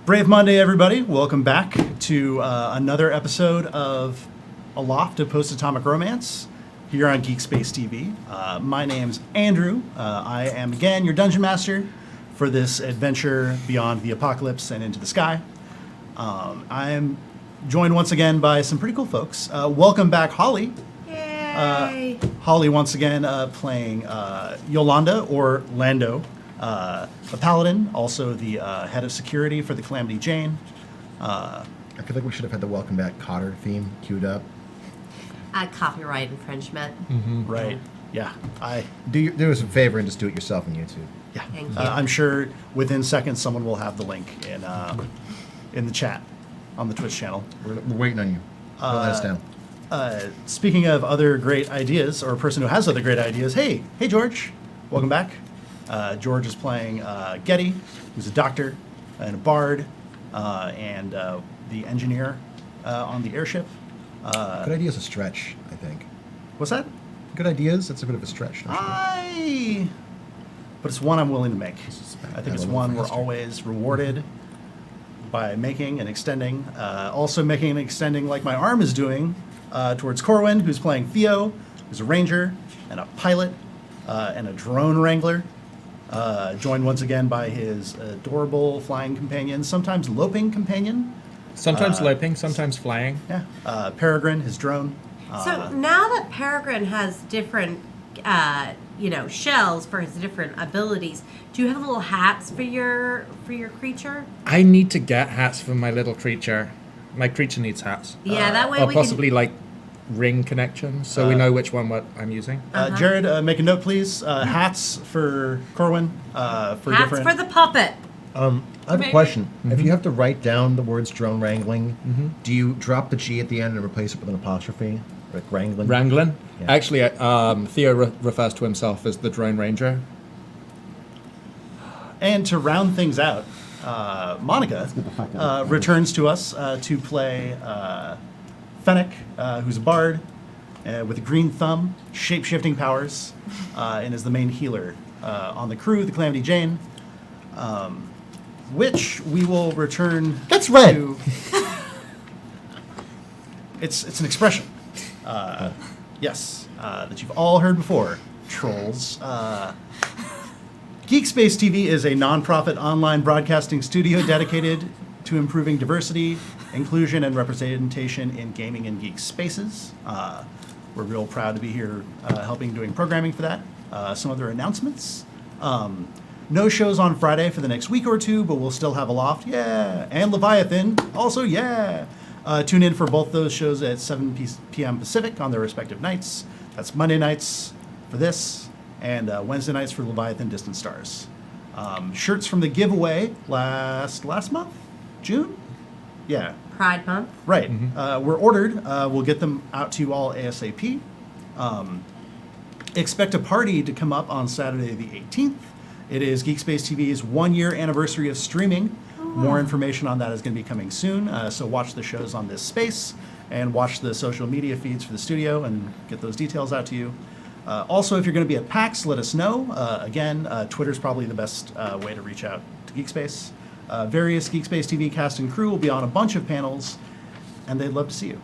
Brave Monday, everybody. Welcome back to another episode of Aloft, a post-atomic romance here on GeekSpaceTV. My name's Andrew. I am, again, your Dungeon Master for this adventure beyond the apocalypse and into the sky. I am joined once again by some pretty cool folks. Welcome back, Holly. Yay! Holly, once again, playing Yolanda, or Lando, a paladin, also the head of security for the Calamity Jane. I feel like we should have had the Welcome Back Cotter theme queued up. Copyright infringement. Right. Yeah. Do us a favor and just do it yourself on YouTube. Yeah. Thank you. I'm sure within seconds someone will have the link in the chat on the Twitch channel. We're waiting on you. Don't let us down. Speaking of other great ideas, or a person who has other great ideas, hey George, welcome back. George is playing Getty, who's a doctor and a bard, and the engineer on the airship. Good idea is a stretch, I think. What's that? Good ideas, that's a bit of a stretch. Don't you? But it's one I'm willing to make. I think a it's little one we're faster. always rewarded by making and extending. Also making and extending like my arm is doing towards Corwin, who's playing Theo, who's a ranger and a pilot and a drone wrangler. Joined once again by his adorable flying companion, sometimes loping companion. Sometimes loping, sometimes flying. Yeah. Peregrine, his drone. So now that Peregrine has different, shells for his different abilities, do you have little hats for your creature? I need to get hats for my little creature. My creature needs hats. Yeah, that way Or we possibly like ring connections, so we know which one what I'm using. Jared, make a note, please. Hats for Corwin. For can hats different. for the puppet. I have a question. If you have to write down the words drone wrangling, do you drop the G at the end and replace it with an apostrophe? Like wrangling? Wrangling. Yeah. Actually, Theo refers to himself as the drone ranger. And to round things out, Monica returns to us to play Fennec, who's a bard with a green thumb, shape-shifting powers, and is the main healer on the crew, the Calamity Jane, which we will return That's red. to. It's an expression. Yes, that you've all heard before, trolls. GeekSpaceTV is a nonprofit online broadcasting studio dedicated to improving diversity, inclusion, and representation in gaming and geek spaces. We're real proud to be here helping doing programming for that. Some other announcements. No shows on Friday for the next week or two, but we'll still have Aloft, yeah, and Leviathan, also, yeah. Tune in for both those shows at 7 p.m. Pacific on their respective nights. That's Monday nights for this, and Wednesday nights for Leviathan Distant Stars. Shirts from the giveaway last month? June? Yeah, Pride Month. right. We're ordered. We'll get them out to you all ASAP. Expect a party to come up on Saturday the 18th. It is GeekSpaceTV's 1-year anniversary of streaming. More information on that is going to be coming soon. So watch the shows on this space and watch the social media feeds for the studio and get those details out to you. Also, if you're going to be at PAX, let us know. Again, Twitter's probably the best way to reach out to GeekSpace. Various GeekSpaceTV cast and crew will be on a bunch of panels, and they'd love to see you.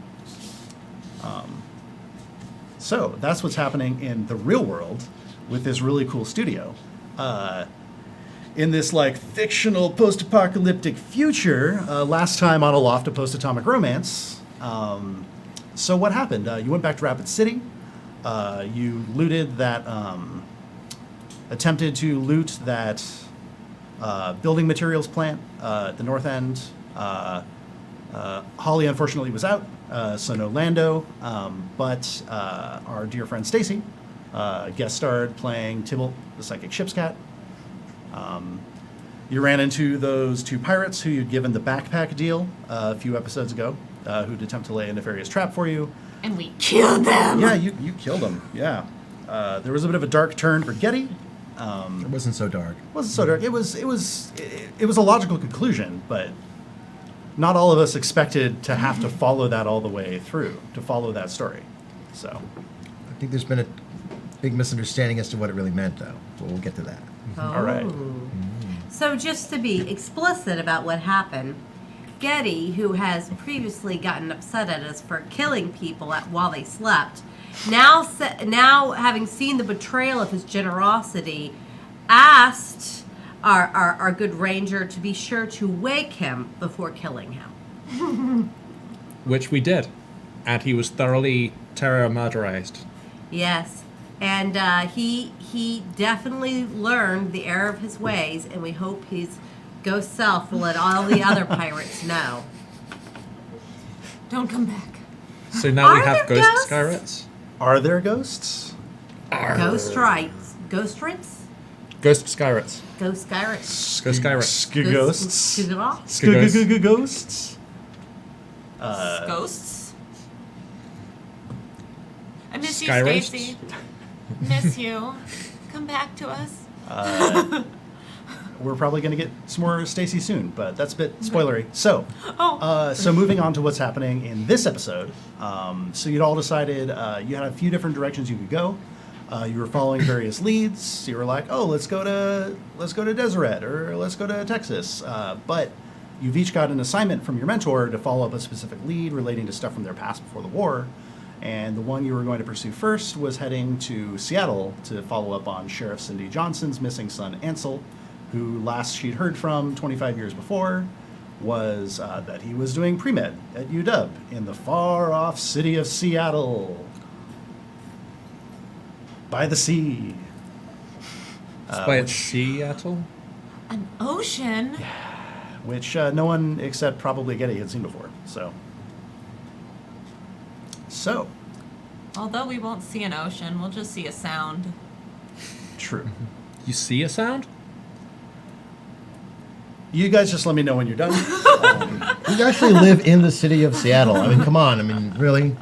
So that's what's happening in the real world with this really cool studio. In this like fictional post-apocalyptic future, last time on Aloft, a post-atomic romance. So what happened? You went back to Rapid City. You looted that, attempted to loot that building materials plant at the north end. Holly unfortunately was out, so no Lando, but our dear friend Stacy guest starred playing Tybalt, the psychic ship's cat. You ran into those two pirates who you'd given the backpack deal a few episodes ago, who'd attempt to lay a nefarious trap for you. And we killed them. Yeah, you killed them. Yeah, there was a bit of a dark turn for Getty. It wasn't so dark. It wasn't so dark. It was a logical conclusion, but not all of us expected to have to follow that all the way through, to follow that story. So I think there's been a big misunderstanding as to what it really meant, though. But we'll get to that. Oh. all right. So just to be explicit about what happened, Getty, who has previously gotten upset at us for killing people while they slept, now having seen the betrayal of his generosity, asked our good ranger to be sure to wake him before killing him. Which we did. And he was thoroughly terror-murderized. Yes, and he definitely learned the error of his ways, and we hope his ghost self will let all the other pirates know. Don't come back. So now we Are have there ghost ghosts? skyrates. Are there ghosts? Ghost rights. Ghost rights? Ghost skyrates. Ghost skyrates. Ghost skyrates. Ghosts. Ghosts. Ghosts. Ghosts? I miss you, Skyrates? Stacy. Miss you. Come back to us. We're probably going to get some more Stacy soon, but that's a bit spoilery. So, Oh. so moving on to what's happening in this episode. So you'd all decided you had a few different directions you could go. You were following various leads. You were like, "Oh, let's go to Deseret, or let's go to Texas." But you've each got an assignment from your mentor to follow up a specific lead relating to stuff from their past before the war. And the one you were going to pursue first was heading to Seattle to follow up on Sheriff Cindy Johnson's missing son, Ansel, who last she'd heard from 25 years before was that he was doing pre-med at UW in the far-off city of Seattle. By the sea. By Seattle? An ocean? Which no one except probably Getty had seen before. So, Although we won't see an ocean, we'll just see a sound. true. You see a sound? You guys just let me know when you're done. You actually live in the city of Seattle. I mean, come on. I mean, really?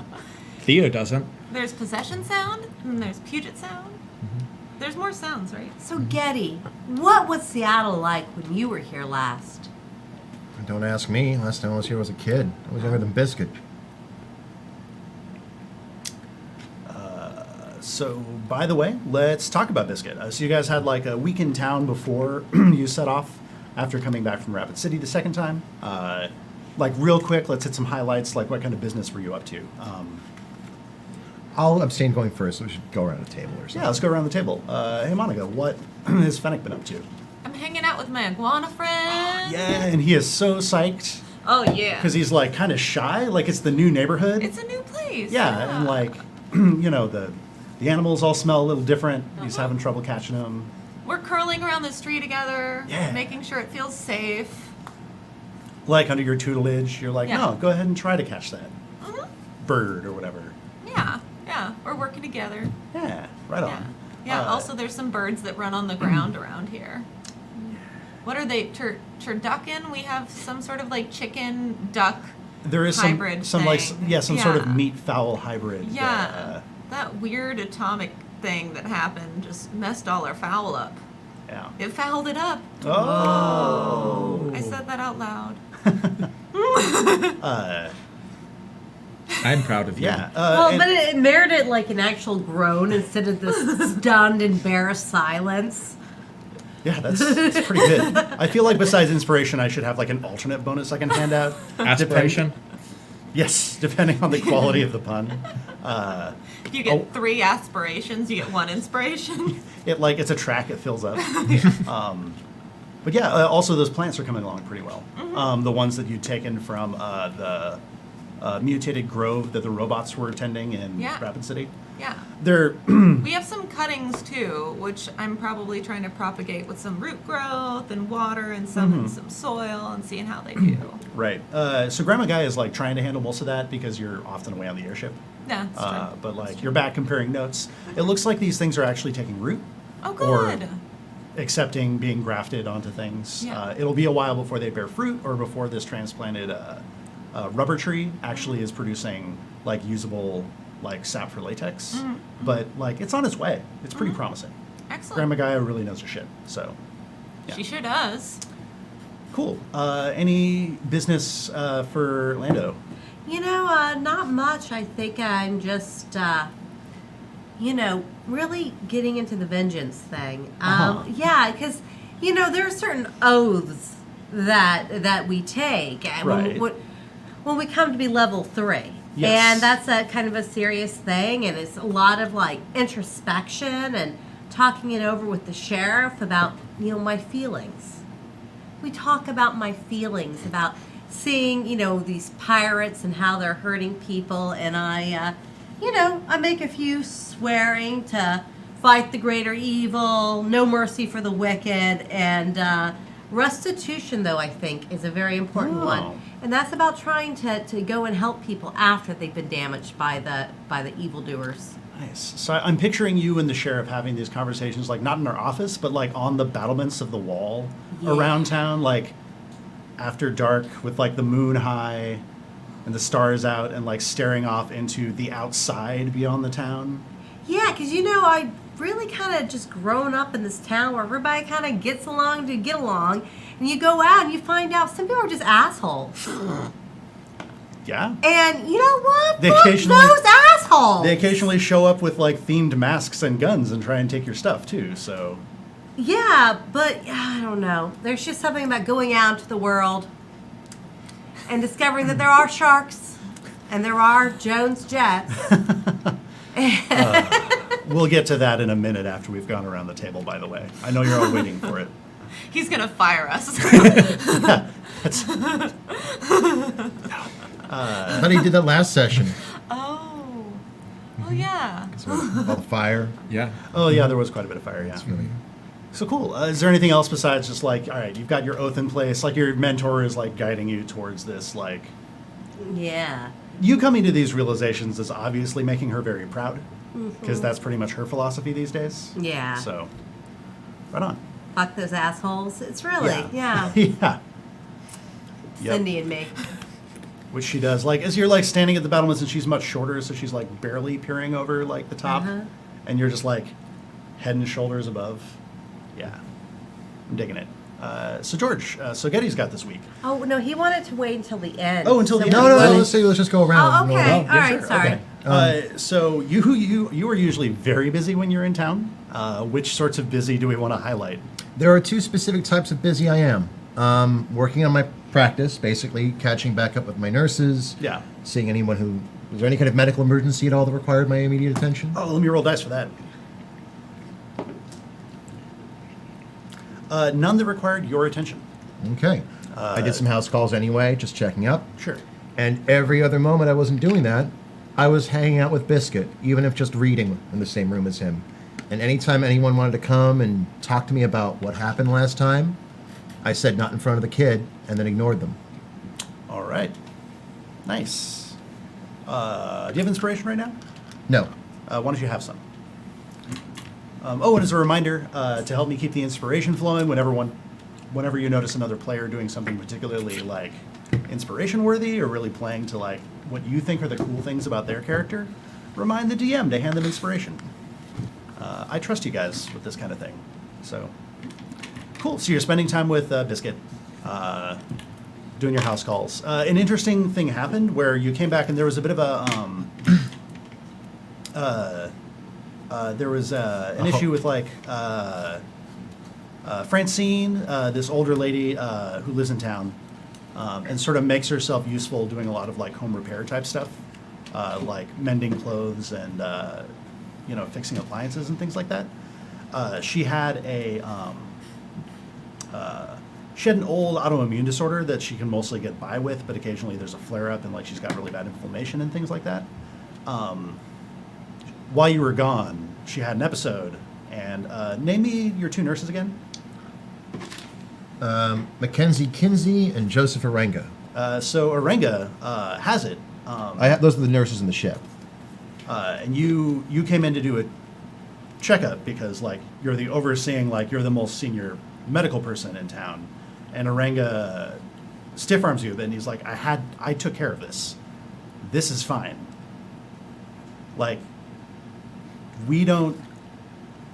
Theo doesn't. There's possession sound, and there's Puget sound. There's more sounds, right? So Getty, what was Seattle like when you were here last? Don't ask me. Last time I was here was a kid. I was younger than Biscuit. So, by the way, let's talk about Biscuit. So you guys had like a week in town before you set off after coming back from Rapid City the second time. Like real quick, let's hit some highlights. Like what kind of business were you up to? I'll abstain going first, so we should go around the table or something. Yeah, let's go around the table. Hey, Monica, what has Fennec been up to? I'm hanging out with my iguana friend. Yeah, and he is so psyched Oh, yeah. because he's like kind of shy. Like it's the new neighborhood. It's a new place. Yeah, and like, the animals all smell a little different. He's having trouble catching them. We're curling around the street together, Yeah. making sure it feels safe. Like under your tutelage, you're like, Yeah. no, go ahead and try to catch that Mhm. bird or whatever. Yeah, yeah. We're working together. Yeah, right Yeah. on. Yeah, also there's some birds that run on the ground around here. What are they? Turducken? We have some sort of like chicken duck. There is hybrid some like thing. some sort of Yeah. meat fowl hybrid. Yeah. That weird atomic thing that happened just messed all our fowl up. Yeah. It fouled it up. Oh. I said that out loud. I'm proud of you. Yeah. Well, and- but it merited like an actual groan instead of this stunned, embarrassed silence. yeah, that's pretty good. I feel like besides inspiration, I should have like an alternate bonus I can hand out. Aspiration? Yes, depending on the quality of the pun. If you get 3 aspirations, you get 1 inspiration. It's a track, it fills up. But yeah, also those plants are coming along pretty well. The ones that you'd taken from the mutated grove that the robots were tending in Yeah. Rapid City. Yeah. They're We have some cuttings too, which I'm probably trying to propagate with some root growth and water and some in some soil and seeing how they do. right. So Grandma Guy is like trying to handle most of that because you're often away on the airship. Yeah, that's true. But like you're back comparing notes. It looks like these things are actually taking root. Oh, or good. accepting being grafted onto things. Yeah. It'll be a while before they bear fruit or before this transplanted rubber tree actually is producing like usable like sap for latex. Mm-hmm. But like it's on its way. It's pretty promising. Excellent. Grandma Gaia really knows her shit. So yeah. She sure does. Cool. Any business for Lando? Not much. I think I'm just, really getting into the vengeance thing. Uh-huh. Yeah, because you know, there are certain oaths that we take Right. when we come to be level 3. Yes. And that's a kind of a serious thing, and it's a lot of like introspection and talking it over with the sheriff about, you know, my feelings. We talk about my feelings, about seeing, you know, these pirates and how they're hurting people, and I make a few swearing to fight the greater evil, no mercy for the wicked, and restitution, though, I think, is a very important Oh. one. And that's about trying to go and help people after they've been damaged by the evildoers. Nice. So I'm picturing you and the sheriff having these conversations, like not in our office, but like on the battlements of the wall Yeah. around town, like after dark with like the moon high and the stars out and like staring off into the outside beyond the town. Yeah, because, you know, I really kind of just grown up in this town where everybody kind of gets along to get along. And you go out and you find out some people are just assholes. Yeah. And you know what? They Fuck occasionally- those assholes. They occasionally show up with like themed masks and guns and try and take your stuff too. So Yeah, but I don't know. There's just something about going out into the world and discovering that there are sharks and there are Jones jets. we'll get to that in a minute after we've gone around the table, by the way. I know you're all waiting for it. He's gonna fire us. That's, But he did that last session. Oh. Oh yeah. So, about the fire. Yeah. oh, yeah, there was quite a bit of fire, yeah. It's really. So cool. Is there anything else besides just like, all right, you've got your oath in place, like your mentor is like guiding you towards this, like, Yeah. you coming to these realizations is obviously making her very proud because that's pretty much her philosophy these days. Yeah. So, right on. Fuck those assholes. It's really, yeah. yeah. Yep. Cindy and me. Which she does. Like, as you're like standing at the battlements and she's much shorter, so she's like barely peering over like the top, and you're just like head and shoulders above. Yeah, I'm digging it. So George, so Getty's got this week. Oh, no, he wanted to wait until the end. Oh, until the end. No, let's just go around. Oh, okay. No, All right, sorry. Okay. So you are usually very busy when you're in town. Which sorts of busy do we want to highlight? There are two specific types of busy I am. Working on my practice, basically catching back up with my nurses. Yeah. Seeing anyone who... Was there any kind of medical emergency at all that required my immediate attention? Oh, let me roll dice for that. None that required your attention. Okay. I did some house calls anyway, just checking up. Sure. And every other moment I wasn't doing that, I was hanging out with Biscuit, even if just reading in the same room as him. And anytime anyone wanted to come and talk to me about what happened last time, I said not in front of the kid, and then ignored them. All right. Nice. Do you have inspiration right now? No. Why don't you have some? And as a reminder, to help me keep the inspiration flowing, whenever you notice another player doing something particularly like inspiration worthy or really playing to like what you think are the cool things about their character, remind the DM to hand them inspiration. I trust you guys with this kind of thing. So cool. So you're spending time with Biscuit, doing your house calls. An interesting thing happened where you came back and there was a bit of a an issue with like Francine, this older lady who lives in town, and sort of makes herself useful doing a lot of like home repair type stuff, like mending clothes and fixing appliances and things like that. She had an old autoimmune disorder that she can mostly get by with, but occasionally there's a flare up and like she's got really bad inflammation and things like that. While you were gone, she had an episode. And name me your two nurses again. Mackenzie Kinsey and Joseph Arenga. So Arenga has it. Those are the nurses in the ship. And you came in to do a checkup because like you're the overseeing, like you're the most senior medical person in town. And Arenga stiff arms you, and he's like, I took care of this. This is fine. Like, we don't,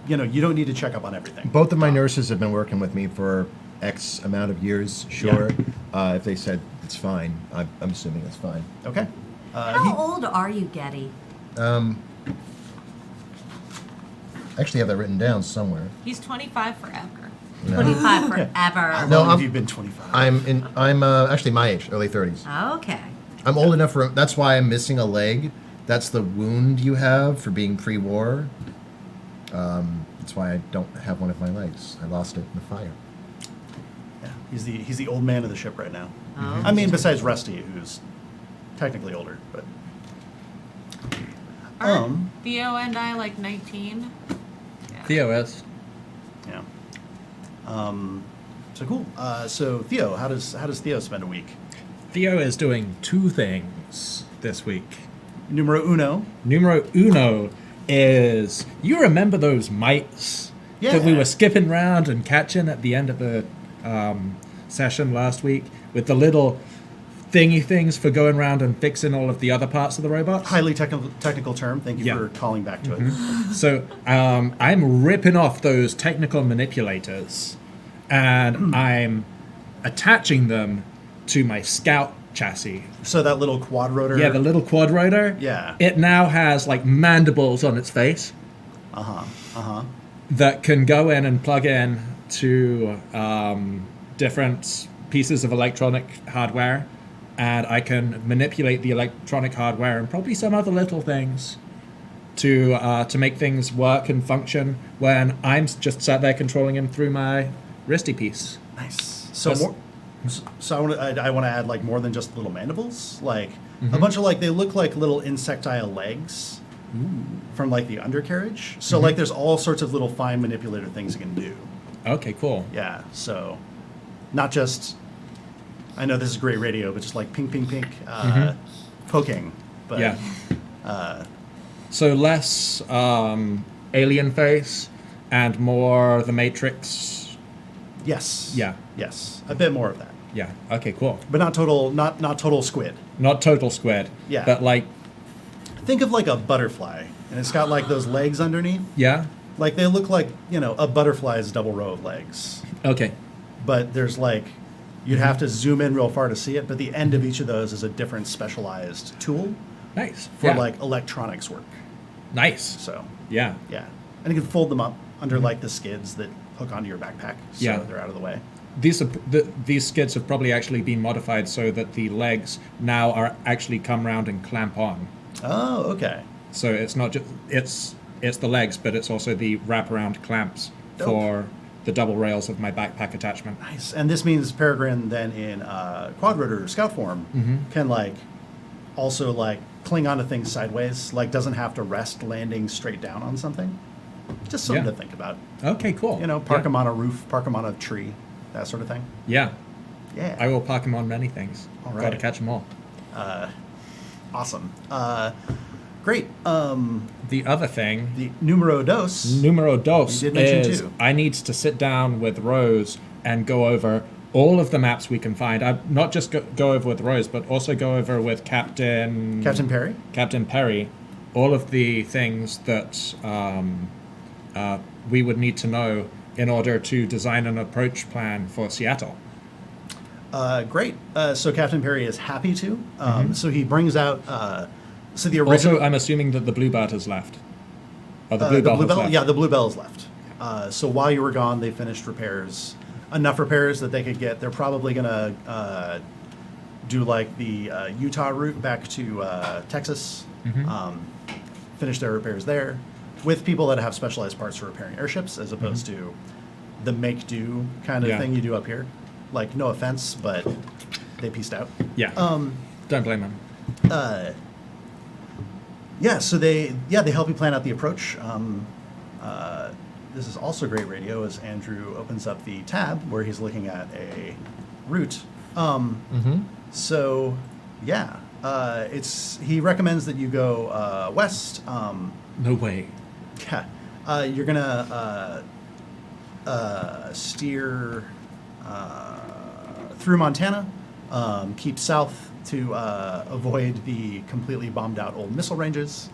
you don't need to check up on everything. Both of my nurses have been working with me for X amount of years, sure. Yeah. If they said it's fine, I'm assuming it's fine. Okay. How old are you, Getty? I actually have that written down somewhere. He's 25 forever. No. 25 forever. How No, long have I'm- you been 25? I'm actually my age, early 30s. Okay. I'm old enough for. That's why I'm missing a leg. That's the wound you have for being pre-war. That's why I don't have one of my legs. I lost it in the fire. Yeah, he's the old man of the ship right now. Oh. I mean, besides Rusty, who's technically older, but Aren't Theo and I like 19? Yeah. Theo is. yeah. So cool. So Theo, how does Theo spend a week? Theo is doing two things this week. Numero uno. Numero uno is, you remember those mites that we Yeah. were skipping around and catching at the end of the session last week with the little thingy things for going around and fixing all of the other parts of the robots? Highly technical term. Thank you Yeah. for calling back to it. So I'm ripping off those technical manipulators and I'm attaching them to my Scout chassis. So that little quad rotor. Yeah, the little quad rotor. Yeah. It now has like mandibles on its face that can go in and plug in to different pieces of electronic hardware, and I can manipulate the electronic hardware and probably some other little things to make things work and function when I'm just sat there controlling him through my wristy piece. Nice. So That's- more. So I want to add like more than just little mandibles, like a bunch of like they look like little insectile legs from like the undercarriage. So like there's all sorts of little fine manipulator things you can do. Okay, cool. Yeah. So not just I know this is great radio, but just like pink, pink, pink, poking. But Yeah. So less alien face and more the Matrix. yes. Yeah. Yes. A bit more of that, Yeah. Okay, cool. but not total squid. Not total squid. Yeah. But like, Think of like a butterfly, and it's got like those legs underneath. yeah. Like they look like a butterfly's double row of legs. Okay. But there's like you'd have to zoom in real far to see it, but the end of each of those is a different specialized tool Nice. for Yeah. like electronics work. Nice. So Yeah. yeah, and you can fold them up under like the skids that hook onto your backpack, so Yeah. they're out of the way. These skids have probably actually been modified so that the legs now are actually come round and clamp on. Oh, okay. So it's not just it's the legs, but it's also the wraparound clamps Dope. for the double rails of my backpack attachment. Nice. And this means Peregrine then in quad rotor scout form can like also like cling onto things sideways, like doesn't have to rest landing straight down on something. Just something Yeah. to think about. Okay, cool. Park Yeah. them on a roof, park them on a tree, that sort of thing. Yeah. Yeah. I will park them on many things. All Got to right. catch them all. Awesome. Great. The other thing, The numero dos. numero dos, You did mention is two. I need to sit down with Rose and go over all of the maps we can find. I not just go over with Rose, but also go over with Captain Perry. Captain Perry, all of the things that we would need to know in order to design an approach plan for Seattle. Great. So Captain Perry is happy to. So he brings out. So the original. Also, I'm assuming that the Bluebird has left. Or the the Bluebell Blue has Bell. left. Yeah, the Bluebell is left. So while you were gone, they finished repairs. Enough repairs that they could get. They're probably gonna do like the Utah route back to Texas. Finish their repairs there with people that have specialized parts for repairing airships, as opposed to the make do kind of Yeah. thing you do up here. Like, no offense, but they pieced out. Yeah. Don't blame him. Yeah, so they help you plan out the approach. This is also great radio as Andrew opens up the tab where he's looking at a route. So yeah, he recommends that you go west. No way. Yeah, you're gonna steer through Montana, keep south to avoid the completely bombed out old missile ranges.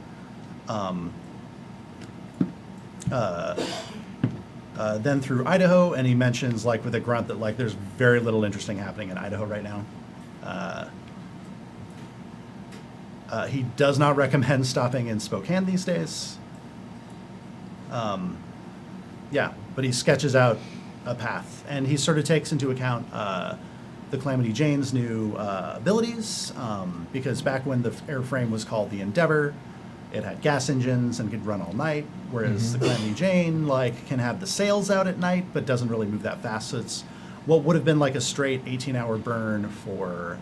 Then through Idaho, and he mentions like with a grunt that like there's very little interesting happening in Idaho right now. He does not recommend stopping in Spokane these days. Yeah, but he sketches out a path, and he sort of takes into account the Calamity Jane's new abilities, because back when the airframe was called the Endeavor, it had gas engines and could run all night, whereas the Calamity Jane can have the sails out at night, but doesn't really move that fast. So it's what would have been like a straight 18-hour burn for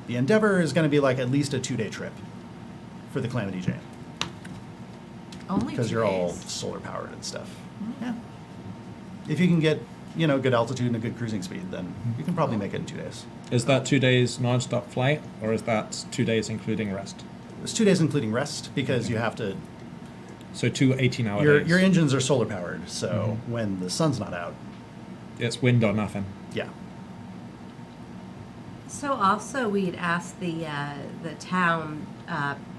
the Endeavor is going to be like at least a 2-day trip for the Calamity Jane, Only because 2 you're all days. solar powered and stuff. Yeah. If you can get, good altitude and a good cruising speed, then you can probably make it in 2 days. Is that 2 days non-stop flight, or is that 2 days including rest? It's 2 days including rest, because you have to. So 2 18-hour days. Your engines are solar powered, so when the sun's not out, It's wind or nothing. yeah. So also we'd asked the town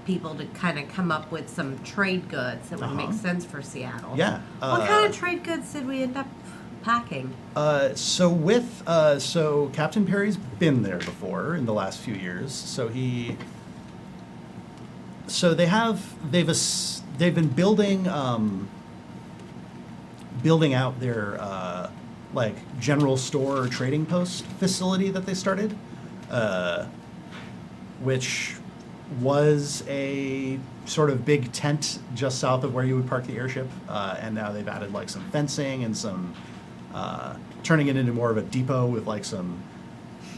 people to kind of come up with some trade goods that would make sense for Seattle. Yeah. What kind of trade goods did we end up packing? So Captain Perry's been there before in the last few years. They've been building out their general store or trading post facility that they started, which was a sort of big tent just south of where you would park the airship, and now they've added like some fencing and some turning it into more of a depot with like some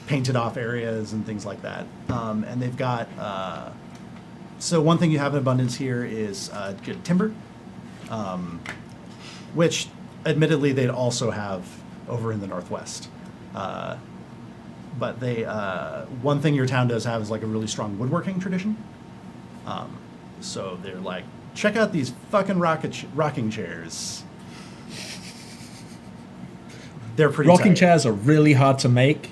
painted off areas and things like that. And they've got so one thing you have in abundance here is good timber, which admittedly they'd also have over in the Northwest. But they one thing your town does have is like a really strong woodworking tradition. So they're like, check out these fucking rocking chairs. They're pretty Rocking tight. chairs are really hard to make.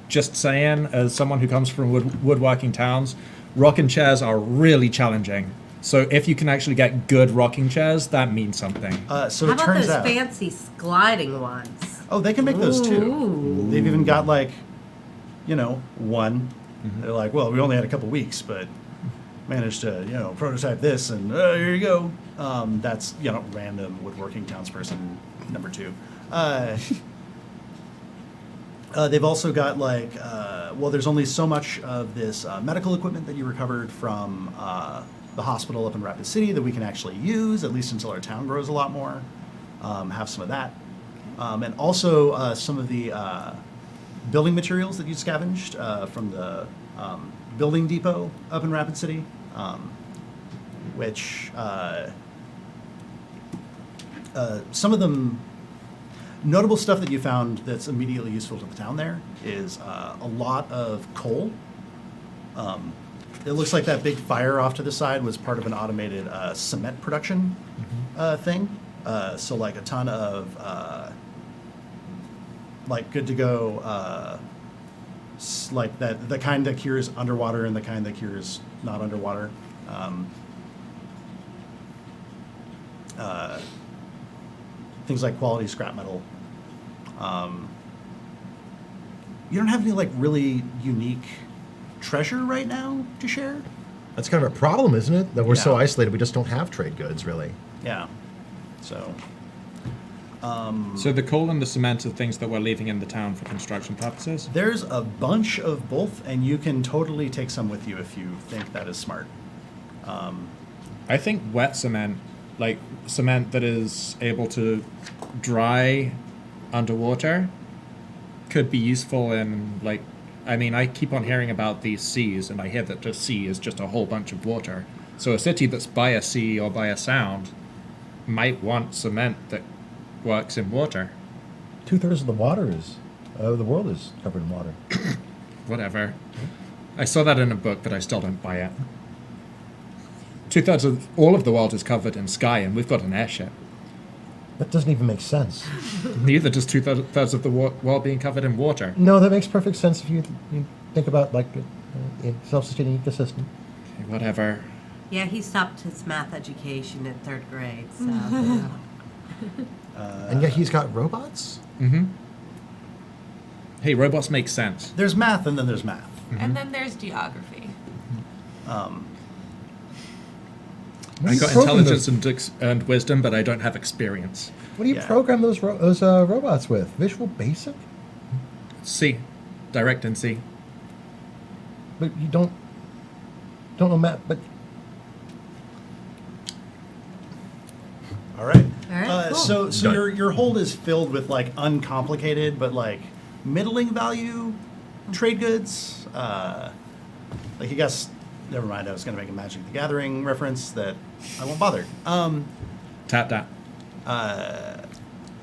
Just saying, as someone who comes from woodworking towns, rocking chairs are really challenging. So if you can actually get good rocking chairs, that means something. So How it about turns those out. fancy gliding ones? Oh, they can make those too. Ooh. They've even got like, one. They're like, well, we only had a couple weeks, but managed to, prototype this, and here you go. That's, random woodworking townsperson number 2. They've also got like, there's only so much of this medical equipment that you recovered from the hospital up in Rapid City that we can actually use, at least until our town grows a lot more. Have some of that. And also some of the building materials that you scavenged from the building depot up in Rapid City, which some of them, notable stuff that you found that's immediately useful to the town there is a lot of coal. It looks like that big fire off to the side was part of an automated cement production thing. So like a ton of like good to go, like that the kind that cures underwater and the kind that cures not underwater. Things like quality scrap metal. You don't have any like really unique treasure right now to share? That's kind of a problem, isn't it? That we're so Yeah. isolated, we just don't have trade goods, really. Yeah. So. So the coal and the cement are things that we're leaving in the town for construction purposes. There's a bunch of both, and you can totally take some with you if you think that is smart. I think wet cement, like cement that is able to dry underwater, could be useful in like, I mean, I keep on hearing about these seas, and I hear that the sea is just a whole bunch of water. So a city that's by a sea or by a sound might want cement that works in water. 2/3 of the water is the world is covered in water. Whatever. I saw that in a book, but I still don't buy it. 2/3 of all of the world is covered in sky, and we've got an airship. That doesn't even make sense. Neither does 2/3 of the world being covered in water. No, that makes perfect sense if you think about like a self-sustaining ecosystem. Okay, whatever. Yeah, he stopped his math education in 3rd grade, so. And yet he's got robots? Mm-hmm. Hey, robots make sense. There's math, and then there's math. And then there's geography. What I do you got program intelligence and wisdom, but I don't have experience. What do you Yeah. program those robots with? Visual Basic? C. Direct and C. But you don't know map. But All right. All right, cool. So your hold is filled with like uncomplicated but like middling value trade goods. Like you guess, never mind. I was going to make a Magic the Gathering reference that I won't bother. Tap that.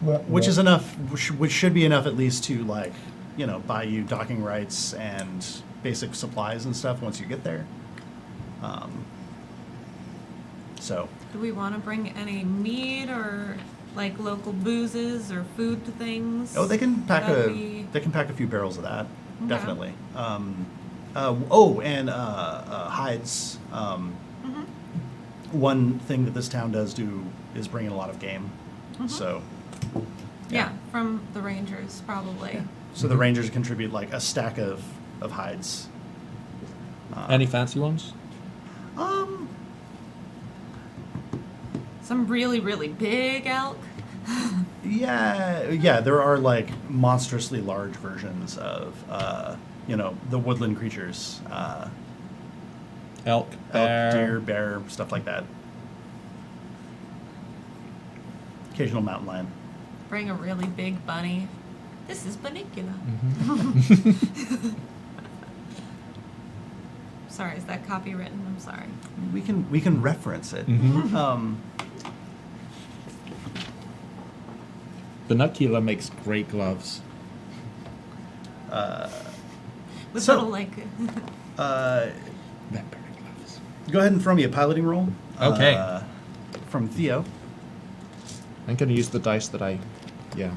Which is enough. Which should be enough at least to like buy you docking rights and basic supplies and stuff once you get there. So. Do we want to bring any meat or like local boozes or food things? Oh, they can pack a few barrels of that, definitely. And hides. One thing that this town does do is bring in a lot of game. So Yeah, from the Rangers probably. so the Rangers contribute like a stack of hides. Any fancy ones? Some really, really big elk. Yeah, there are like monstrously large versions of the woodland creatures. Elk, bear. Elk, deer, bear, stuff like that. Occasional mountain lion. Bring a really big bunny. This is Bunnicula. Sorry, is that copywritten? I'm sorry. We can reference it. Bunnicula makes great gloves. With So- little like Vampire gloves. Go ahead and throw me a piloting roll. Okay. From Theo. I'm going to use the dice that I... Yeah.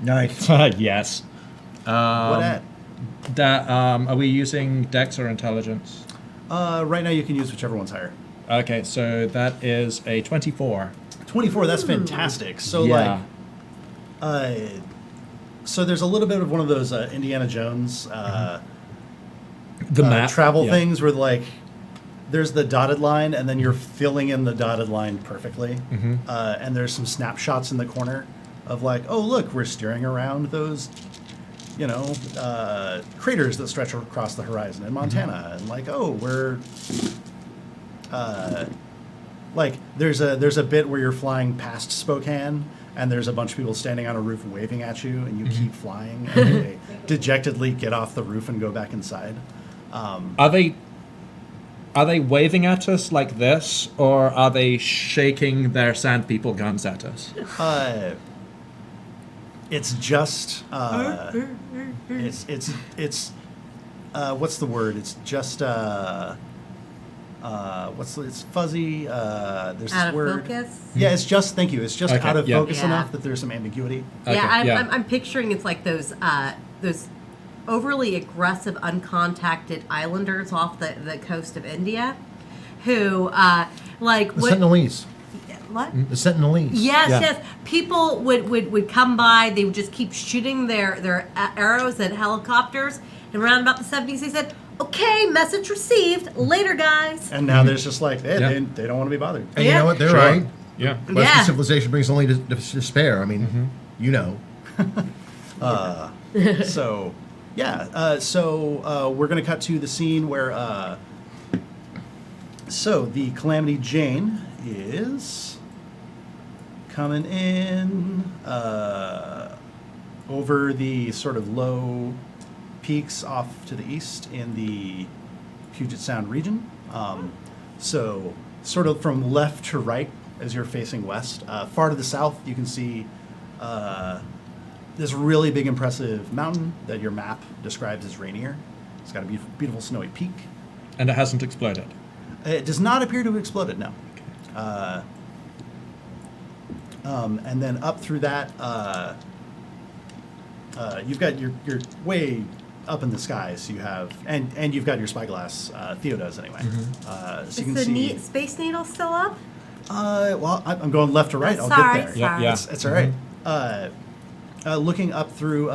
nice. Yes. What at? Are we using Dex or Intelligence? Right now you can use whichever one's higher. Okay, so that is a 24. 24. That's fantastic. So Yeah. so there's a little bit of one of those Indiana Jones The map. travel Yeah. things where like there's the dotted line and then you're filling in the dotted line perfectly. And there's some snapshots in the corner of like, oh look, we're steering around those craters that stretch across the horizon in Montana, and like, oh, we're like there's a bit where you're flying past Spokane, and there's a bunch of people standing on a roof waving at you, and you keep flying, and they dejectedly get off the roof and go back inside. Are they waving at us like this, or are they shaking their sand people guns at us? It's just it's what's the word? It's just it's fuzzy. There's this Out of word. focus. Yeah, it's just thank you. It's just Okay, out of yeah. focus Yeah. enough that there's some ambiguity. Okay, Yeah, I'm picturing it's like those overly aggressive, uncontacted islanders off the coast of India, who like The what? Sentinelese. What? The Sentinelese. Yes, Yeah. yes. People would come by. They would just keep shooting their arrows at helicopters. And around about the 70s, they said, "Okay, message received. Later, guys." And now there's just like Yeah. they don't want to be bothered. And you Yeah. know what? They're Sure. right. Yeah. Western Yeah. civilization brings only despair. I mean, you know. So, yeah. So we're going to cut to the scene where. So the Calamity Jane is coming in over the sort of low peaks off to the east in the Puget Sound region. So sort of from left to right as you're facing west. Far to the south, you can see this really big, impressive mountain that your map describes as Rainier. It's got a beautiful snowy peak. And it hasn't exploded. It does not appear to have exploded, no. And then up through that, you've got your way up in the sky, so you have, and you've got your spyglass. Theo does anyway. So you can Is the see. Space Needle still up? Well, I'm going left to right. I'll Sorry, get there. sorry. Yeah. It's all right. looking up through,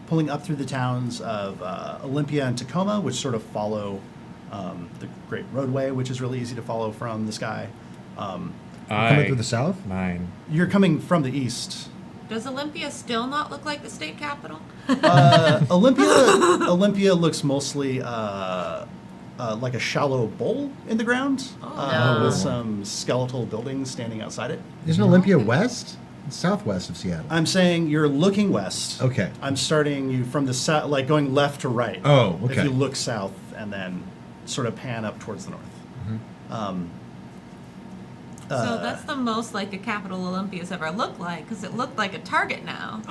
pulling up through the towns of Olympia and Tacoma, which sort of follow the Great Roadway, which is really easy to follow from the sky. Coming through the south? Mine. You're coming from the east. Does Olympia still not look like the state capital? Olympia looks mostly like a shallow bowl in the ground No. with some skeletal buildings standing outside it. Isn't Olympia west? It's southwest of Seattle. I'm saying you're looking west. Okay. I'm starting you from the south, like going left to right. Oh, okay. If you look south and then sort of pan up towards the north. So that's the most like a capital Olympia's ever looked like, because it looked like a Target now.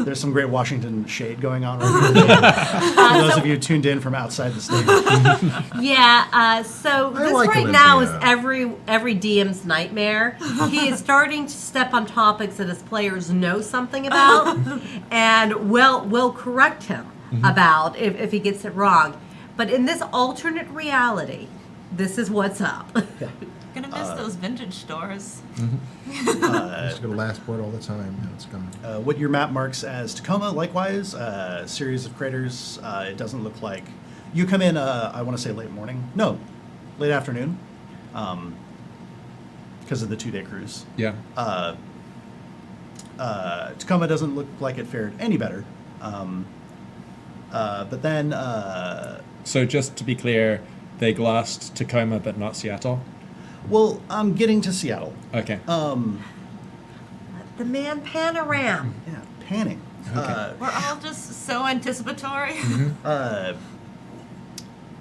There's some great Washington shade going on right here. For those of you tuned in from outside the state. Yeah, so I this like right now is Olympia. every DM's nightmare. He is starting to step on topics that his players know something about, and will correct him about if he gets it wrong. But in this alternate reality, this is what's up. Gonna miss those vintage stores. I used to go to Lastport all the time. Now it's gone. What your map marks as Tacoma, likewise, series of craters. It doesn't look like you come in. I want to say late morning. No, late afternoon, because of the 2-day cruise. Yeah. Tacoma doesn't look like it fared any better. But then, So just to be clear, they glassed Tacoma but not Seattle. well, I'm getting to Seattle. Okay. The man panoram. Yeah, panning. We're all just so anticipatory.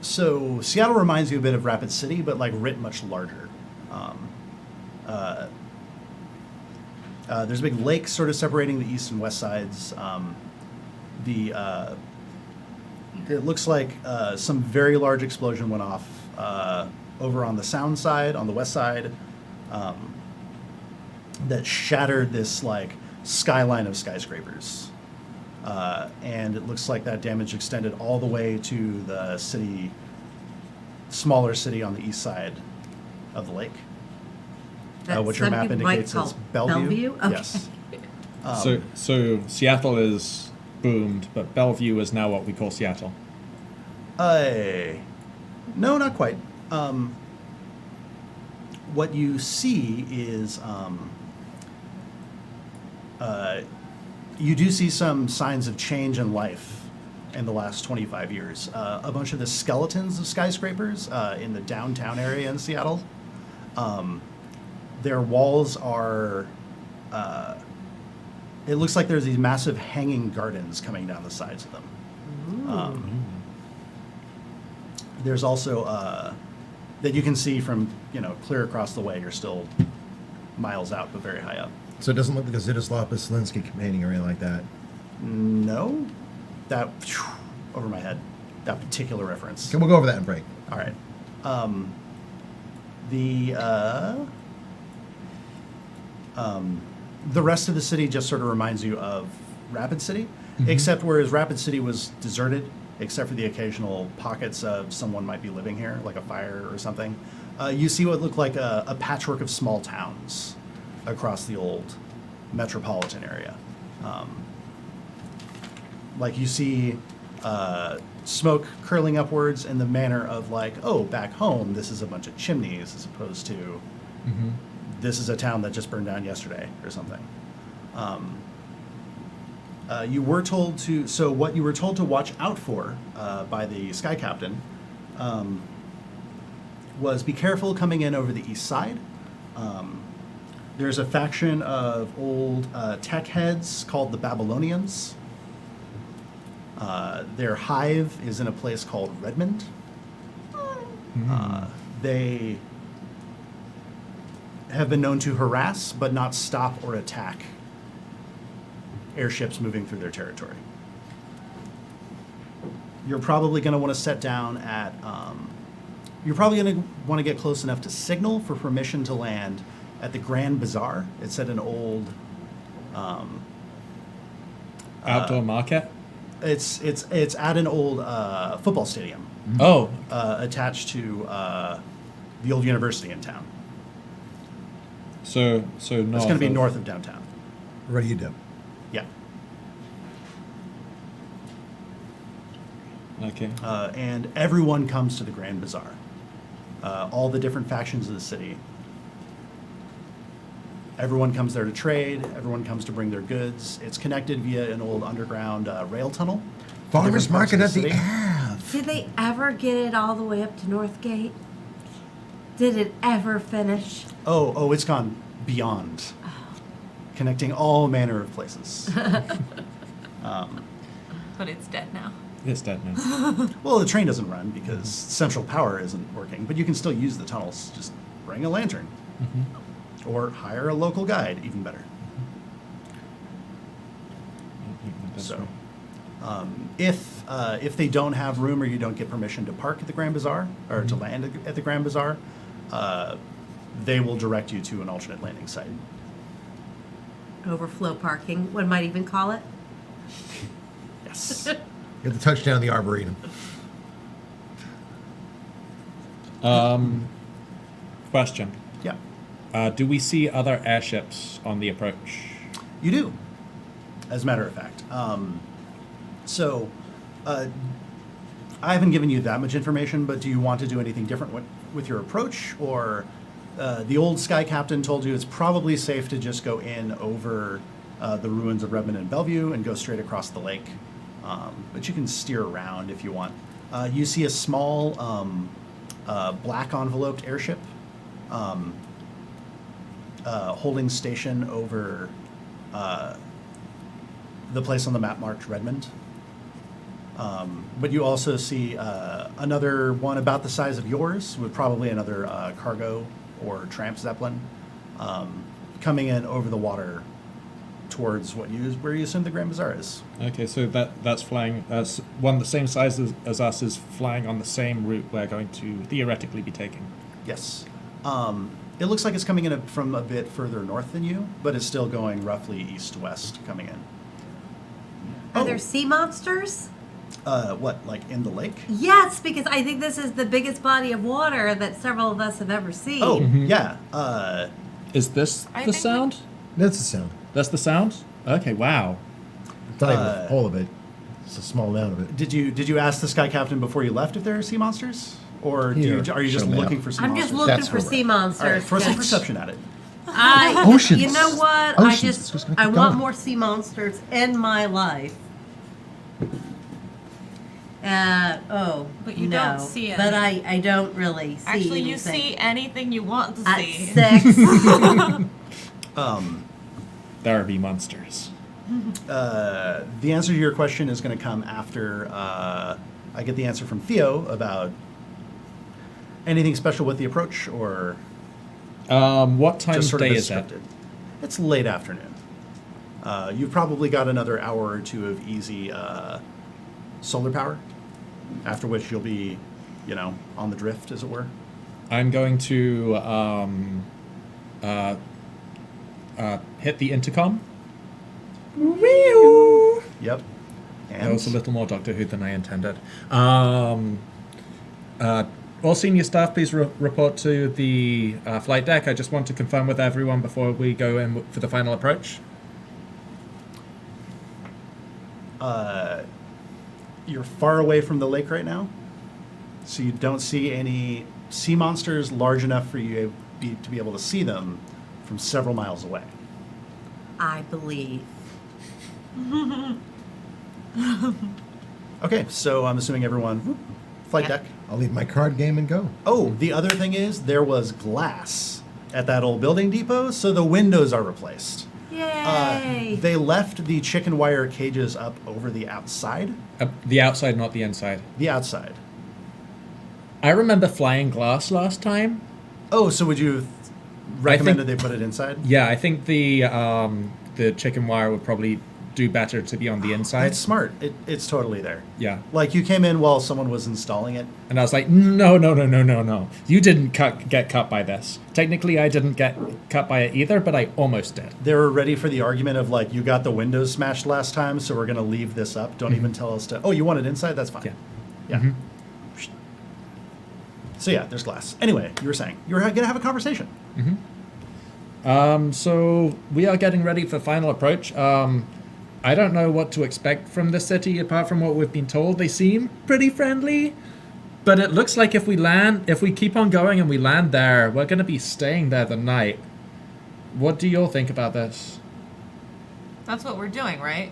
So Seattle reminds you a bit of Rapid City, but like writ much larger. There's a big lake sort of separating the east and west sides. It looks like some very large explosion went off over on the sound side, on the west side, that shattered this like skyline of skyscrapers. And it looks like that damage extended all the way to the city, smaller city on the east side of the lake. That What your some map people might indicates as call Bellevue. Okay. Yes. So Seattle is boomed, but Bellevue is now what we call Seattle. No, not quite. What you see is you do see some signs of change in life in the last 25 years. A bunch of the skeletons of skyscrapers in the downtown area in Seattle, their walls are, it looks like there's these massive hanging gardens coming down the sides of them. There's also, that you can see from, clear across the way, you're still miles out, but very high up. So it doesn't look like a Zdislav Beslinski painting or anything like that. No, that over my head. That particular reference. Okay, we'll go over that in break. All right. The rest of the city just sort of reminds you of Rapid City, except whereas Rapid City was deserted, except for the occasional pockets of someone might be living here, like a fire or something. You see what looked like a patchwork of small towns across the old metropolitan area. Like you see smoke curling upwards in the manner of like, oh, back home, this is a bunch of chimneys, as opposed to this is a town that just burned down yesterday or something. You were told to, so what you were told to watch out for by the sky captain was be careful coming in over the east side. There's a faction of old tech heads called the Babylonians. Their hive is in a place called Redmond. They have been known to harass but not stop or attack airships moving through their territory. You're probably going to want to set down at, you're probably going to want to get close enough to signal for permission to land at the Grand Bazaar. It's at an old Outdoor market? It's at an old football stadium Oh, attached to the old university in town. so north. It's going to be north of downtown. Ready to do. Yeah. Okay. And everyone comes to the Grand Bazaar. All the different factions of the city. Everyone comes there to trade. Everyone comes to bring their goods. It's connected via an old underground rail tunnel. to Farmers different parts of market at the city. Ave. Did they ever get it all the way up to Northgate? Did it ever finish? Oh, it's gone beyond, connecting all manner of places. But it's dead now. It's dead now. Well, the train doesn't run because central power isn't working, but you can still use the tunnels. Just bring a lantern. Or hire a local guide, even better. That's So, right. if they don't have room or you don't get permission to park at the Grand Bazaar or to land at the Grand Bazaar, they will direct you to an alternate landing site. Overflow parking, one might even call it. Yes. You have to touch down the Arboretum. Question. Yeah, Do we see other airships on the approach? you do. As a matter of fact, so I haven't given you that much information, but do you want to do anything different with your approach, or the old Sky Captain told you it's probably safe to just go in over the ruins of Redmond and Bellevue and go straight across the lake, but you can steer around if you want. You see a small black enveloped airship holding station over the place on the map marked Redmond. But you also see another one about the size of yours, with probably another cargo or tramp zeppelin, coming in over the water towards where you assume the Grand Bazaar is. Okay, so that's flying. One the same size as us is flying on the same route we're going to theoretically be taking. Yes. It looks like it's coming in from a bit further north than you, but it's still going roughly east-west coming in. Are Oh. there sea monsters? What, like in the lake? Yes, because I think this is the biggest body of water that several of us have ever seen. Oh, yeah. Is this I the think sound? That's the sound. That's the sound? Okay, wow. It's not even the whole of it. It's a small amount of it. Did you ask the Sky Captain before you left if there are sea monsters? Or Here, are you just show me looking up. for sea I'm monsters? just looking That's for where sea we're All right, monsters. throw some 'cause perception at it. Oceans. You know what? Oceans. I It's just gonna I keep want going. more sea monsters in my life. But you no. don't see But any. I don't really see Actually, you anything. see anything you want to At see. 6. There be monsters. The answer to your question is going to come after I get the answer from Theo about anything special with the approach, or What time just of sort of day as is it? scripted. It's late afternoon. You've probably got another hour or two of easy solar power, after which you'll be, on the drift, as it were. I'm going to hit the intercom. Yep. That was a little more Doctor Who than I intended. All senior staff, please report to the flight deck. I just want to confirm with everyone before we go in for the final approach. You're far away from the lake right now, so you don't see any sea monsters large enough for you to be able to see them from several miles away. I believe. Okay, so I'm assuming everyone, flight Yeah. deck. I'll leave my card game and go. Oh, the other thing is there was glass at that old building depot, so the windows are replaced. Yay! They left the chicken wire cages up over the outside. The outside, not the inside. The outside. I remember flying glass last time. Oh, so would you have recommended they put it inside? Yeah, I think the chicken wire would probably do better to be on the inside. That's smart. It's totally there. Yeah. Like you came in while someone was installing it. And I was like, no. You didn't get cut by this. Technically, I didn't get cut by it either, but I almost did. They were ready for the argument of like, you got the windows smashed last time, so we're going to leave this up. Don't even tell us to. Oh, you want it inside? That's fine. Yeah. Yeah. So yeah, there's glass. Anyway, you were saying you were going to have a conversation. So we are getting ready for final approach. I don't know what to expect from this city apart from what we've been told. They seem pretty friendly, but it looks like if we keep on going and we land there, we're going to be staying there the night. What do you all think about this? That's what we're doing, right?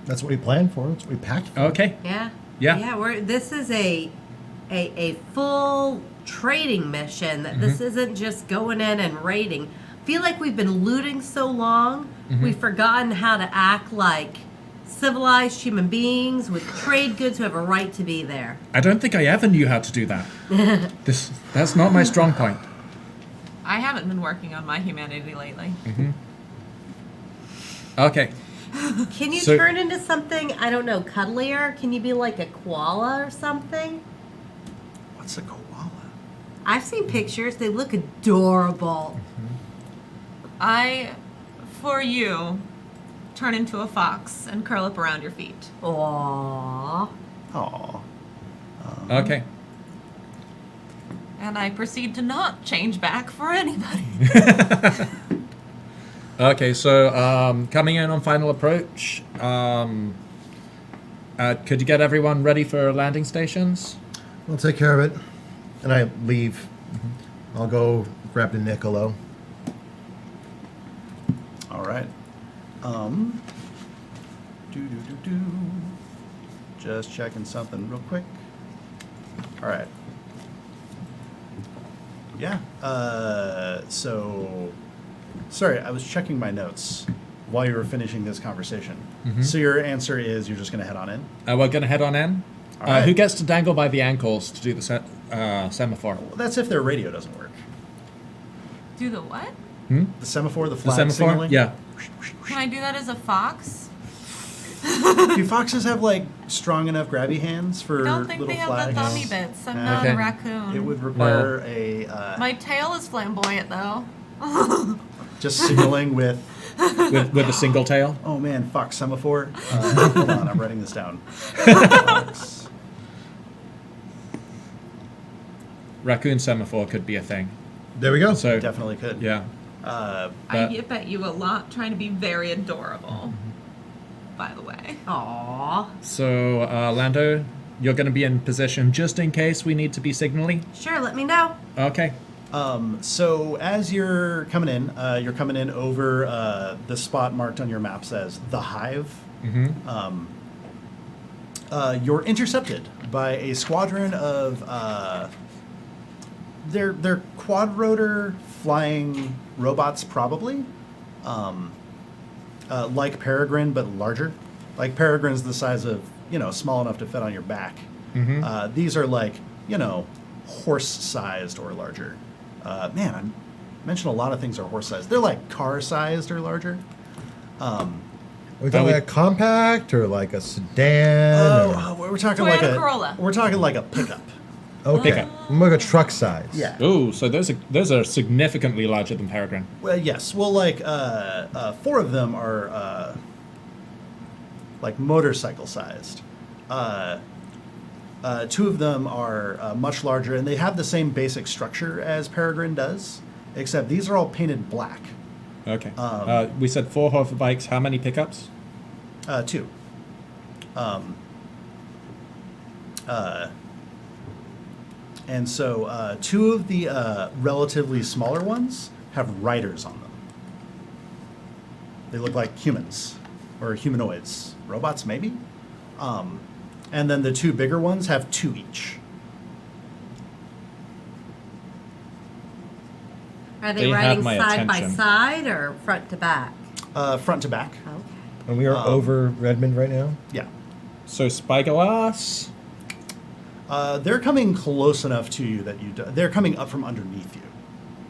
That's what we planned for. That's what we packed for. Okay. Yeah. Yeah. Yeah, this is a full trading mission. That This isn't just going in and raiding. Feel like we've been looting so long, we've forgotten how to act like civilized human beings with trade goods who have a right to be there. I don't think I ever knew how to do that. That's not my strong point. I haven't been working on my humanity lately. Okay. Can you So- turn into something, I don't know, cuddlier? Can you be like a koala or something? What's a koala? I've seen pictures. They look adorable. I, for you, turn into a fox and curl up around your feet. Aww. Aw. Okay. And I proceed to not change back for anybody. Okay, so coming in on final approach, could you get everyone ready for landing stations? I'll take care of it. And I leave. I'll go grab the Niccolo. All right. Do. Just checking something real quick. All right. Yeah. So, sorry, I was checking my notes while you were finishing this conversation. So your answer is you're just going to head on in? We're going to head on in. All right. Who gets to dangle by the ankles to do the semaphore? Well, that's if their radio doesn't work. Do the what? The semaphore, the The flag semaphore? signaling? Yeah. Can I do that as a fox? Do foxes have like strong enough grabby hands for I don't think little they have flags? the thummy bits. I'm Okay. not a raccoon. It would require a My tail is flamboyant, though. just signaling with. with a single tail. Oh man, fox semaphore. Hold on, I'm writing this down. Fox. Raccoon semaphore could be a thing. There we go. So Definitely could. yeah. I But- yip at you a lot, trying to be very adorable. By the way. Aww. So Lando, you're going to be in position just in case we need to be signaling. Sure, let me know. Okay. So as you're coming in over the spot marked on your maps as the Hive. You're intercepted by a squadron of they're quad rotor flying robots, probably. Like Peregrine, but larger. Like Peregrine's the size of, small enough to fit on your back. These are like, horse-sized or larger. Man, I mentioned a lot of things are horse-sized. They're like car-sized or larger. Are we talking like a compact or like a sedan? We're talking Toyota like a Corolla. We're talking like a pickup. Okay. Pickup. Like a truck size. Yeah. Oh, so those are significantly larger than Peregrine. Well, yes. Well, like 4 of them are like motorcycle-sized. 2 of them are much larger, and they have the same basic structure as Peregrine does, except these are all painted black. Okay. We said 4 hover bikes. How many pickups? 2. And so 2 of the relatively smaller ones have riders on them. They look like humans or humanoids, robots maybe. And then the 2 bigger ones have 2 each. Are They they had riding my side by attention. side or front to back? Front to back. Okay. And we are over Redmond right now. Yeah. So spyglass. They're coming close enough to you that they're coming up from underneath you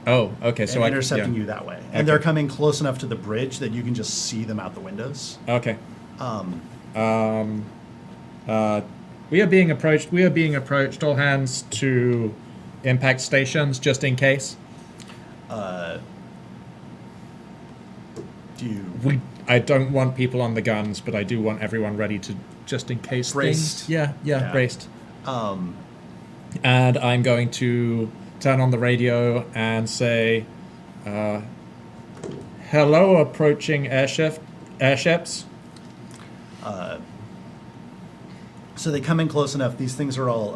Oh, okay. So and intercepting yeah. you that way. And Okay. they're coming close enough to the bridge that you can just see them out the windows. Okay. We are being approached. We are being approached. All hands to impact stations, just in case. Do you I don't want people on the guns, but I do want everyone ready to, just in case. Braced. Things. Yeah, Yeah. braced. And I'm going to turn on the radio and say, Hello, approaching airships. So they come in close enough. These things are all,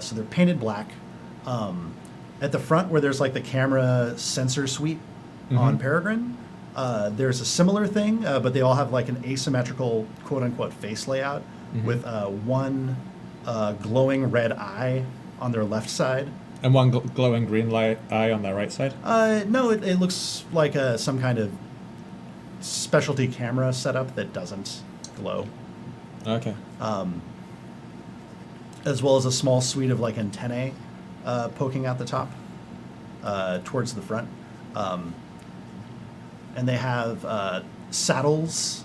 so they're painted black. At the front, where there's like the camera sensor suite on Peregrine, there's a similar thing, but they all have like an asymmetrical quote unquote face layout with one glowing red eye on their left side. And one glowing green light eye on their right side. No, it looks like some kind of specialty camera setup that doesn't glow. Okay. As well as a small suite of like antennae poking out the top towards the front. And they have saddles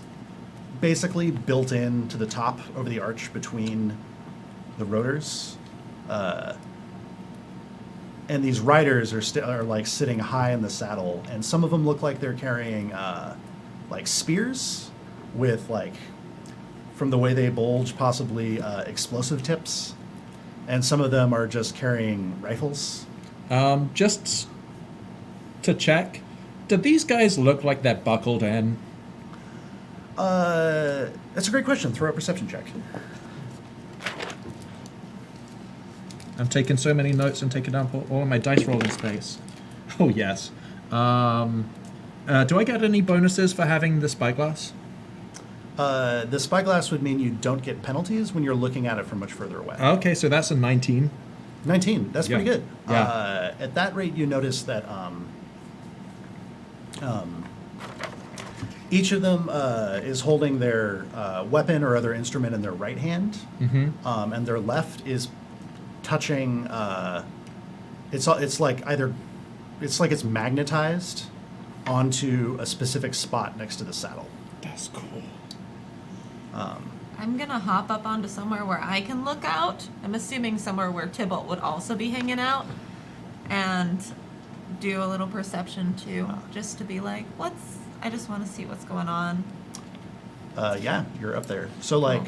basically built in to the top over the arch between the rotors. And these riders are like sitting high in the saddle, and some of them look like they're carrying like spears with like, from the way they bulge, possibly explosive tips, and some of them are just carrying rifles. Just to check, do these guys look like they're buckled in? That's a great question. Throw a perception check. I'm taking so many notes and taking down all of my dice rolling space. Oh, yes. Do I get any bonuses for having the spyglass? The spyglass would mean you don't get penalties when you're looking at it from much further away. Okay, so that's a 19. 19. That's Yeah. pretty good. Yeah. At that rate, you notice that each of them is holding their weapon or other instrument in their right hand, and their left is touching. It's like it's magnetized onto a specific spot next to the saddle. That's cool. I'm gonna hop up onto somewhere where I can look out. I'm assuming somewhere where Tybalt would also be hanging out, and do a little perception too, just to be like, I just want to see what's going on. Yeah, you're up there. So like,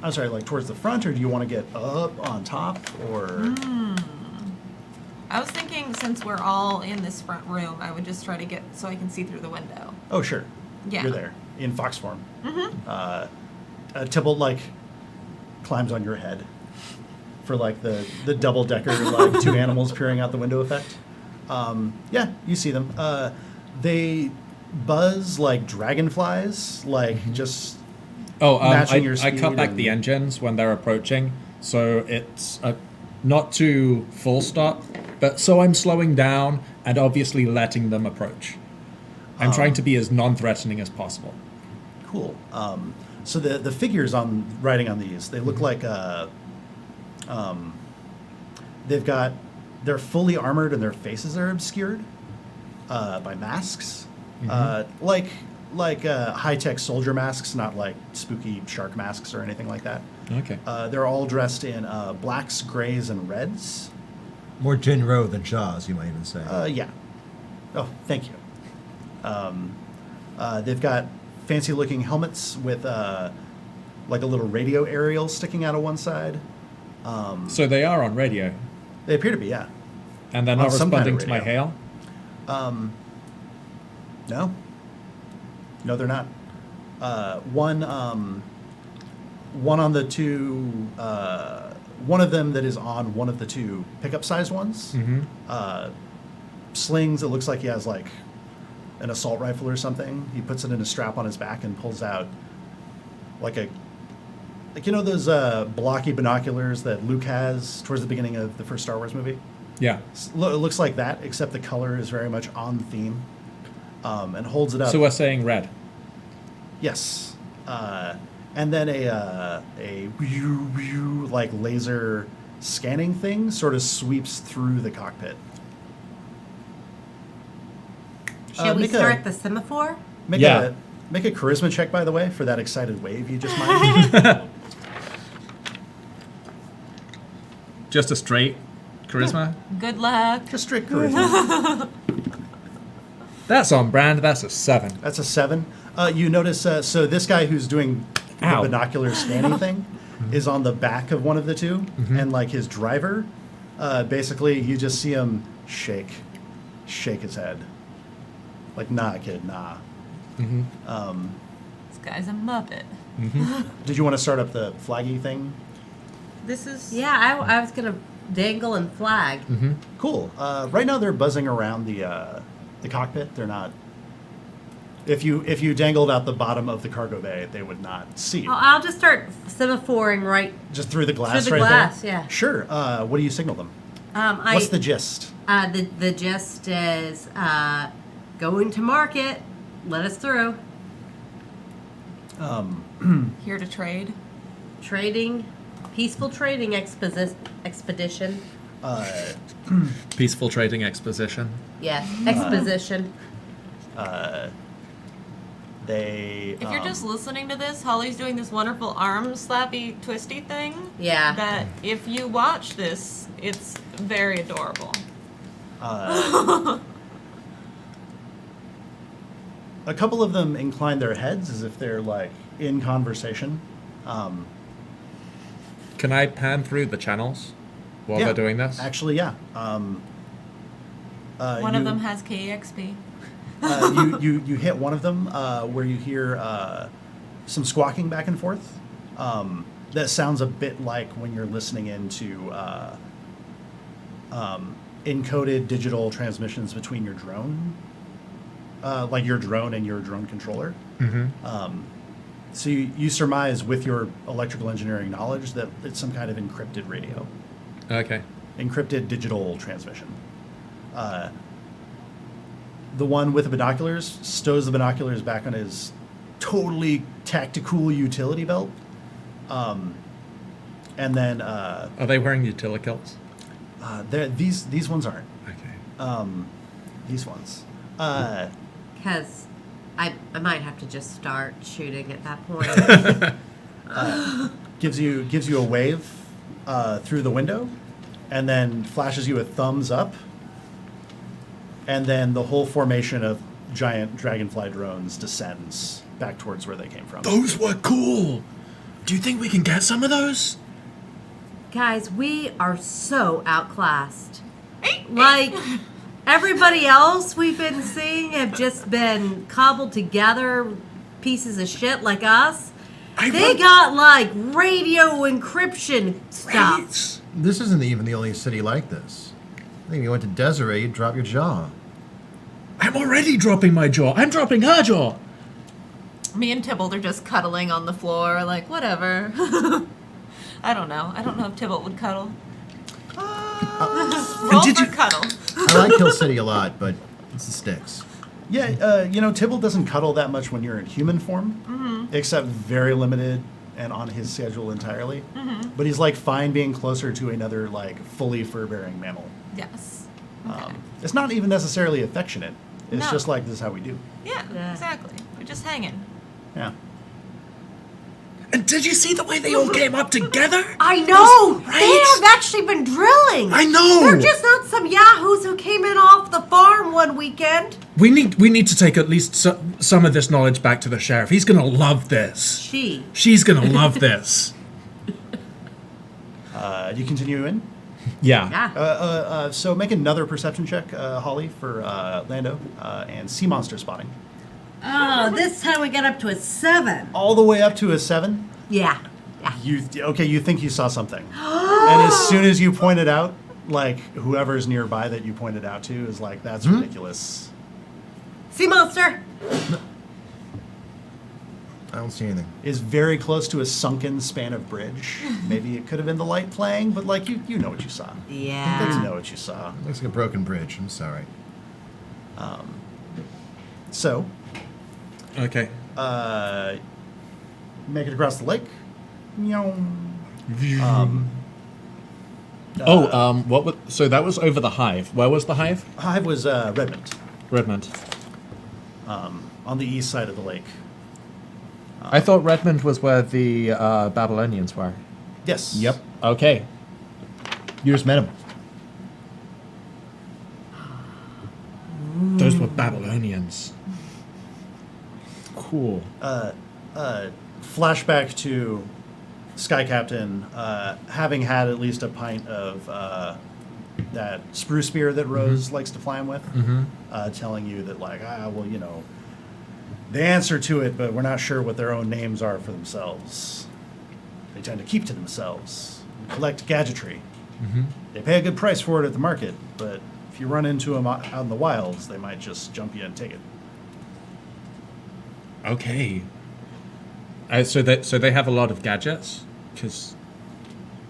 I'm sorry, like towards the front, or do you want to get up on top, or? I was thinking since we're all in this front room, I would just try to get so I can see through the window. Oh, sure. Yeah. You're there in fox form. Tybalt like climbs on your head for like the double decker like two animals peering out the window effect. Yeah, you see them. They buzz like dragonflies, like just matching your I speed. cut back the and- engines when they're approaching, so it's not to full stop, but so I'm slowing down and obviously letting them approach. I'm trying to be as non-threatening as possible. Cool. So the figures riding on these, they look like they're fully armored and their faces are obscured by masks, like high-tech soldier masks, not like spooky shark masks or anything like that. Okay. They're all dressed in blacks, grays, and reds. More Jinro than Jaws, you might even say. Yeah. Oh, thank you. They've got fancy-looking helmets with like a little radio aerial sticking out of one side. So they are on radio, They appear to be, yeah. and they're not On some kind of responding to my radio. hail? No, they're not. One on the two, one of them that is on one of the two pickup-sized ones, slings. It looks like he has like an assault rifle or something. He puts it in a strap on his back and pulls out like those blocky binoculars that Luke has towards the beginning of the first Star Wars movie. Yeah. It looks like that, except the color is very much on theme, and holds it up. So we're saying red. Yes, and then a like laser scanning thing sort of sweeps through the cockpit. Should we make start the semaphore? Make Yeah. make a charisma check, by the way, for that excited wave you just mined. Just a straight charisma. Good luck. Just strict charisma. That's on brand. That's a 7. That's a 7. You notice, so this guy who's doing the Ow. binocular scanning thing is on the back of one of the two, and like his driver Basically, you just see him shake his head. Like, nah, kid, nah. This guy's a muppet. Did you want to start up the flaggy thing? This is Yeah, I was gonna dangle and flag. Cool. Right now they're buzzing around the cockpit. They're not. If you dangled out the bottom of the cargo bay, they would not see you. I'll just start semaphoring right. Just through the glass, Through the right glass, there. yeah. Sure. What do you signal them? What's the gist? The gist is going to market. Let us through. here to trade. Trading, peaceful trading expedition. Peaceful trading exposition. Yes, exposition. They. If you're just listening to this, Holly's doing this wonderful arm slappy twisty thing. Yeah. That if you watch this, it's very adorable. A couple of them incline their heads as if they're like in conversation. Can I pan through the channels while Yeah, they're doing this? Actually, yeah. One of them has KEXP. You hit one of them where you hear some squawking back and forth. That sounds a bit like when you're listening into encoded digital transmissions between your drone, like your drone and your drone controller. So you surmise with your electrical engineering knowledge that it's some kind of encrypted radio, Okay. encrypted digital transmission. The one with the binoculars stows the binoculars back on his totally tactical utility belt. And then Are they wearing utility kilts? these ones aren't. Okay. These ones. Because I might have to just start shooting at that point. Gives you a wave through the window, and then flashes you a thumbs up. And then the whole formation of giant dragonfly drones descends back towards where they came from. Those were cool. Do you think we can get some of those? Guys, we are so outclassed. Like, everybody else we've been seeing have just been cobbled together pieces of shit like us. They got, like, radio encryption stuff. Right. This isn't even the only city like this. I think if you went to Desiree, you'd drop your jaw. I'm already dropping my jaw. I'm dropping her jaw. Me and Tybalt are just cuddling on the floor, like, whatever. I don't know. I don't know if Tybalt would cuddle. Roll did for you- cuddle. I like Hill City a lot, but it's the sticks. Yeah, Tybalt doesn't cuddle that much when you're in human form, except very limited and on his schedule entirely. But he's like fine being closer to another like fully fur-bearing mammal. Yes. Okay. It's not even necessarily affectionate. It's No. just like this is how we do. Yeah, Yeah. exactly. We're just hanging. Yeah. And did you see the way they all came up together? I know! Right? They have actually been drilling! I know. They're just not some yahoos who came in off the farm one weekend. We need to take at least some of this knowledge back to the sheriff. He's gonna love this. She's gonna love this. You continue in. Yeah. Yeah. So make another perception check, Holly, for Lando and sea monster spotting. Oh, this time we got up to a 7. All the way up to a 7. Yeah. Yeah. You think you saw something, and as soon as you point it out, like whoever's nearby that you pointed out to is like, that's ridiculous. Sea monster! I don't see anything. Is very close to a sunken span of bridge. Maybe it could have been the light playing, but like you know what you saw. You Yeah. know what you saw. Looks like a broken bridge. I'm sorry. So, Okay. make it across the lake. Meow. What was, so that was over the hive. Where was the hive? Hive was Redmond, Redmond. on the east side of the lake. I thought Redmond was where the Babylonians were. Yes. Okay. You just met him. Those were Babylonians. Cool. Flashback to Sky Captain having had at least a pint of that sprue spear that Rose likes to fly him with, telling you that like, well, you know, they answer to it, but we're not sure what their own names are for themselves. They tend to keep to themselves, collect gadgetry. They pay a good price for it at the market, but if you run into them out in the wilds, they might just jump you and take it. Okay. So they have a lot of gadgets? Because...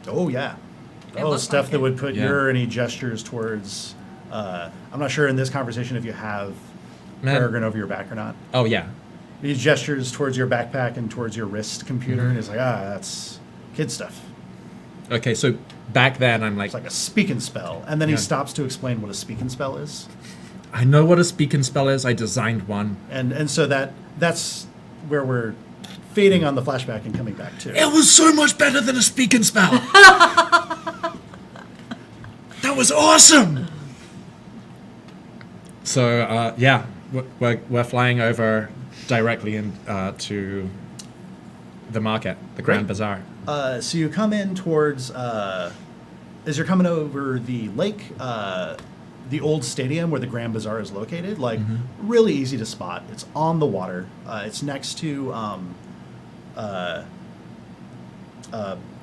Oh, yeah. It Oh, looks stuff like that it. would put Yeah. your any gestures towards... I'm not sure in this conversation if you have Man. Peregrine over your back or not. Oh, yeah. These gestures towards your backpack and towards your wrist computer, and it's like, that's kid stuff. Okay, so back then I'm like, It's like a speak and spell. And then Yeah. he stops to explain what a speak and spell is. I know what a speak and spell is. I designed one. And so that's where we're fading on the flashback and coming back to. It was so much better than a speak and spell. That was awesome. So yeah, we're flying over directly to the market, the Grand Great. Bazaar. So you come in towards, as you're coming over the lake, the old stadium where the Grand Bazaar is located, like really easy to spot. It's on the water. It's next to a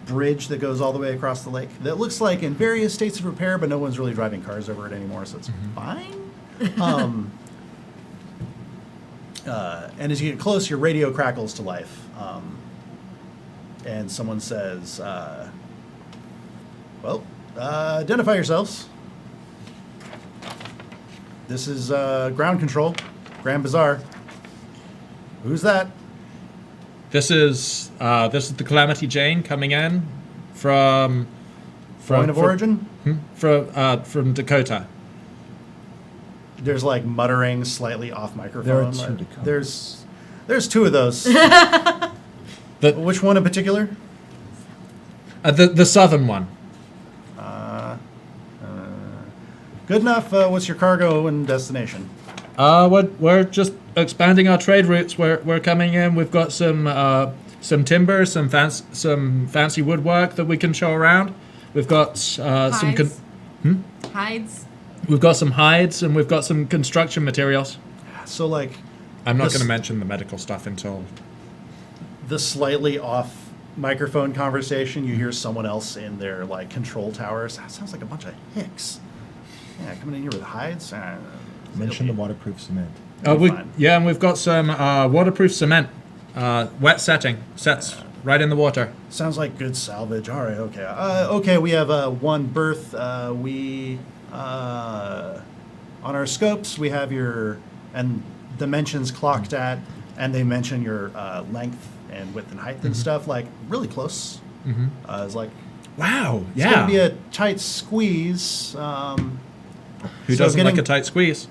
bridge that goes all the way across the lake that looks like in various states of repair, but no one's really driving cars over it anymore, so it's fine. And as you get close, your radio crackles to life. And someone says, identify yourselves. This is ground control, Grand Bazaar. Who's that? This is the Calamity Jane coming in from Point of origin? from Dakota. There's like muttering slightly off microphone. There are two Like, Dakotas. there's two of those. The Which one in particular? the southern one. Good enough. What's your cargo and destination? We're just expanding our trade routes. We're coming in. We've got some timber, some fancy woodwork that we can show around. We've got Hides. Hides. we've got some hides, and we've got some construction materials. So like I'm not This- going to mention the medical stuff until. the slightly off microphone conversation, you hear someone else in their like control towers. That sounds like a bunch of hicks. Yeah, coming in here with hides. Mention the waterproof cement. It'll be fine. And we've got some waterproof cement, wet sets right in the water. Sounds like good salvage. All right, okay. Okay, we have one berth. We on our scopes we have your and dimensions clocked at, and they mention your length and width and height and stuff like really close. It's like Wow! it's gonna be a tight squeeze. Who so doesn't like getting- a tight squeeze?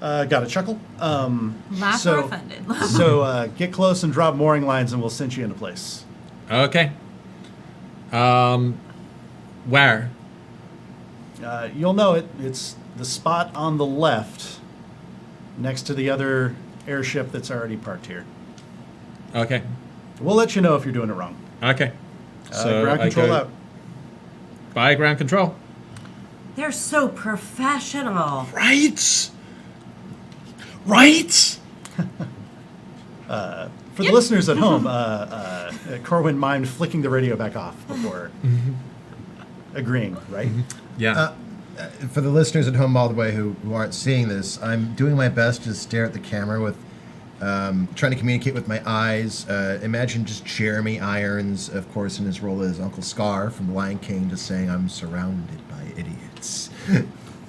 Got a chuckle. Laugh so, or offended. so get close and drop mooring lines, and we'll cinch you into place. Okay. Where? You'll know it. It's the spot on the left, next to the other airship that's already parked here. Okay. We'll let you know if you're doing it wrong. Okay. Ground control out. By ground control. They're so professional. Right. Right. For the listeners at home, Corwin mimed flicking the radio back off before agreeing, right? Yeah. For the listeners at home all the way who aren't seeing this, I'm doing my best to stare at the camera with, trying to communicate with my eyes. Imagine just Jeremy Irons, of course, in his role as Uncle Scar from The Lion King, just saying, I'm surrounded by idiots.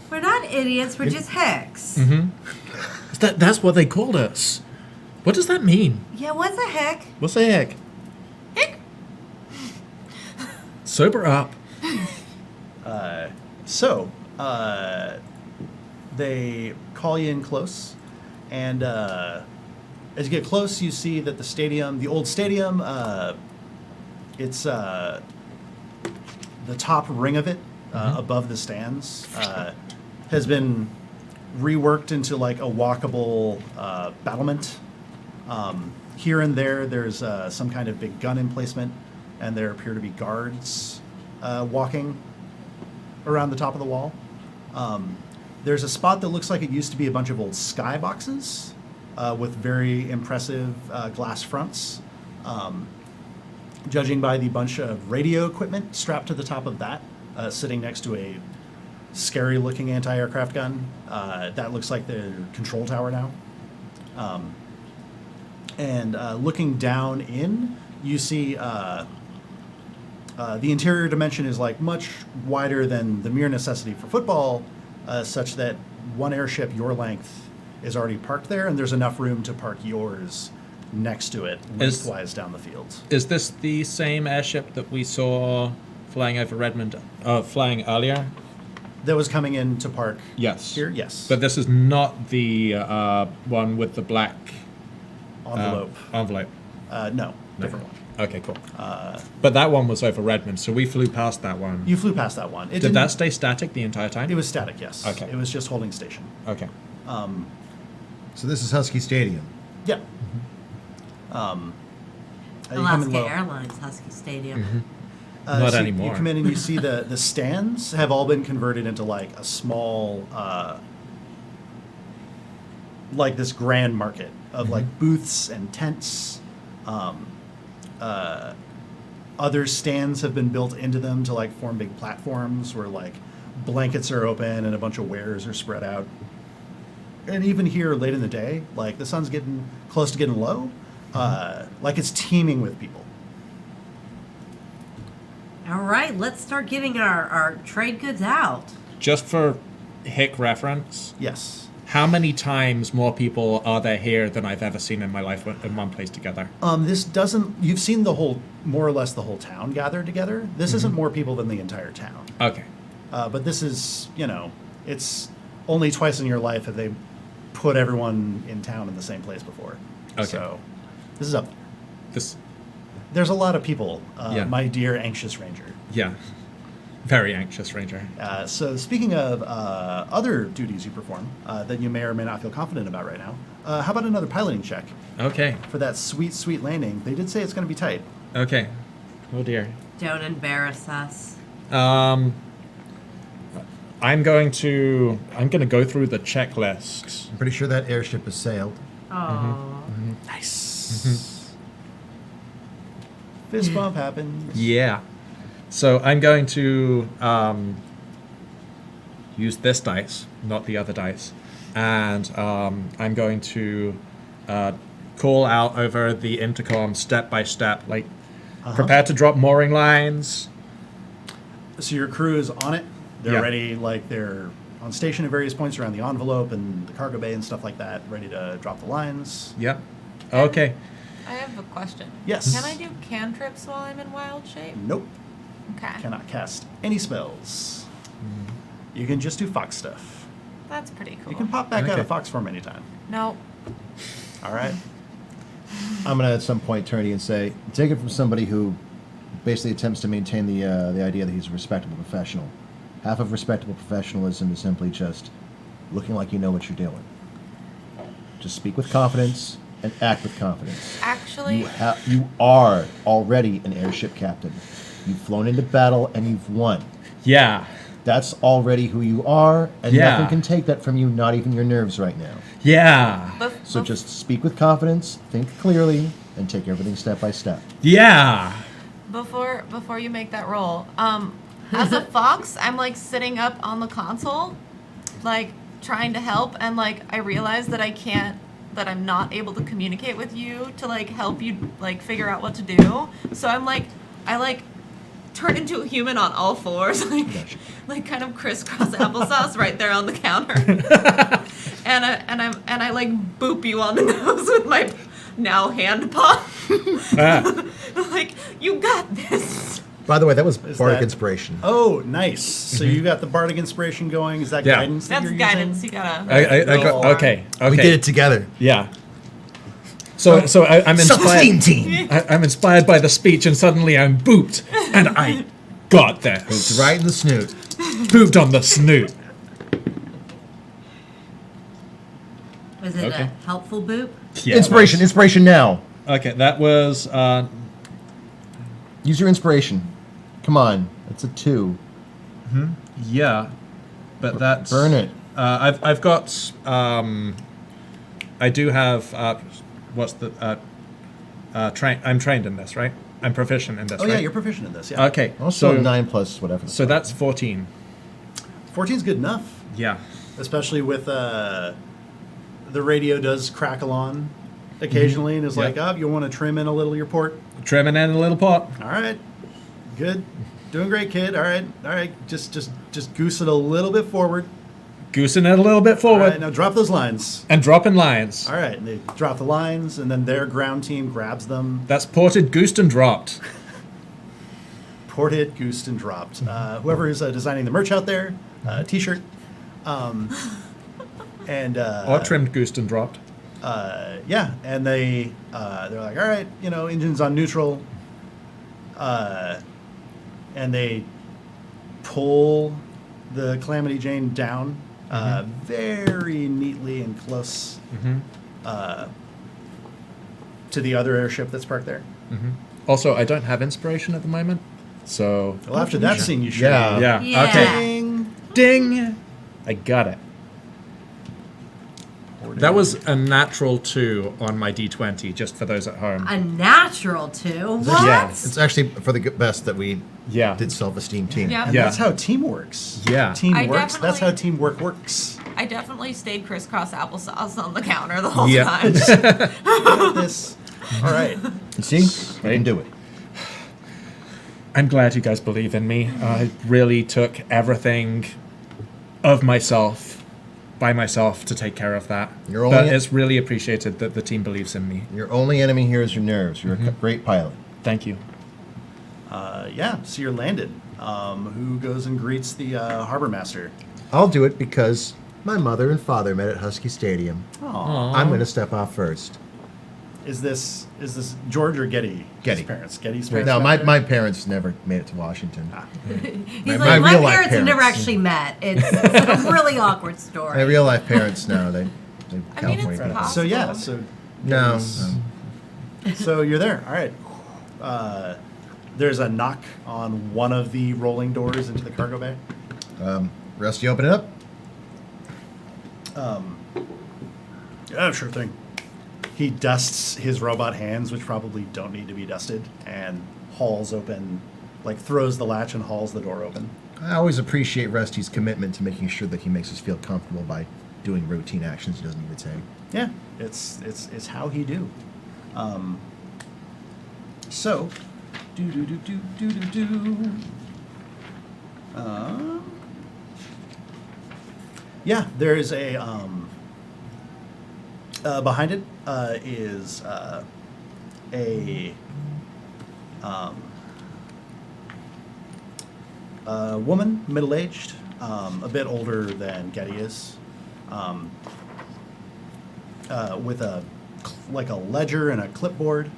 We're not idiots. We're just hicks. That's what they called us. What does that mean? Yeah, what's a hick? What's the heck? Hick. Sober up. So, they call you in close, and as you get close, you see that the stadium, the old stadium, it's the top ring of it above the stands has been reworked into like a walkable battlement. Here and there, there's some kind of big gun emplacement. and there appear to be guards walking around the top of the wall. There's a spot that looks like it used to be a bunch of old sky boxes with very impressive glass fronts. Judging by the bunch of radio equipment strapped to the top of that, sitting next to a scary-looking anti-aircraft gun, that looks like the control tower now. And looking down in, you see the interior dimension is like much wider than the mere necessity for football, such that one airship your length is already parked there, and there's enough room to park yours next to it, lengthwise down the field. Is this the same airship that we saw flying over Redmond, flying earlier? That was coming in to park Yes. here? Yes. But this is not the one with the black Envelope. envelope. No, different one. Okay, cool. But that one was over Redmond, so we flew past that one. You flew past that one. Did that stay static the entire time? It was static, yes. Okay. It was just holding station. Okay. So this is Husky Stadium. Yeah. You come in Alaska low. Airlines Husky Stadium. Not so anymore. You come in and you see the stands have all been converted into like a small, like this grand market of like booths and tents. Other stands have been built into them to like form big platforms where like blankets are open and a bunch of wares are spread out. And even here late in the day, like the sun's getting close to getting low, like it's teeming with people. All right, let's start getting our trade goods out. Just for hick reference, Yes. how many times more people are there here than I've ever seen in my life in one place together? This doesn't. You've seen the whole, more or less, the whole town gathered together. This isn't more people than the entire town. Okay. But this is, it's only twice in your life have they put everyone in town in the same place before. Okay. So this is up. This, There's a lot of people, Yeah. my dear anxious ranger. yeah. Very anxious, Ranger. So speaking of other duties you perform that you may or may not feel confident about right now, how about another piloting check Okay. for that sweet, sweet landing? They did say it's going to be tight. Okay. Oh dear. Don't embarrass us. I'm going to go through the checklist. I'm pretty sure that airship has sailed. Oh. Nice. Fist bump happens. Yeah. So I'm going to use this dice, not the other dice, and I'm going to call out over the intercom step by step, like prepare to drop mooring lines. So your crew is on it. They're Yeah. ready, like they're on station at various points around the envelope and the cargo bay and stuff like that, ready to drop the lines. Yep. Okay. I have a question. Yes. Can I do cantrips while I'm in wild shape? Nope. Okay. Cannot cast any spells. You can just do fox stuff. That's pretty cool. You can pop back out Okay. of fox form anytime. No. All right. I'm gonna at some point turn to you and say, take it from somebody who basically attempts to maintain the idea that he's a respectable professional. Half of respectable professionalism is simply just looking like you know what you're doing. Just speak with confidence and act with confidence. Actually, You are already an airship captain. You've flown into battle and you've won. Yeah. That's already who you are, and Yeah. nothing can take that from you, not even your nerves right now. Yeah. So just speak with confidence, think clearly, and take everything step by step. Yeah. before you make that roll, as a fox, I'm like sitting up on the console, like trying to help, and like I realize that I'm not able to communicate with you to like help you like figure out what to do. So I turn into a human on all fours, like kind of crisscross applesauce right there on the counter, and I like boop you on the nose with my now hand paw, like you got this. By the way, that was Is bardic that- inspiration. Oh, nice. So you got the bardic inspiration going. Is that Yeah. guidance that That's you're guidance. using? You gotta. Okay. Okay. We did it together. Yeah. So I'm Self-esteem inspired. team. I'm inspired by the speech, and suddenly I'm booped, and I got this. It's right in the snoot. Booped on the snoot. Was it Okay. a helpful boop? Yeah, Inspiration now. Okay, that was No, Use your inspiration. Come on. It's a 2. Yeah, but that's Burn it. I've got I do have what's the I'm trained in this, right? I'm proficient in this. Oh right? yeah, you're proficient in this. Yeah. Okay. Also so 9 plus whatever. so that's 14. 14's good enough, Yeah. especially with the radio does crackle on occasionally, and is Yeah. like, oh, you want to trim in a little your port. Trimming in a little pot. All right, good, doing great, kid. All right. Just goose it a little bit forward. Goosing it a little bit All forward. right, now drop those lines. And dropping lines. All right, and they drop the lines, and then their ground team grabs them, That's ported, goosed, and dropped. ported, goosed, and dropped. Whoever is designing the merch out there, T-shirt, and Or trimmed, goosed, and dropped. yeah, and they're like, all right, engine's on neutral, and they pull the Calamity Jane down very neatly and close to the other airship that's parked there. Also, I don't have inspiration at the moment, so Well, after that scene, you should. Yeah. yeah. Yeah. Okay. Ding. Ding. I got it. That was a natural 2 on my D20, just for those at home. A natural 2? What? Yeah. It's actually for the best that we Yeah. did self-esteem team. Yeah. And Yeah. that's how team works. Yeah. Team I works. That's how definitely- teamwork works. I definitely stayed crisscross applesauce on the counter the whole Yeah. time. Got this. All right. You see? We can do it. I'm glad you guys believe in me. I really took everything of myself by myself to take care of that. You're but only- it's really appreciated that the team believes in me. Your only enemy here is your nerves. You're a great pilot. Thank you. Yeah. So you're landed. Who goes and greets the harbor master? I'll do it because my mother and father met at Husky Stadium. Aw. I'm going to step off first. Is this George or Getty? Getty. His parents. Getty's parents. No, met there? my parents never made it to Washington. He's My like, my real life parents have never parents. actually met. It's a really awkward My story. real life parents now, they I mean, California it's parents. possible. So yeah. So No. Getty's- So you're there. All right. There's a knock on one of the rolling doors into the cargo bay. Rusty, open it up. Yeah, sure thing. He dusts his robot hands, which probably don't need to be dusted, and hauls open, like throws the latch and hauls the door open. I always appreciate Rusty's commitment to making sure that he makes us feel comfortable by doing routine actions he doesn't need to take. Yeah, it's how he do. So, do. Yeah, there is a behind it is a woman, middle-aged, a bit older than Getty is, with a ledger and a clipboard,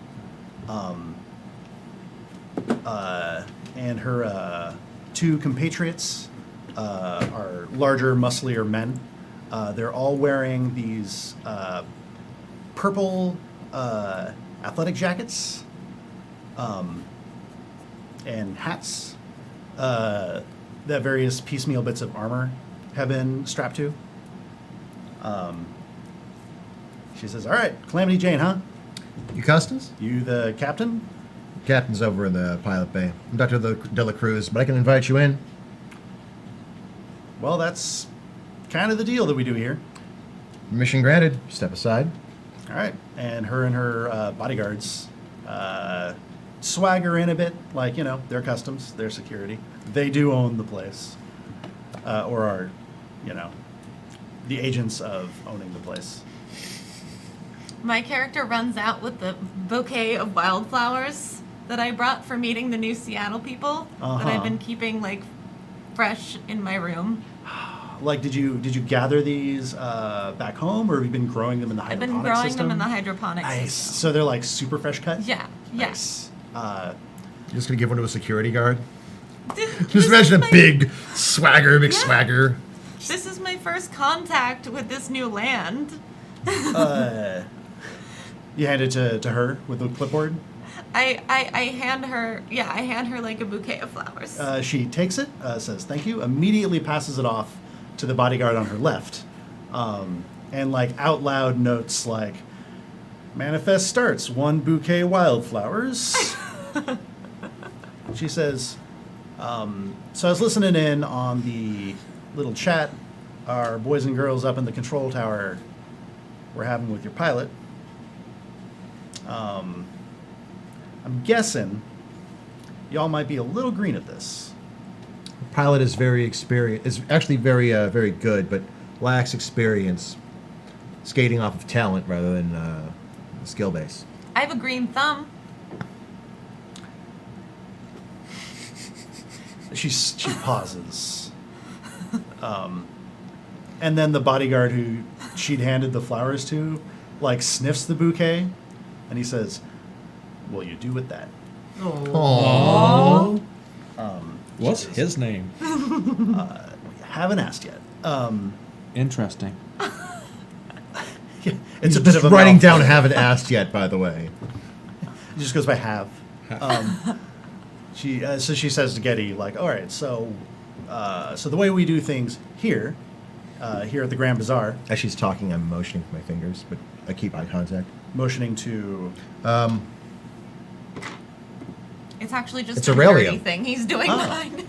and her two compatriots are larger, musclier men. They're all wearing these purple athletic jackets and hats that various piecemeal bits of armor have been strapped to. She says, "All right, Calamity Jane, huh? You Custis? You the captain?" Captain's over in the pilot bay. I'm Dr. De La Cruz, but I can invite you in. Well, that's kind of the deal that we do here. Mission granted. Step aside. All right. And her bodyguards swagger in a bit, like, their customs, their security. They do own the place, or are, the agents of owning the place. My character runs out with the bouquet of wildflowers that I brought for meeting the new Seattle people that Uh-huh. I've been keeping fresh in my room. Like, did you gather these back home, or have you been growing them in the I've hydroponic been growing system? them in the hydroponic Nice. system. So they're like super fresh cut. Yeah. Nice. You're just going to give one to a security guard? This Just is imagine a my- big swagger, Yeah. swagger. This is my first contact with this new land. You hand it to her with the clipboard. I hand her, I hand her like a bouquet of flowers. She takes it, says thank you, immediately passes it off to the bodyguard on her left, and like out loud notes like, "Manifest starts 1 bouquet wildflowers." She says, "So I was listening in on the little chat our boys and girls up in the control tower were having with your pilot. I'm guessing y'all might be a little green at this." Pilot is very experienced. Is actually very good, but lacks experience. Skating off of talent rather than skill base. I have a green thumb. She pauses. And then the bodyguard who she'd handed the flowers to, like, sniffs the bouquet, and he says, "What will you do with that?" Aww. What's his name? Haven't asked yet. Interesting. Yeah, it's a bit of a writing mouthful. down haven't asked yet, by the way. He just goes by have. So she says to Getty, like, "All right, so the way we do things here at the Grand Bazaar," As she's talking, I'm motioning with my fingers, but I keep eye contact. motioning to It's actually just It's a Aurelio. dirty thing he's doing behind him.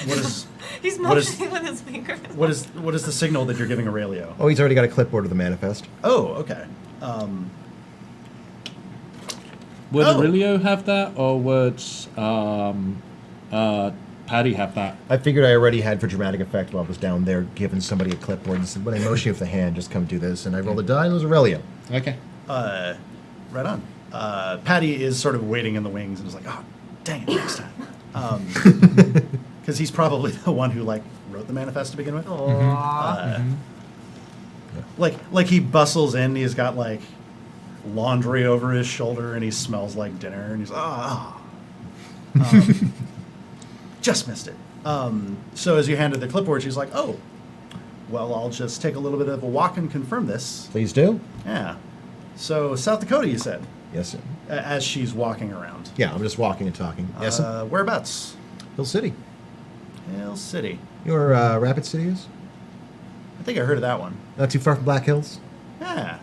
what is He's What is- motioning with his finger. what is the signal that you're giving Aurelio? Oh, he's already got a clipboard of the manifest. Oh, okay. Would Oh. Aurelio have that, or would Patty have that? I figured I already had for dramatic effect while I was down there giving somebody a clipboard and said, when I motion you with the hand, just come do this. And I rolled a die and it was Aurelio. Okay. Right on. Patty is sort of waiting in the wings and is like, "Oh, dang it, next time." Because he's probably the one who, like, wrote the manifest to begin with. Like he bustles in, he's got, like, laundry over his shoulder, and he smells like dinner, and he's, just missed it. So as you handed the clipboard, she's like, "Oh, well, I'll just take a little bit of a walk and confirm this." Please do. Yeah. So South Dakota, you said, Yes, sir. as she's walking around. Yeah, I'm just walking and talking. Yes, sir. Whereabouts? Hill City. Hill City. You know where Rapid City is? I think I heard of that one. Not too far from Black Hills? Yeah.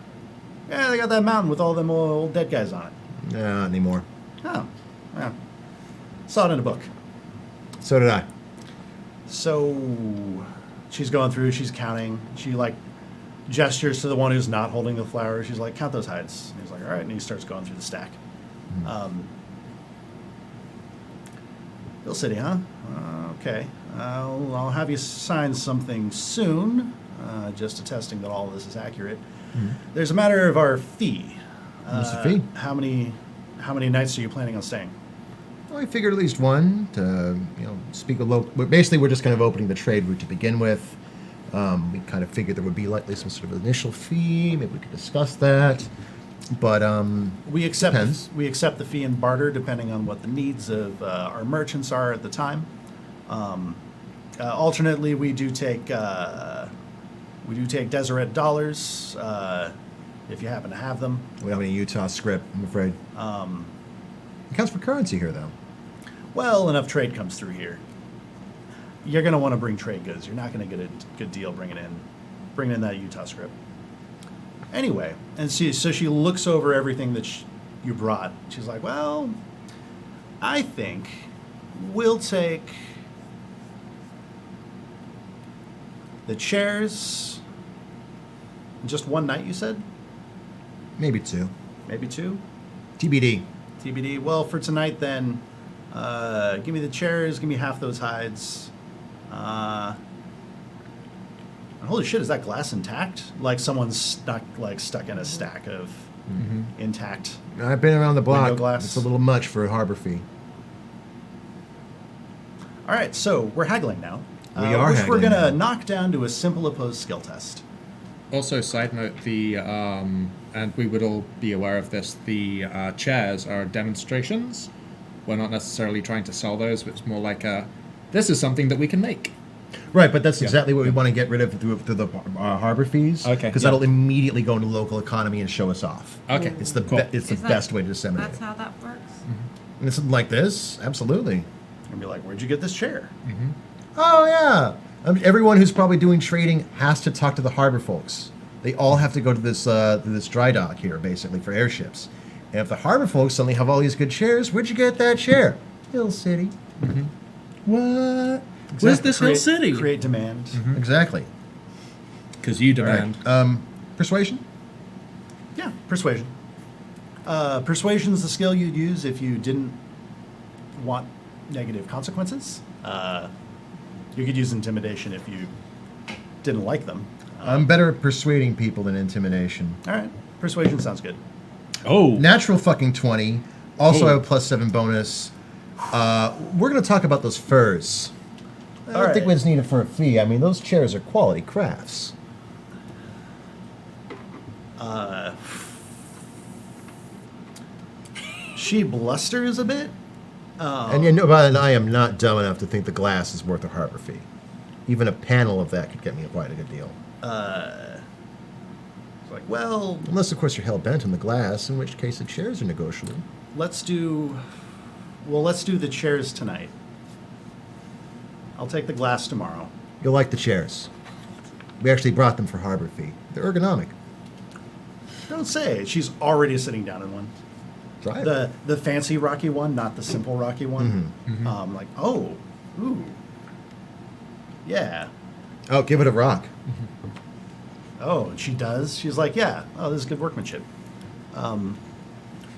Yeah, they got that mountain with all them old dead guys on it. Nah, not anymore. Oh. Yeah. Saw it in a book. So did I. So she's going through, she's counting. She, like, gestures to the one who's not holding the flower. She's like, "Count those hides." And he's like, "All right." And he starts going through the stack. Hill City, huh? Okay. I'll have you sign something soon, just attesting that all of this is accurate. There's a matter of our fee. What's the fee? How many nights are you planning on staying? Well, I figured at least one to, speak with local. Basically, we're just kind of opening the trade route to begin with. We kind of figured there would be likely some sort of initial fee. Maybe we could discuss that. But We accept depends. the fee in barter depending on what the needs of our merchants are at the time. Alternately, we do take Deseret dollars if you happen to have them. we don't have any Utah script, I'm afraid. It counts for currency here, though. Well, enough trade comes through here. You're going to want to bring trade goods. You're not going to get a good deal bringing in that Utah script. Anyway, and so she looks over everything that you brought. She's like, "Well, I think we'll take the chairs. Just one night, you said? Maybe two. Maybe two? TBD. TBD. Well, for tonight, then, give me the chairs, give me half those hides. And holy shit, is that glass intact? Like someone's stuck in a stack of intact. I've been around the block. Window glass. It's a little much for a harbor fee. All right, so we're haggling now. We are which we're haggling gonna now. knock down to a simple opposed skill test. Also, side note, and we would all be aware of this, the chairs are demonstrations. We're not necessarily trying to sell those, but it's more like this is something that we can make. Right, but that's Yeah. exactly what we want to get rid of through the harbor fees. Okay, Because yeah. that'll immediately go into local economy and show us off. Okay, It's the cool. it's the Is that- best way to disseminate That's it. how that works. And something like this, absolutely. And be like, where'd you get this chair? Oh yeah. Everyone who's probably doing trading has to talk to the harbor folks. They all have to go to this dry dock here, basically, for airships. And if the harbor folks suddenly have all these good chairs, where'd you get that chair? Hill City. What? Where's this Hill Create- City? Create demand. Exactly. Because you All right. demand. Persuasion? Yeah, persuasion. Persuasion is the skill you'd use if you didn't want negative consequences. You could use intimidation if you didn't like them. I'm better at persuading people than intimidation. All right, persuasion sounds good. Oh, Natural fucking 20. Also, Oh. I have a +7 bonus. We're going to talk about those furs. I don't All think right. we just need it for a fee. I mean, those chairs are quality crafts. She blusters a bit. And you know, but I am not dumb enough to think the glass is worth a harbor fee. Even a panel of that could get me quite a good deal. It's like, well, Unless, of course, you're hell bent on the glass, in which case the chairs are negotiable. let's do the chairs tonight. I'll take the glass tomorrow. You'll like the chairs. We actually brought them for harbor fee. They're ergonomic. Don't say it. She's already sitting down in one. Try it. The fancy rocky one, not the simple rocky one. Like, oh, ooh, yeah. Oh, give it a rock. Oh, and she does. She's like, yeah. Oh, this is good workmanship.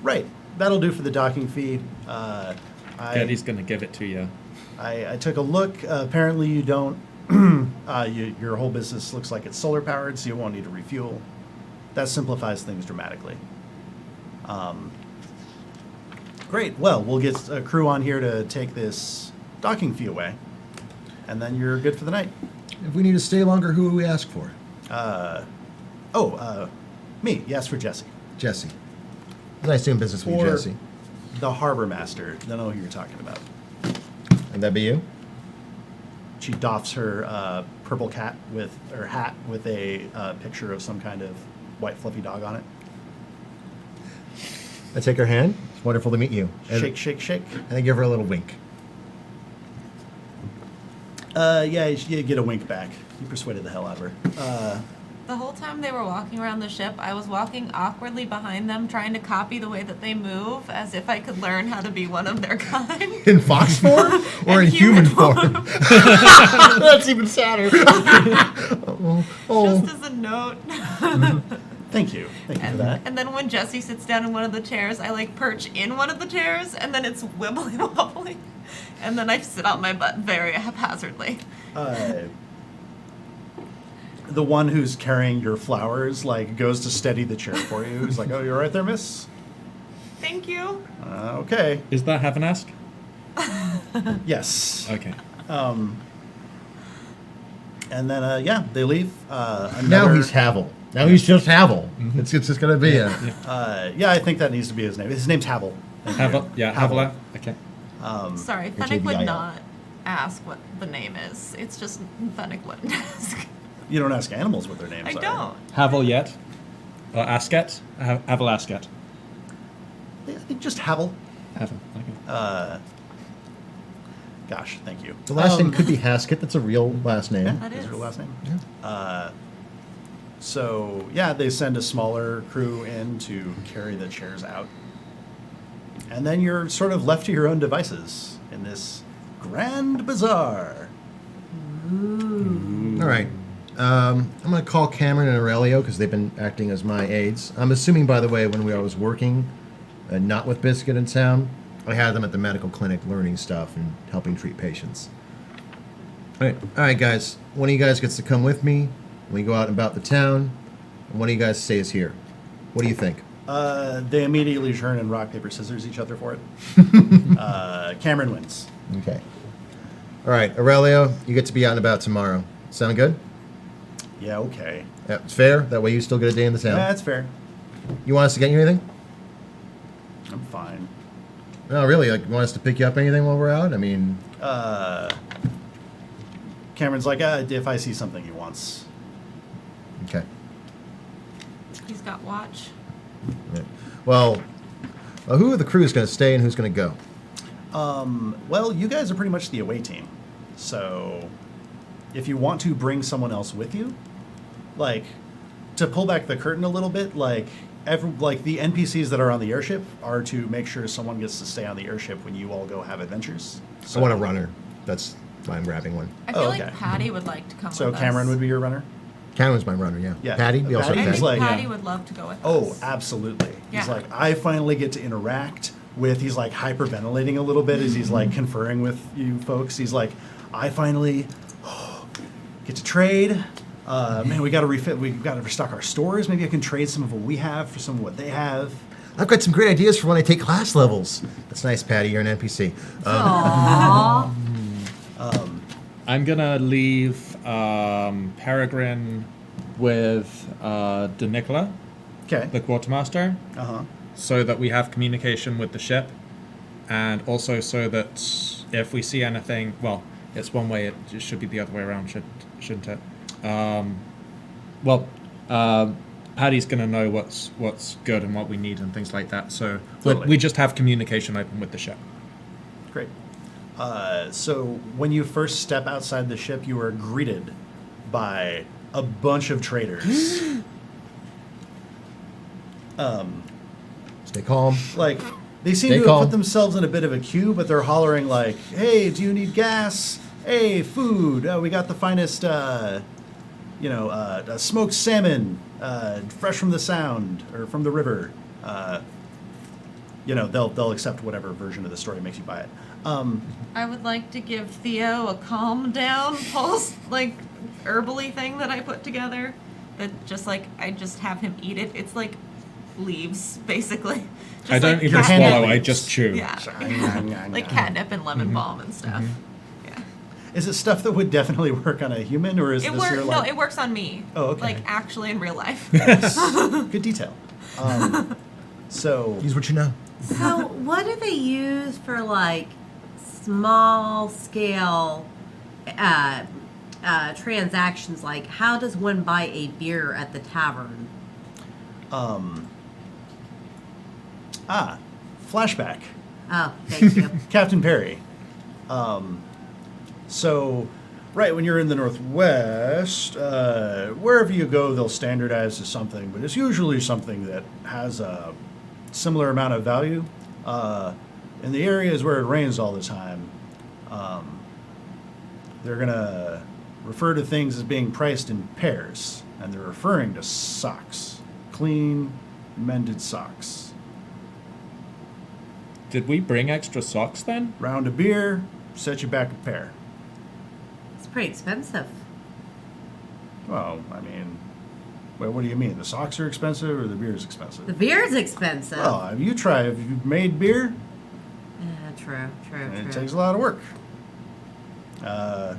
Right. That'll do for the docking fee. Getty's going to give it to you. I took a look. Apparently, you don't. Your whole business looks like it's solar powered, so you won't need to refuel. That simplifies things dramatically. Great. Well, we'll get a crew on here to take this docking fee away, and then you're good for the night. If we need to stay longer, who will we ask for? Me. Yes, for Jesse. Jesse. Nice doing business with you, Or Jesse. the harbor master. Don't know who you're talking about. And that be you? She doffs her purple hat with a picture of some kind of white fluffy dog on it. I take her hand. It's wonderful to meet you. And, Shake, shake, shake. and I give her a little wink. Yeah, you get a wink back. You persuaded the hell out of her. The whole time they were walking around the ship, I was walking awkwardly behind them, trying to copy the way that they move, as if I could learn how to be one of their kind. In fox form or in In human human form? That's even sadder. Just as a note. Thank you. Thank you for that. And then when Jesse sits down in one of the chairs, I like perch in one of the chairs, and then it's wibbly wobbly. And then I sit on my butt very haphazardly. The one who's carrying your flowers like goes to steady the chair for you. He's like, "Oh, you're right there, miss." Thank you. Okay. Is that have an ask? Yes. Okay. And then yeah, they leave. Now he's Havel. Now he's just Havel. It's just going to be a... Yeah, I think that needs to be his name. His name's Havel. Havel. Yeah, Havel. Havela. Okay. Sorry, Fennec would HAVIL. not ask what the name is. It's just Fennec wouldn't ask. You don't ask animals what their names I are. don't. Havel yet? Or Asket? Havel Asket. I think just Havel. Havel. Okay. Gosh, thank you. The last name could be Haskett. That's a real last name. Yeah, That is is. her last name. So yeah, they send a smaller crew in to carry the chairs out, and then you're sort of left to your own devices in this grand bazaar. All right. I'm going to call Cameron and Aurelio because they've been acting as my aides. I'm assuming, by the way, when I was working, not with Biscuit in town, I had them at the medical clinic learning stuff and helping treat patients. All right, guys. One of you guys gets to come with me. We go out and about the town. And one of you guys stays here. What do you think? They immediately turn and rock paper scissors each other for it. Cameron wins. Okay. All right, Aurelio, you get to be out and about tomorrow. Sound good? Yeah, okay. Yeah, it's fair. That way you still get a day in the town. That's fair. You want us to get you anything? I'm fine. No, really. Like, you want us to pick you up anything while we're out? I mean, Cameron's like, if I see something he wants. Okay. He's got watch. Yeah. Well, who of the crew is going to stay and who's going to go? Well, you guys are pretty much the away team. So if you want to bring someone else with you, like, to pull back the curtain a little bit, like the NPCs that are on the airship are to make sure someone gets to stay on the airship when you all go have adventures. I want a runner. That's why I'm grabbing one. I feel okay. like Patty would like to come So with us. Cameron would be your runner? Cameron's my runner, yeah. Yeah. Patty? We also Patty have is Patty. like- Patty yeah. would love to go with Oh, us. absolutely. He's Yeah. like, I finally get to interact with, he's like hyperventilating a little bit as he's like conferring with you folks. He's like, I finally get to trade. Man, we got to restock our stores. Maybe I can trade some of what we have for some of what they have. I've got some great ideas for when I take class levels. That's nice, Patty. You're an NPC. Aww. I'm gonna leave Peregrine with Denicola, Okay. the quartermaster, Uh-huh. so that we have communication with the ship, and also so that if we see anything, well, it's one way. It should be the other way around, shouldn't it? Paddy's gonna know what's good and what we need and things like that. So Totally. we just have communication open with the ship. Great. So when you first step outside the ship, you are greeted by a bunch of traders. Stay calm. Like, they seem Stay to have calm. put themselves in a bit of a queue, but they're hollering like, hey, do you need gas? Hey, food. We got the finest, smoked salmon, fresh from the sound, or from the river. They'll accept whatever version of the story makes you buy it. I would like to give Theo a calm down pulse, like, herbally thing that I put together. That just, like, I just have him eat it. It's like leaves, basically. Just I don't like even hand swallow. I leaves. just chew. Yeah. Like catnip and lemon balm and stuff. Yeah. Is it stuff that would definitely work on a human, or is It this works. your, No, like... it works on me. Oh, okay. Like actually in real life. Good detail. So... Use what you know. So, what do they use for like small scale transactions? Like, how does one buy a beer at the tavern? Flashback. Oh, thank you. Captain Perry. So, right when you're in the Northwest, wherever you go, they'll standardize to something, but it's usually something that has a similar amount of value. In the areas where it rains all the time, they're going to refer to things as being priced in pairs, and they're referring to socks. Clean, mended socks. Did we bring extra socks then? Round of beer, set you back a pair. It's pretty expensive. Well, I mean, well, what do you mean? The socks are expensive or the beer is expensive? The beer's expensive. Well, have you made beer? True. It takes a lot of work. A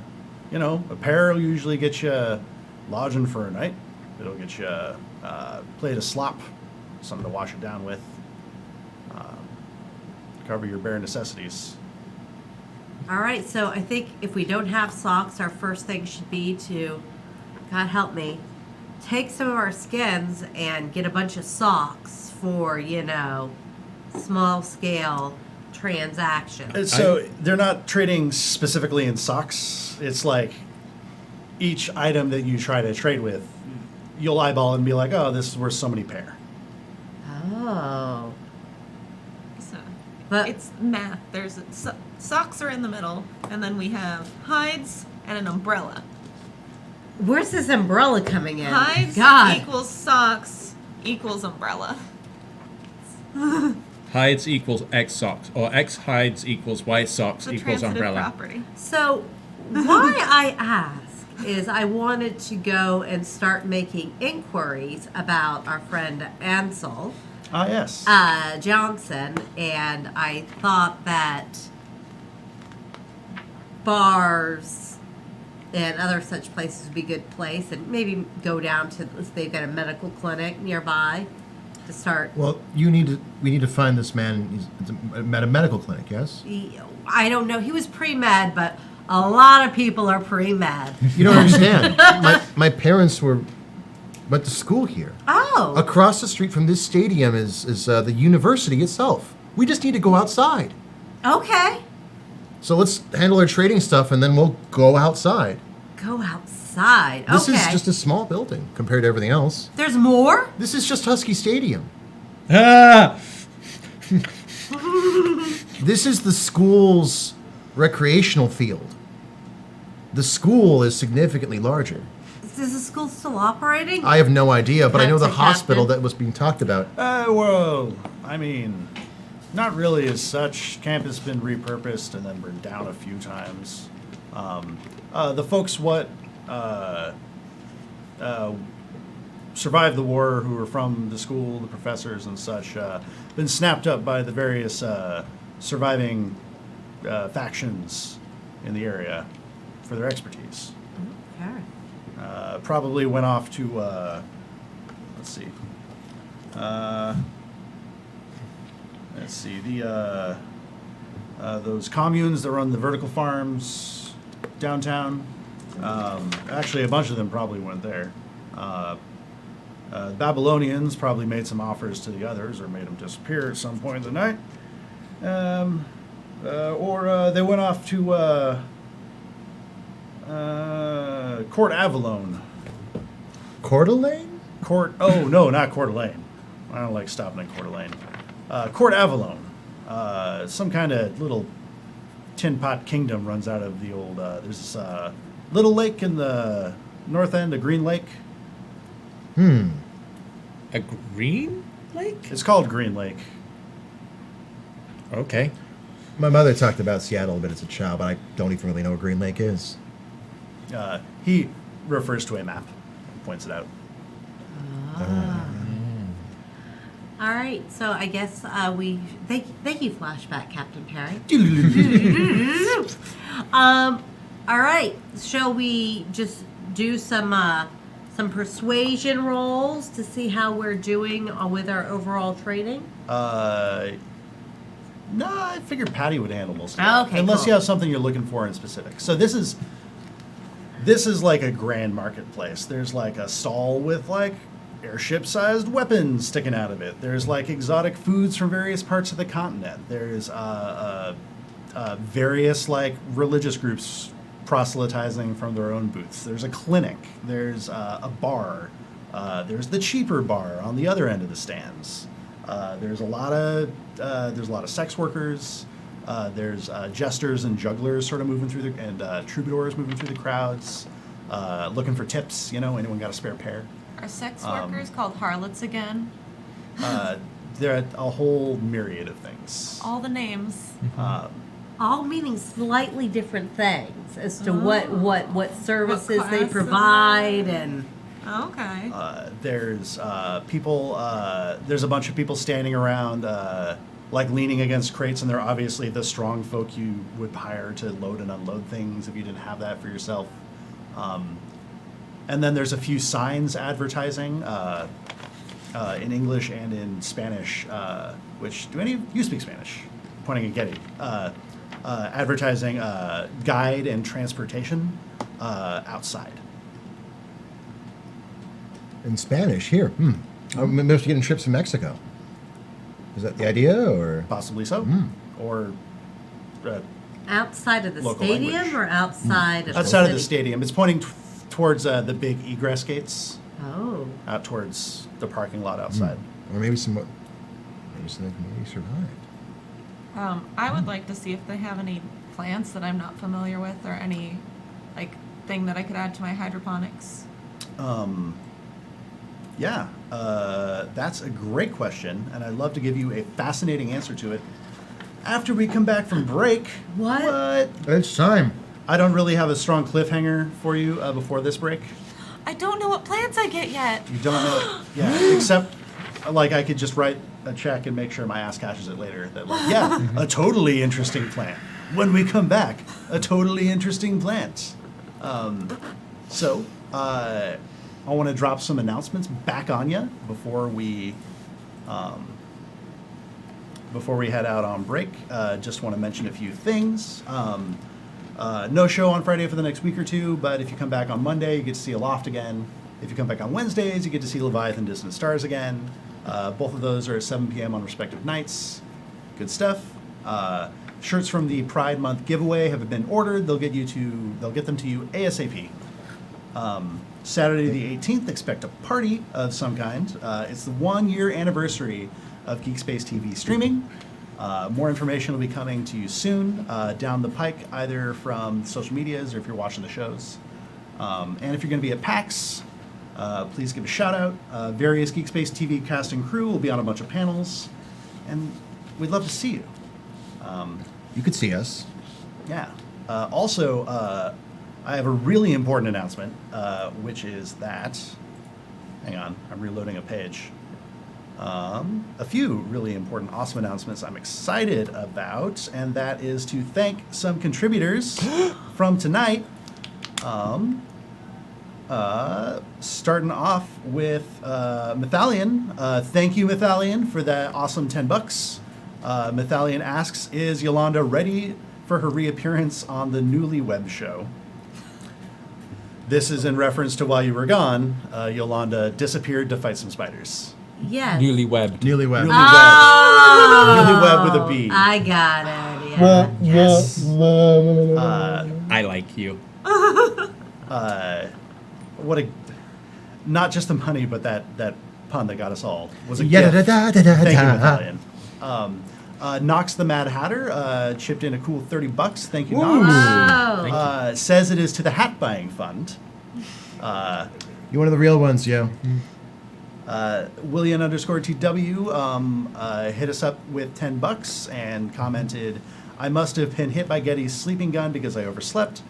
pair will usually get you lodging for a night. It'll get you a plate of slop, something to wash it down with, cover your bare necessities. All right, so I think if we don't have socks, our first thing should be to, God help me, take some of our skins and get a bunch of socks for, small scale transactions. So they're not trading specifically in socks. It's like each item that you try to trade with, you'll eyeball and be like, oh, this is worth so many pair. Oh. So But it's math. There's socks are in the middle, and then we have hides and an umbrella. where's this umbrella coming in? Hides God. equals socks equals umbrella. Hides equals X socks, or X hides equals Y socks It's a equals transitive umbrella. property. So, why I ask is I wanted to go and start making inquiries about our friend Ansel Ah, yes. Johnson, and I thought that bars and other such places would be a good place, and maybe go down to, if they've got a medical clinic nearby, to start. Well, we need to find this man. He's at a medical clinic, yes? I don't know. He was pre-med, but a lot of people are pretty mad. You don't understand. My parents went to school here. Oh. Across the street from this stadium is the university itself. We just need to go outside. Okay. So let's handle our trading stuff, and then we'll go outside. Go outside. This okay. is just a small building compared to everything else. There's more? This is just Husky Stadium. Ah! This is the school's recreational field. The school is significantly larger. Is the school still operating? I have no idea, but I know the That's a hospital captain. that was being talked about. Well, I mean, not really as such. Campus been repurposed and then burned down a few times. The folks survived the war who were from the school, the professors and such, been snapped up by the various surviving factions in the area for their expertise. Okay. Probably went off to, let's see. Let's see, those communes that run the vertical farms downtown. Actually, a bunch of them probably went there. Babylonians probably made some offers to the others or made them disappear at some point in the night. Or they went off to Court Avalon. Coeur d'Alene? Oh, no, not Coeur d'Alene. I don't like stopping at Coeur d'Alene. Court Avalon. Some kind of little tin pot kingdom runs out of the old. There's this little lake in the north end, a green lake. A green lake? It's called Green Lake. Okay. My mother talked about Seattle a bit as a child, but I don't even really know what Green Lake is. He refers to a map, points it out. All right. So I guess we thank you, flashback, Captain Perry. All right. Shall we just do some persuasion rolls to see how we're doing with our overall trading? No, I figured Patty would handle most of Oh, it. okay, Unless cool. you have something you're looking for in specific. So this is like a grand marketplace. There's like a stall with like airship-sized weapons sticking out of it. There's like exotic foods from various parts of the continent. There's various like religious groups proselytizing from their own booths. There's a clinic. There's a bar. There's the cheaper bar on the other end of the stands. There's a lot of sex workers. There's jesters and jugglers sort of moving through and troubadours moving through the crowds, looking for tips. You know, anyone got a spare pair? Are sex workers called harlots again? They're a whole myriad of things. All the names. All meaning slightly different things as to what services What they class provide and. Okay. There's people. There's a bunch of people standing around, like leaning against crates, and they're obviously the strong folk you would hire to load and unload things if you didn't have that for yourself. And then there's a few signs advertising in English and in Spanish. Which do any of you speak Spanish? Pointing at Getty. Advertising guide and transportation outside. In Spanish, here. Maybe getting trips to Mexico. Is that the idea, or? Possibly so. Or Outside of the Local stadium language. or outside of outside the of the city? stadium. It's pointing towards the big egress gates Oh. out towards the parking lot outside. Or maybe some community survived. I would like to see if they have any plants that I'm not familiar with or any like thing that I could add to my hydroponics. Yeah, that's a great question, and I'd love to give you a fascinating answer to it after we come back from break. What? It's time. I don't really have a strong cliffhanger for you before this break. I don't know what plants I get yet. You don't know, yeah. Except, like, I could just write a check and make sure my ass catches it later. That, like, yeah, a totally interesting plant. When we come back, a totally interesting plant. So, I want to drop some announcements back on you before we head out on break. Just want to mention a few things. No show on Friday for the next week or two, but if you come back on Monday, you get to see Aloft again. If you come back on Wednesdays, you get to see Leviathan Distant Stars again. Both of those are at 7 p.m. on respective nights. Good stuff. Shirts from the Pride Month giveaway have been ordered. They'll get them to you ASAP. Saturday the 18th, expect a party of some kind. It's the 1-year anniversary of GeekSpaceTV streaming. More information will be coming to you soon down the pike, either from social medias or if you're watching the shows. And if you're going to be at PAX, please give a shout out. Various GeekSpaceTV cast and crew will be on a bunch of panels, and we'd love to see you. You could see us. Yeah. Also, I have a really important announcement, which is that, hang on, I'm reloading a page. A few really important, awesome announcements I'm excited about, and that is to thank some contributors from tonight. Starting off with Mythalian. Thank you, Mythalian, for that awesome $10. Mythalian asks, is Yolanda ready for her reappearance on the Newlywed Show? This is in reference to while you were gone, Yolanda disappeared to fight some spiders. Yes. Newlywed. Newlywed. Newlywed with a B. I got it. Yeah. Yes. I like you. What a, not just the money, but that pun that got us all was a Yeah, gift. da, da, da, da, Thank you, da. Mythalian. Nox the Mad Hatter chipped in a cool $30. Thank you, Ooh. Nox. Oh. Says it is to the hat buying fund. You're one of the real ones, yo. William _TW hit us up with $10 and commented, I must have been hit by Getty's sleeping gun because I overslept.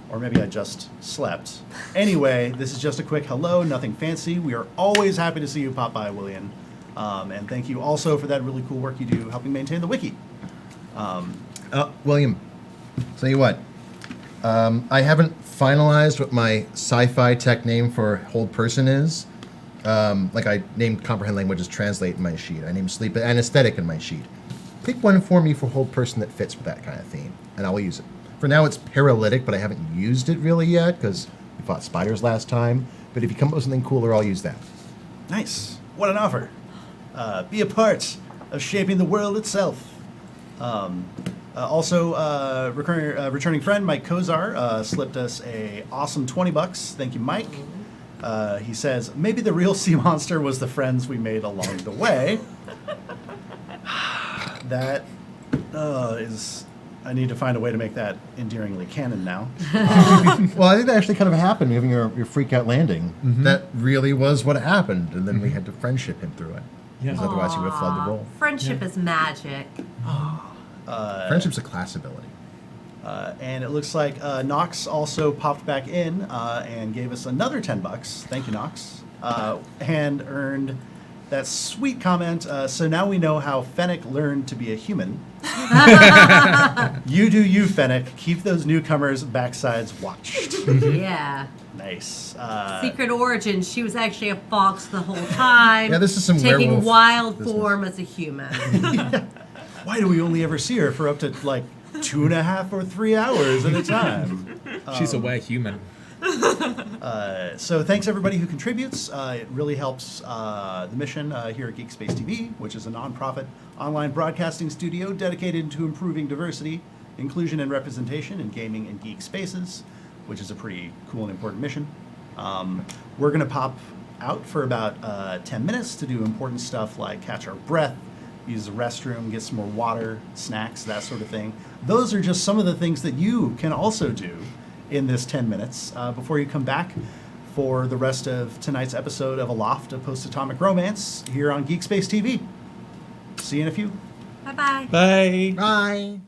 Or maybe I just slept. Anyway, this is just a quick hello, nothing fancy. We are always happy to see you pop by, William. And thank you also for that really cool work you do helping maintain the wiki. William, tell you what. I haven't finalized what my sci-fi tech name for hold person is. Like I named comprehend language as translate in my sheet. I named sleep anesthetic in my sheet. Pick one for me for hold person that fits with that kind of theme, and I will use it. For now, it's paralytic, but I haven't used it really yet because we fought spiders last time. But if you come up with something cooler, I'll use that. Nice. What an offer. Be a part of shaping the world itself. Also, returning friend Mike Kozar slipped us a awesome $20. Thank you, Mike. He says, maybe the real sea monster was the friends we made along the way. That is... I need to find a way to make that endearingly canon now. Well, I think that actually kind of happened, having your freak out landing. Mm-hmm. That really was what happened, and then we had to friendship him through it. Yeah. Because otherwise he would have fled the role. Friendship is magic. Friendship's a class ability. And it looks like Nox also popped back in and gave us another $10. Thank you, Nox. And earned that sweet comment. So now we know how Fennec learned to be a human. You do you, Fennec. Keep those newcomers' backsides watched. Yeah. Nice. Secret origin. She was actually a fox the whole time. Yeah, this is some taking werewolf wild business. form as a human. Why do we only ever see her for up to like 2.5 or 3 hours at a time? She's a were human. So thanks everybody who contributes. It really helps the mission here at GeekSpaceTV, which is a nonprofit online broadcasting studio dedicated to improving diversity, inclusion, and representation in gaming and geek spaces, which is a pretty cool and important mission. We're going to pop out for about 10 minutes to do important stuff like catch our breath, use the restroom, get some more water, snacks, that sort of thing. Those are just some of the things that you can also do in this 10 minutes before you come back for the rest of tonight's episode of Aloft, a post-atomic romance here on GeekSpaceTV. See you in a few. Bye-bye. Bye. Bye.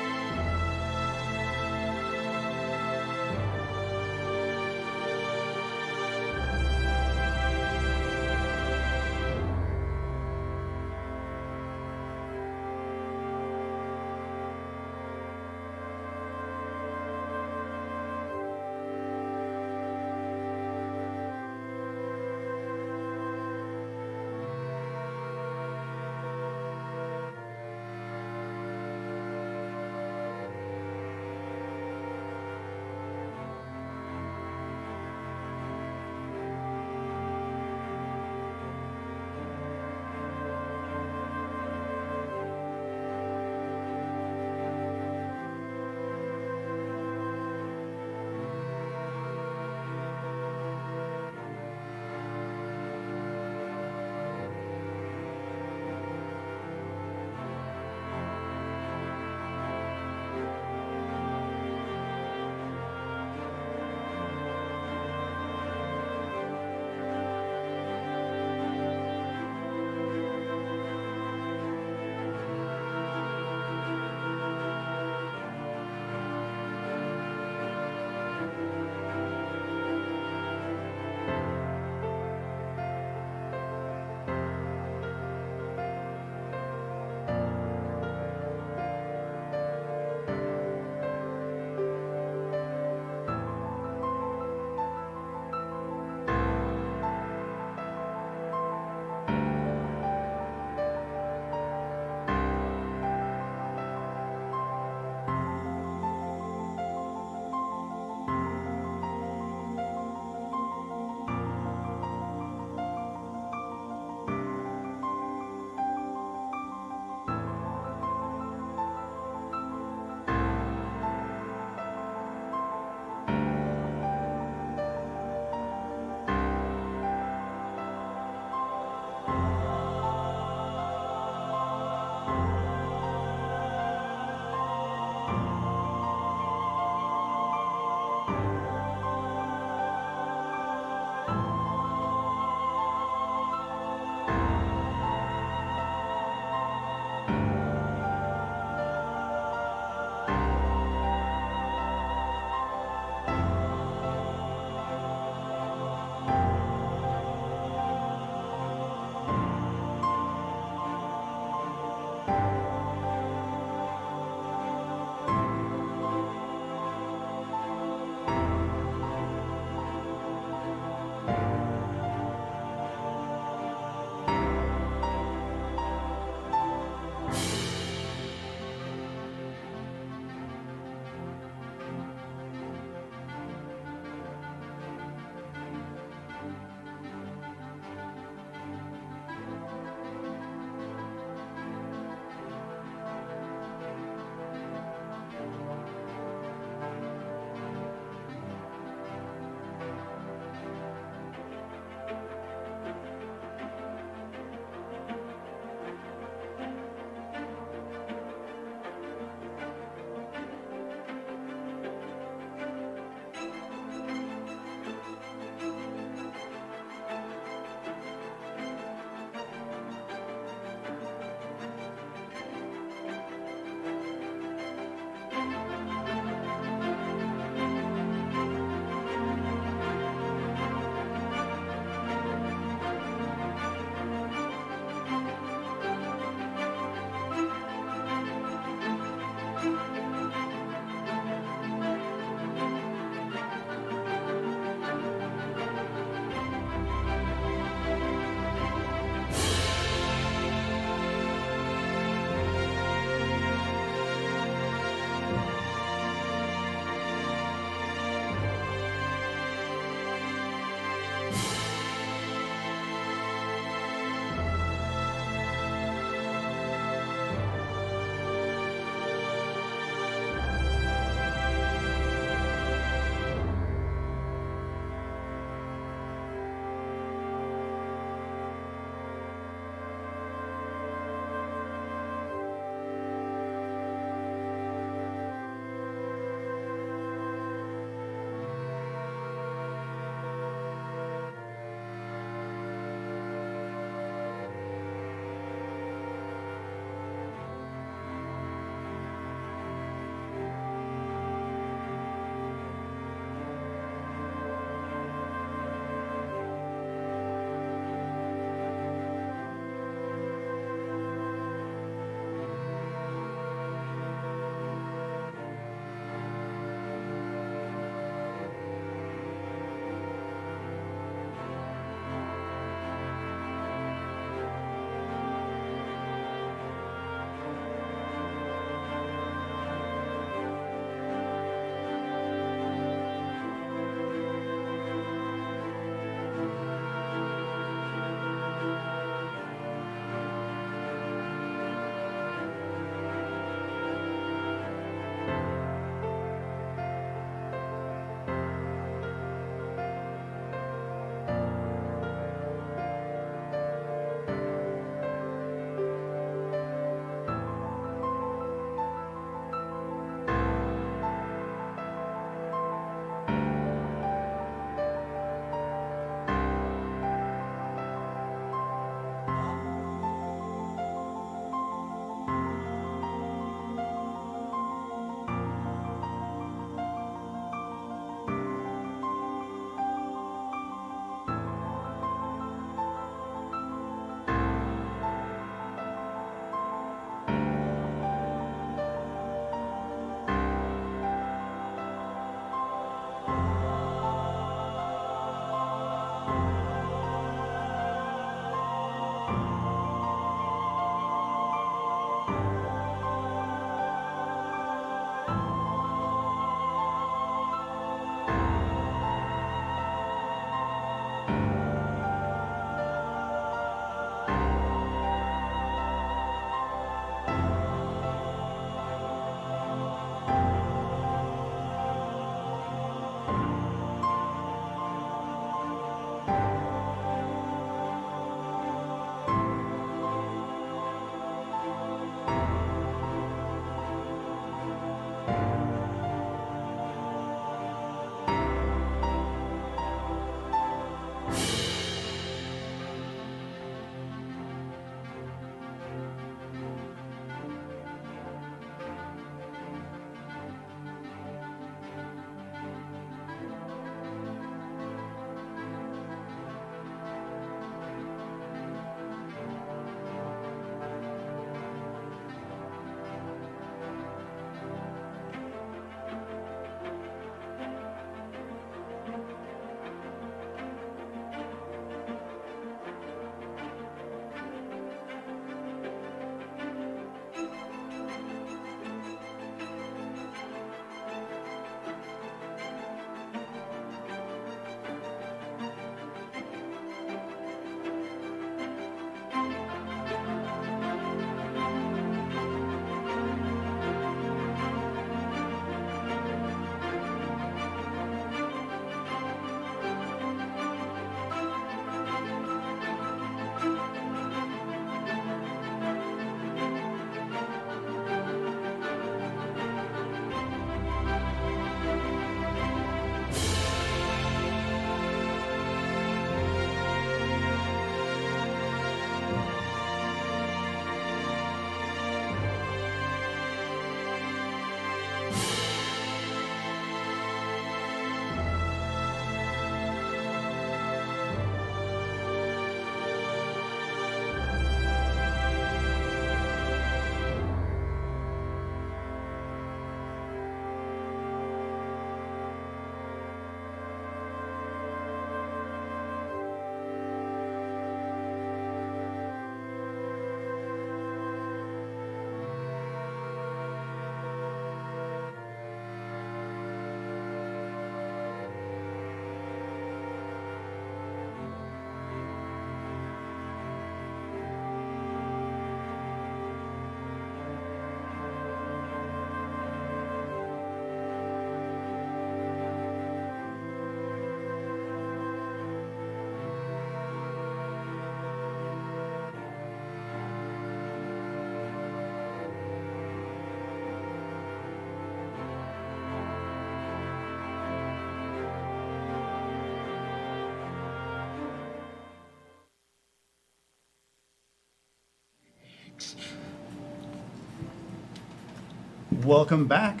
welcome back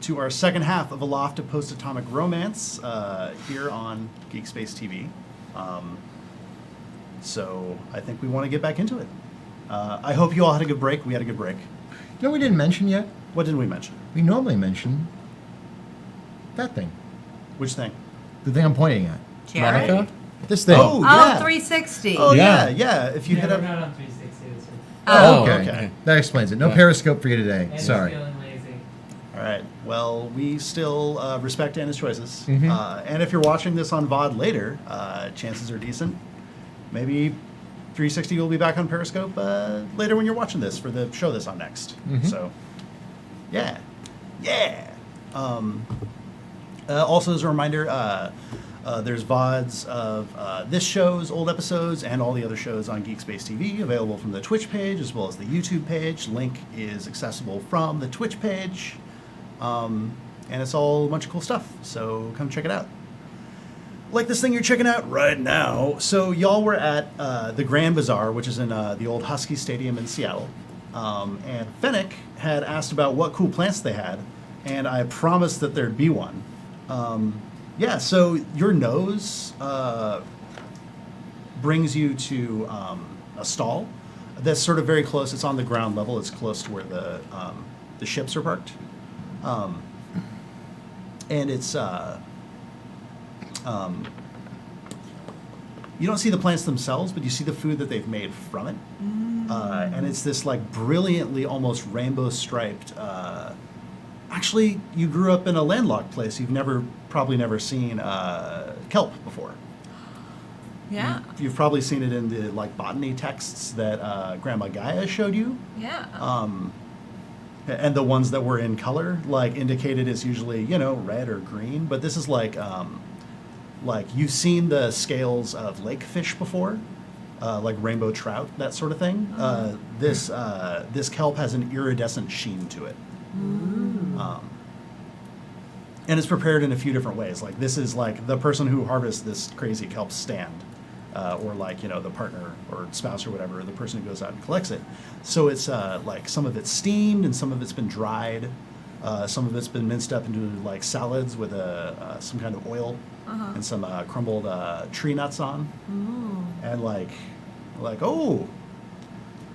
to our second half of Aloft, a post-atomic romance here on GeekSpaceTV. So I think we want to get back into it. I hope you all had a good break. We had a good break. No, we didn't mention yet. What did we mention? We normally mention that thing. Which thing? The thing I'm pointing at. Jared? Monica? This thing. Oh, Oh, yeah. 360. Oh, Yeah. yeah. If you Yeah, hit we're up... not on 360 this week. Oh, okay. That explains it. No Yeah. Periscope for you today. Andy's Sorry. feeling lazy. All right. Well, we still respect Anna's choices. Mhm. And if you're watching this on VOD later, chances are decent. Maybe 360 will be back on Periscope later when you're watching this for the show that's on next. Mhm. So, yeah. Yeah. Also, as a reminder, there's VODs of this show's old episodes and all the other shows on GeekSpaceTV available from the Twitch page as well as the YouTube page. Link is accessible from the Twitch page. And it's all a bunch of cool stuff, so come check it out. Like this thing you're checking out right now. So y'all were at the Grand Bazaar, which is in the old Husky Stadium in Seattle. And Fennec had asked about what cool plants they had, and I promised that there'd be one. Yeah, so your nose brings you to a stall that's sort of very close. It's on the ground level. It's close to where the ships are parked. And it's you don't see the plants themselves, but you see the food that they've made from it. And it's this like brilliantly almost rainbow striped. Actually, you grew up in a landlocked place. You've probably never seen kelp before. Yeah. You've probably seen it in the like botany texts that Grandma Gaia showed you. Yeah. And the ones that were in color, like indicated as usually, red or green. But this is like you've seen the scales of lake fish before, like rainbow trout, that sort of thing. This kelp has an iridescent sheen to it. And it's prepared in a few different ways. Like this is like the person who harvests this crazy kelp stand, or like the partner or spouse or whatever, the person who goes out and collects it. So it's like some of it's steamed and some of it's been dried, some of it's been minced up into like salads with some kind of oil and some crumbled tree nuts on, and like oh,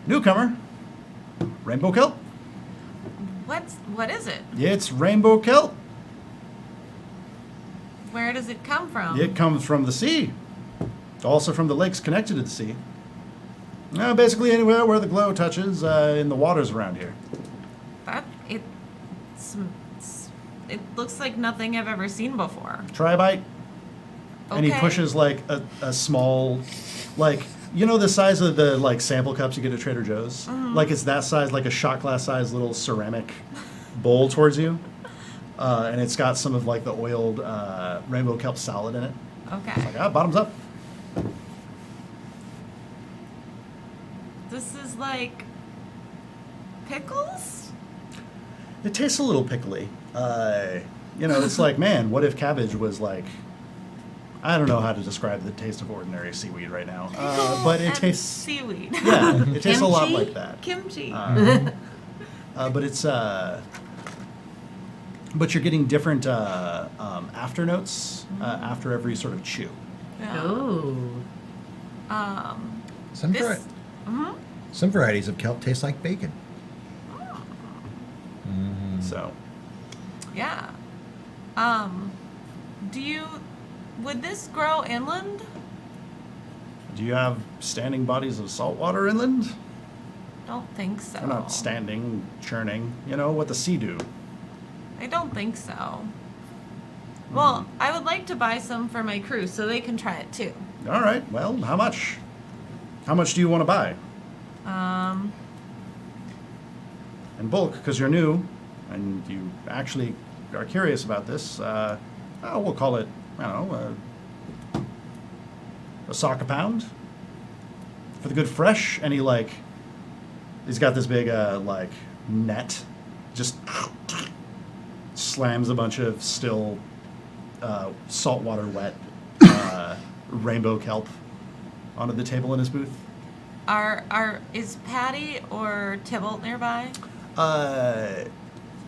newcomer, rainbow kelp. What is it? It's rainbow kelp. Where does it come from? It comes from the sea. Also from the lakes connected to the sea. Basically anywhere where the glow touches in the waters around here. It looks like nothing I've ever seen before. Try a bite. And he Okay. pushes like a small, like, the size of the like sample cups you get at Trader Joe's? Like it's that size, like a shot glass size little ceramic bowl towards you. And it's got some of like the oiled rainbow kelp salad in it. Okay. Like, bottoms up. This is like pickles? It tastes a little pickly. It's like, man, what if cabbage was like, I don't know how to describe the taste of ordinary seaweed right now. But it And tastes, seaweed. yeah, it tastes a lot Kimchi? like that. Kimchi. But it's, but you're getting different after notes after every sort of chew. Yeah. Ooh. Some, This. Mhm. some varieties of kelp taste like bacon. So, Yeah. Would this grow inland? do you have standing bodies of salt water inland? Don't think so. They're not standing, churning. You know what the sea do. I don't think so. Well, I would like to buy some for my crew so they can try it too. All right. Well, how much? How much do you want to buy? In bulk, because you're new, and you actually are curious about this. We'll call it, I don't know, a sock a pound for the good fresh. And he's got this big net, just slams a bunch of still saltwater wet rainbow kelp onto the table in his booth. Is Patty or Tybalt nearby?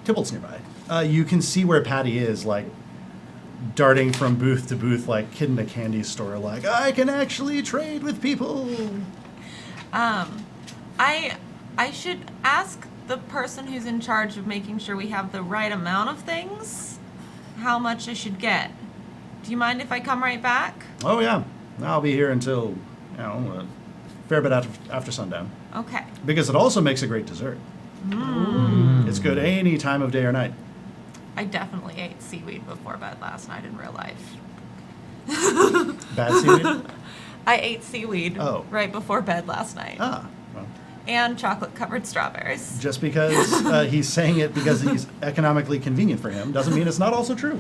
Tybalt's nearby. You can see where Patty is, like, darting from booth to booth like kid in a candy store, like, I can actually trade with people. I should ask the person who's in charge of making sure we have the right amount of things how much I should get. Do you mind if I come right back? Oh, yeah. I'll be here until, a fair bit after sundown. Okay. Because it also makes a great dessert. It's good any time of day or night. I definitely ate seaweed before bed last night in real life. Bad seaweed? I ate seaweed right before bed last night. Ah, well. And chocolate-covered strawberries. Just because he's saying it because he's economically convenient for him doesn't mean it's not also true.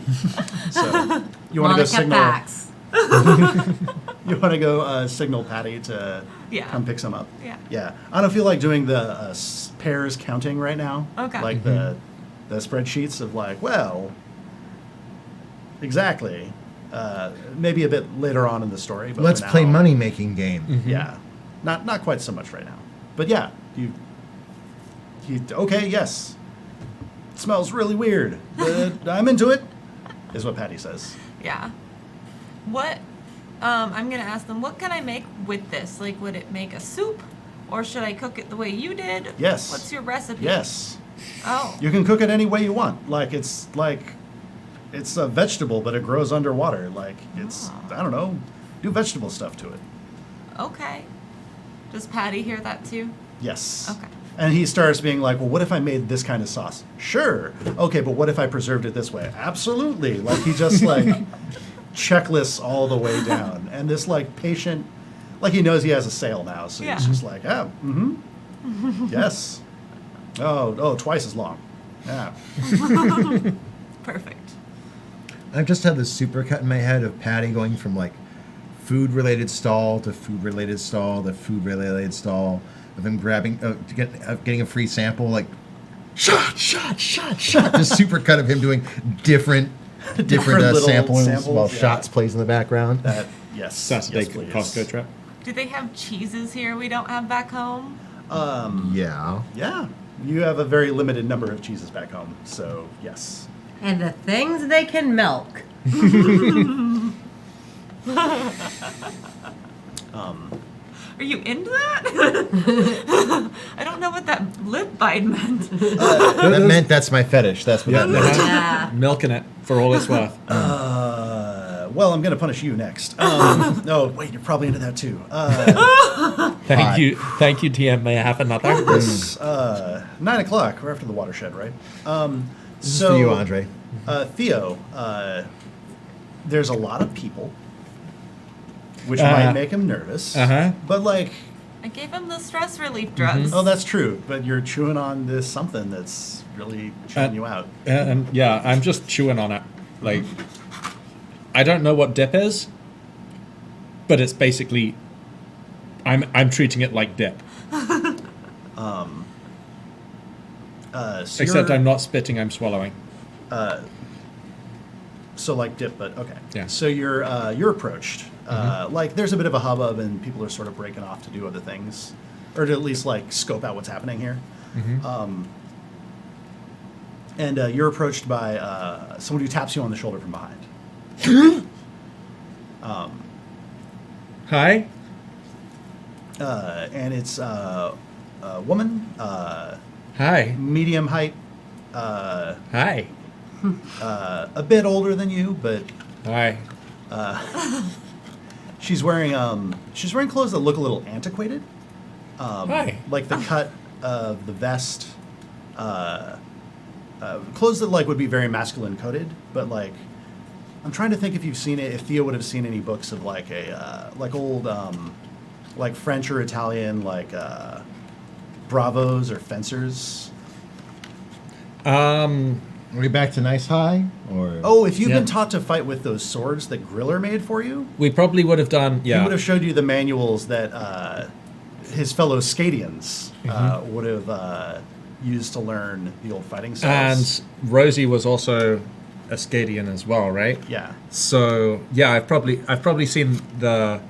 So you want to go signal. Facts. You want to go signal Patty to come pick some up. Yeah. Yeah. I don't feel like doing the pairs counting right now. Okay. Like the spreadsheets of like, well, exactly. Maybe a bit later on in the story. But Let's for play now, money making game. Yeah. Not quite so much right now. But yeah, okay, yes. It smells really weird, but I'm into it, is what Patty says. Yeah. What, I'm going to ask them, what can I make with this? Like, would it make a soup? Or should I cook it the way you did? Yes. What's your recipe? Yes. Oh. You can cook it any way you want. It's a vegetable, but it grows underwater. I don't know, do vegetable stuff to it. Okay. Does Patty hear that too? Yes. Okay. And he starts being like, well, what if I made this kind of sauce? Sure. Okay, but what if I preserved it this way? Absolutely. Like, he just, checklists all the way down. And this, patient, he knows he has a sale now, so Yeah. he's just like, yes. Oh, twice as long. Yeah. Perfect. I've just had this supercut in my head of Patty going from food related stall to food related stall to food related stall, of him getting a free sample, shot. Just supercut of him doing different little samples samples, while yeah. Shots plays in the background. Yes. Saturday yes, please. Costco trip. Do they have cheeses here we don't have back home? Yeah. Yeah. You have a very limited number of cheeses back home, so yes. And the things they can milk. Are you into that? I don't know what that lip bite meant. That meant that's my fetish. That's what that meant. Yeah. Milking it for all it's worth. Well, I'm going to punish you next. Oh, wait, you're probably into that too. Thank you, TM. May I have another? It's 9 o'clock. We're after the watershed, right? This is for you, Andre. Theo, there's a lot of people, which might make him nervous. But I gave him the stress relief drugs. oh, that's true. But you're chewing on this something that's really chewing you out. And yeah, I'm just chewing on it. I don't know what dip is, but it's basically, I'm treating it like dip. So Except you're- I'm not spitting, I'm swallowing. So like dip, but okay. Yeah. So you're approached. There's a bit of a hubbub, and people are sort of breaking off to do other things, or to at least scope out what's happening here. And you're approached by someone who taps you on the shoulder from behind. Hi? And it's a woman, Hi. medium height, Hi. a bit older than you, but Hi. she's wearing clothes that look a little antiquated. Hi. Like the cut of the vest, clothes that would be very masculine coded, but I'm trying to think if you've seen it, if Theo would have seen any books of old French or Italian bravos or fencers. Are we back to nice high? Or Oh, if you've Yeah. been taught to fight with those swords that Griller made for you, We probably would have done, he would have showed you the manuals that his fellow Scadians would have used to learn the old fighting styles. And Rosie was also a Scadian as well, right? Yeah. So yeah, I've probably seen the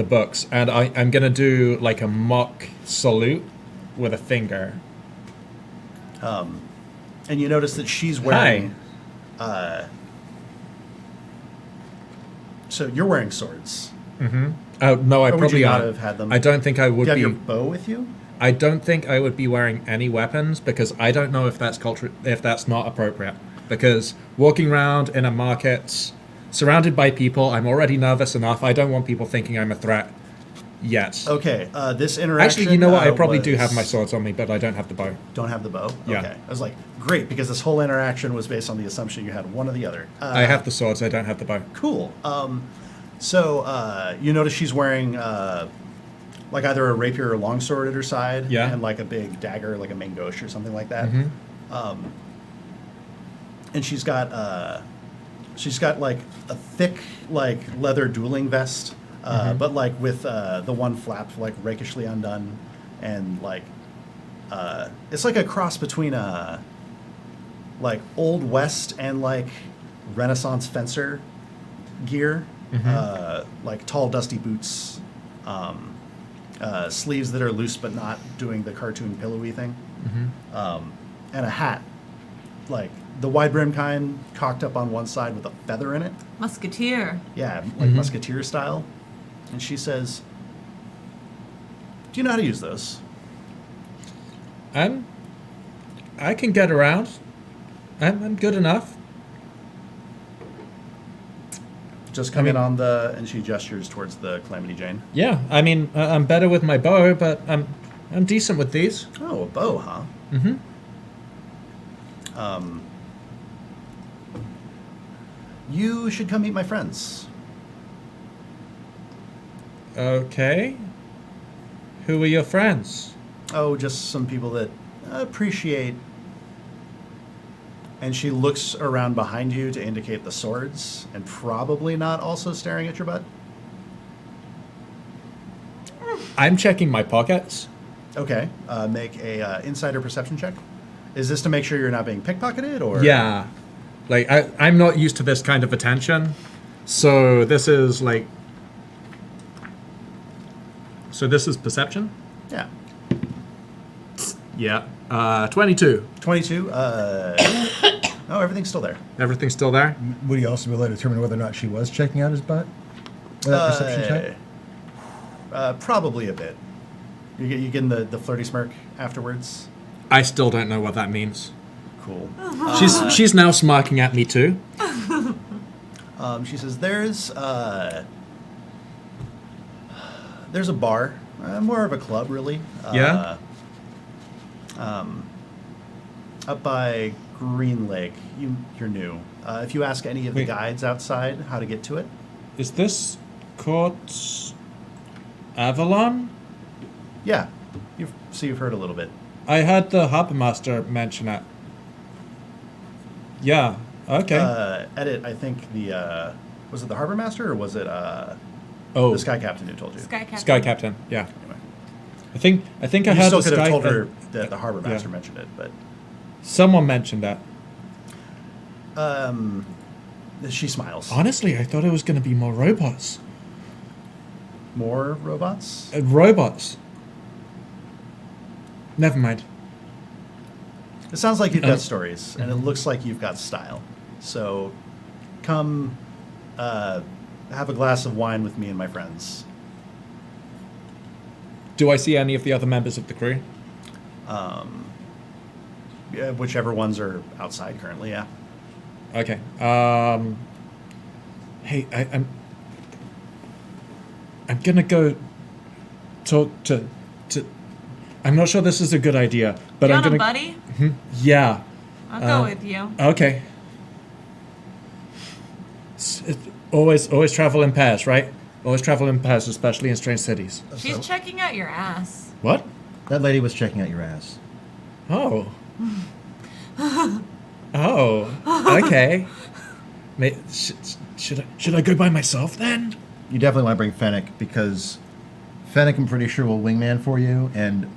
books, and I'm gonna do a mock salute with a finger. And you notice that she's wearing. So you're wearing swords. Oh no, I Or would probably you not aren't. have had them? I don't think I Do would you have be. your bow with you? I don't think I would be wearing any weapons because I don't know if that's if that's not appropriate. Because walking around in a market, surrounded by people, I'm already nervous enough. I don't want people thinking I'm a threat yet. Okay. This interaction. Actually, you know what? I probably do was- have my swords on me, but I don't have the bow. Don't have the bow. Yeah. Okay. I was like, great, because this whole interaction was based on the assumption you had one or the other. I have the swords. I don't have the bow. Cool. So you notice she's wearing like either a rapier or longsword at her side, Yeah. and like a big dagger, like a mangosh or something like that. And she's got like a thick like leather dueling vest, but like with the one flap like rakishly undone, and like it's like a cross between a like Old West and like Renaissance fencer gear, like tall dusty boots, sleeves that are loose but not doing the cartoon pillowy thing, and a hat, like the wide brim kind, cocked up on one side with a feather in it. Musketeer. Yeah, like musketeer style. And she says, "Do you know how to use those?" I can get around. I'm good enough. Just come in mean- on the, and she gestures towards the Calamity Jane. Yeah, I mean, I'm better with my bow, but I'm decent with these. Oh, a bow, huh? You should come meet my friends. Okay. Who are your friends? Oh, just some people that appreciate. And she looks around behind you to indicate the swords, and probably not also staring at your butt. I'm checking my pockets. Okay, make a insider perception check. Is this to make sure you're not being pickpocketed, or? Yeah. Like, I'm not used to this kind of attention. So this is like... So this is perception? Yeah. Yeah. 22. 22. Oh, everything's still there. Everything's still there? Would he also be able to determine whether or not she was checking out his butt? With that perception check? Probably a bit. You getting the flirty smirk afterwards? I still don't know what that means. Cool. She's now smirking at me too. She says, there's a bar, more of a club, really. Yeah? Up by Green Lake. You're new. If you ask any of the Wait. guides outside how to get to it, Is this Court Avalon? yeah, you've heard a little bit. I heard the Harbour Master mention it. Yeah, okay. Edit, I think the was it the harbor master or was it Oh, the sky captain who told you? Sky Captain. Sky Captain, yeah. Anyway, I think I you heard still the could have Sky... told her that the harbor master yeah. mentioned it, but Someone mentioned that. she smiles. Honestly, I thought it was going to be more robots. More robots? Robots. Never mind. It sounds like you've got stories, and it looks like you've got style. So, come have a glass of wine with me and my friends. Do I see any of the other members of the crew? Yeah, whichever ones are outside currently, yeah. Okay. Hey, I'm gonna go talk to. I'm not sure this is a good idea, but You I'm want a gonna. buddy? Yeah. I'll go with you. Okay. Always travel in pairs, right? Always travel in pairs, especially in strange cities. She's checking out your ass. What? That lady was checking out your ass. Oh. Oh. Okay. Should I go by myself then? You definitely want to bring Fennec because Fennec, I'm pretty sure, will wingman for you, and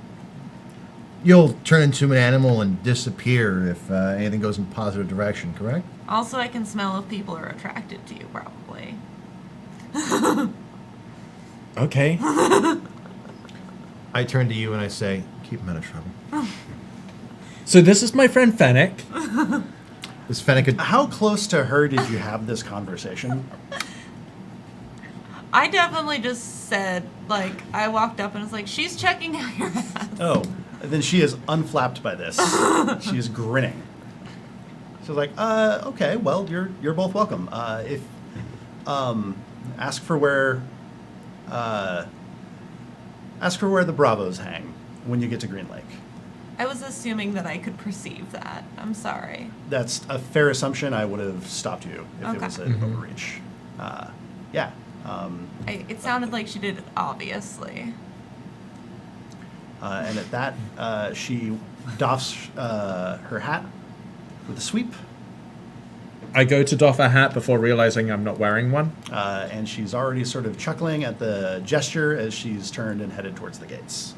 you'll turn into an animal and disappear if anything goes in a positive direction, correct? Also, I can smell if people are attracted to you, probably. Okay. I turn to you and I say, keep him out of trouble. So this is my friend Fennec. Is Fennec a, How close to her did you have this conversation? I definitely just said, like, I walked up and was like, she's checking out your ass. Oh, then she is unflapped by this. She is grinning. She's like, okay, well, you're both welcome. If ask for where the Bravos hang when you get to Green Lake. I was assuming that I could perceive that. I'm sorry. That's a fair assumption. I would have stopped you if it Okay. was an overreach. Yeah. It sounded like she did, obviously. And at that, she doffs her hat with a sweep, I go to doff a hat before realizing I'm not wearing one. and she's already sort of chuckling at the gesture as she's turned and headed towards the gates.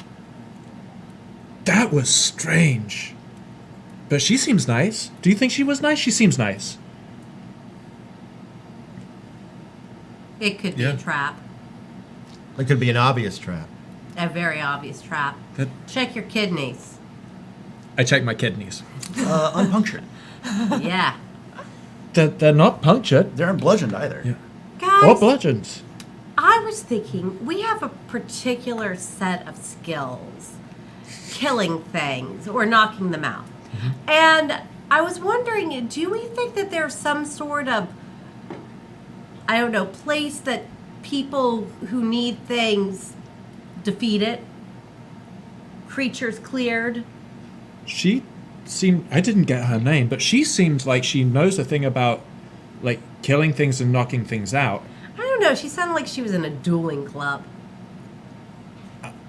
That was strange. But she seems nice. Do you think she was nice? She seems nice. It could be Yeah. a trap. it could be an obvious trap. A very obvious trap. That- Check your kidneys. I check my kidneys. Unpunctured. Yeah. They're not punctured. They aren't bludgeoned either. Yeah. Guys, Or bludgeons. I was thinking we have a particular set of skills. Killing things or knocking them out. And I was wondering, do we think that there's some sort of, I don't know, place that people who need things defeat it? Creatures cleared? She seemed, I didn't get her name, but she seemed like she knows a thing about like killing things and knocking things out. I don't know. She sounded like she was in a dueling club.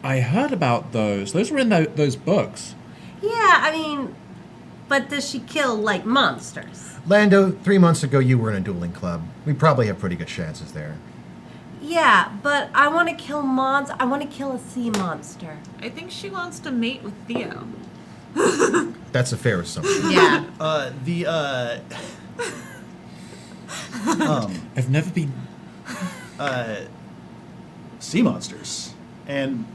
I heard about those. Those were in those books. Yeah, I mean, but does she kill like monsters? Lando, 3 months ago you were in a dueling club. We probably have pretty good chances there. Yeah, but I want to kill I want to kill a sea monster. I think she wants to mate with Theo. That's a fair assumption. Yeah. I've never been. Sea monsters. And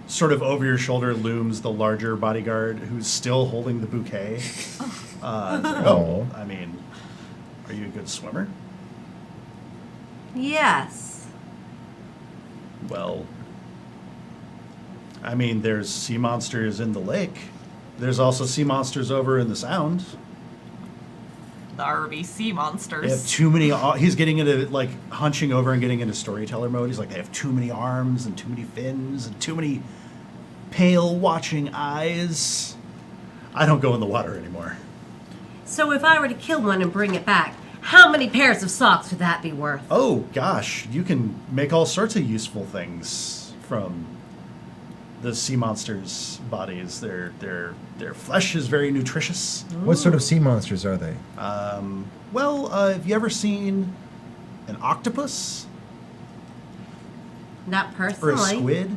sort of over your shoulder looms the larger bodyguard who's still holding the bouquet. Oh. I mean, are you a good swimmer? Yes. Well, I mean, there's sea monsters in the lake. There's also sea monsters over in the Sound. The RV sea They have monsters. too many. He's getting into like hunching over and getting into storyteller mode. He's like, they have too many arms and too many fins and too many pale watching eyes. I don't go in the water anymore. So if I were to kill one and bring it back, how many pairs of socks would that be worth? Oh gosh, you can make all sorts of useful things from the sea monsters' bodies. Their flesh is very nutritious. What sort of sea monsters are they? Well, have you ever seen an octopus Not or a personally. squid?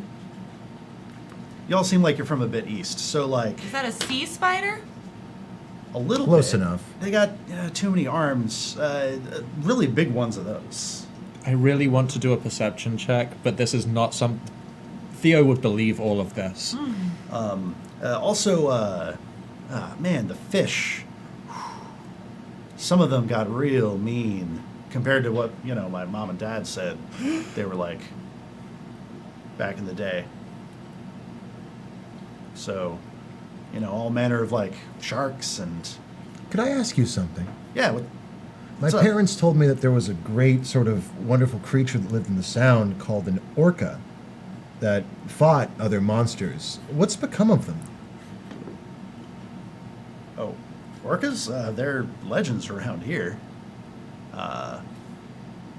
Y'all seem like you're from a bit east, so like Is that a sea spider? a little Close bit. enough. They got too many arms, really big ones of those. I really want to do a perception check, but this is not some. Theo would believe all of this. Also, man, the fish. Some of them got real mean compared to what my mom and dad said they were like back in the day. So, all manner of like sharks and Could I ask you something? yeah. My What's up? parents told me that there was a great sort of wonderful creature that lived in the Sound called an orca that fought other monsters. What's become of them? Oh, orcas? They're legends around here.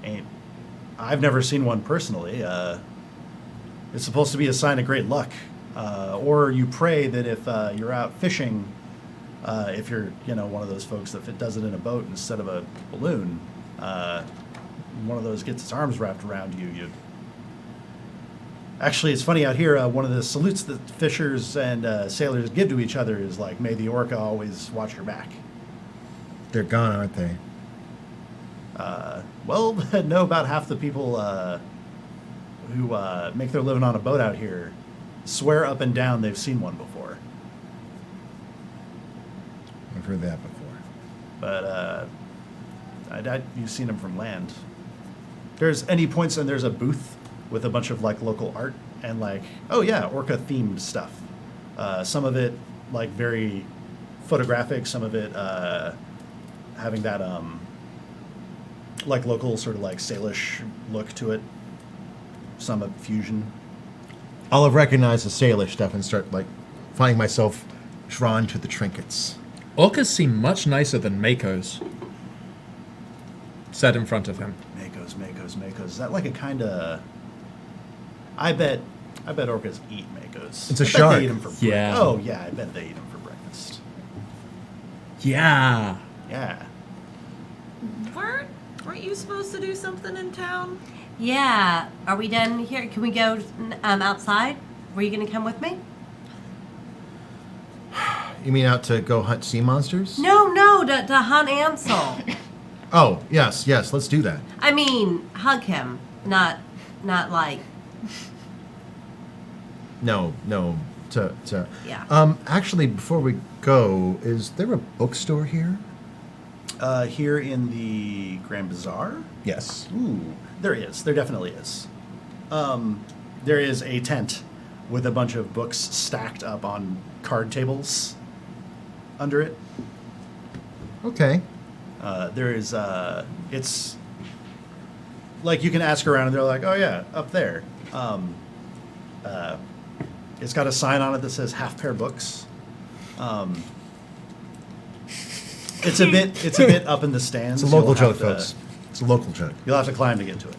Ain't I've never seen one personally. It's supposed to be a sign of great luck, or you pray that if you're out fishing, if you're one of those folks that does it in a boat instead of a balloon, one of those gets its arms wrapped around you. Actually, it's funny out here. One of the salutes that fishers and sailors give to each other is like, "May the orca always watch your back." They're gone, aren't they? Well, no, about half the people who make their living on a boat out here swear up and down they've seen one before. heard that before. But you've seen them from land. There's any points and there's a booth with a bunch of like local art and like, oh yeah, orca themed stuff. Some of it like very photographic, some of it having that like local sort of like Salish look to it. Some of fusion. I'll have recognized the Salish stuff and start like finding myself drawn to the trinkets. Orcas seem much nicer than Makos. Said in front of him. Makos. Is that like a kind of? I bet orcas eat makos. It's a I bet shark. They eat them for Yeah. Oh yeah, I bet they eat them for breakfast. Yeah. Yeah. Weren't you supposed to do something in town? Yeah. Are we done here? Can we go outside? Were you going to come with me? You mean out to go hunt sea monsters? No, to hunt Ansel. Oh, yes, let's do that. I mean, hug him, not like. No, to Yeah. actually, before we go, is there a bookstore here? Here in the Grand Bazaar. Yes. Ooh, there is. There definitely is. There is a tent with a bunch of books stacked up on card tables under it. Okay. There is, it's like you can ask around and they're like, oh yeah, up there. It's got a sign on it that says half pair books. It's a bit up in the stands. It's a local You'll joke, have to- folks. It's a local joke. You'll have to climb to get to it.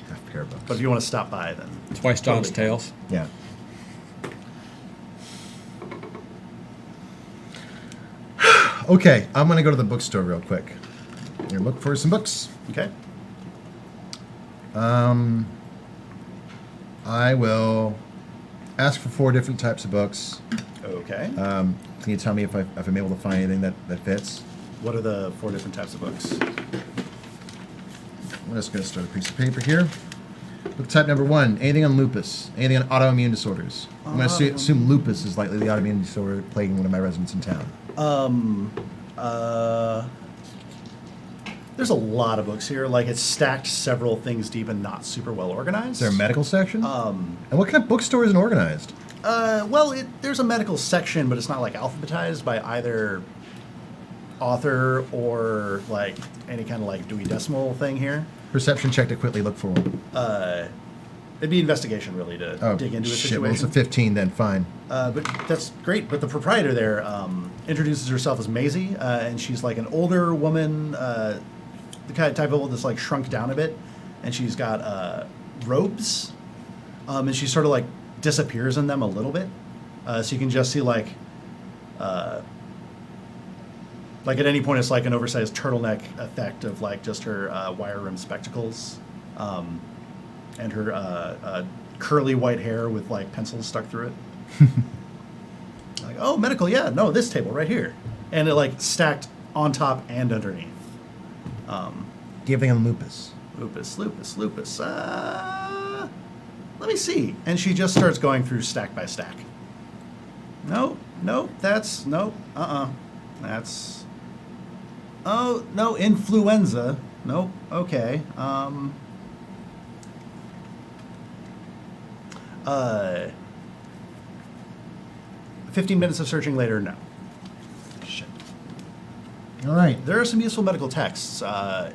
Half pair of books. But if you want to stop by, then Twice John's totally. tails. Yeah. Okay, I'm gonna go to the bookstore real quick and look for some books. Okay. I will ask for 4 different types of books. Okay. Can you tell me if I'm able to find anything that fits? What are the 4 different types of books? I'm just going to start a piece of paper here. Book type number 1, anything on lupus, anything on autoimmune disorders. I'm going to assume lupus is likely the autoimmune disorder plaguing one of my residents in town. There's a lot of books here. Like, it's stacked several things deep and not super well organized. Is there a medical section? And what kind of bookstore isn't organized? Well, there's a medical section, but it's not like alphabetized by either author or like any kind of like Dewey Decimal thing here. Perception check to quickly look for one. It'd be investigation really to dig into a shit, well, it's situation. a 15 then, fine. But that's great. But the proprietor there introduces herself as Maisie, and she's like an older woman, the kind of type of old that's like shrunk down a bit, and she's got robes, and she sort of like disappears in them a little bit, so you can just see like at any point it's like an oversized turtleneck effect of like just her wire rim spectacles, and her curly white hair with like pencils stuck through it. Like, oh, medical, yeah, no, this table right here, and it like stacked on top and underneath. Do you have anything on lupus? Lupus. Let me see. And she just starts going through stack by stack. That's, oh, no, influenza. Nope, okay. 15 minutes of searching later, no. Shit. All right. There are some useful medical texts. At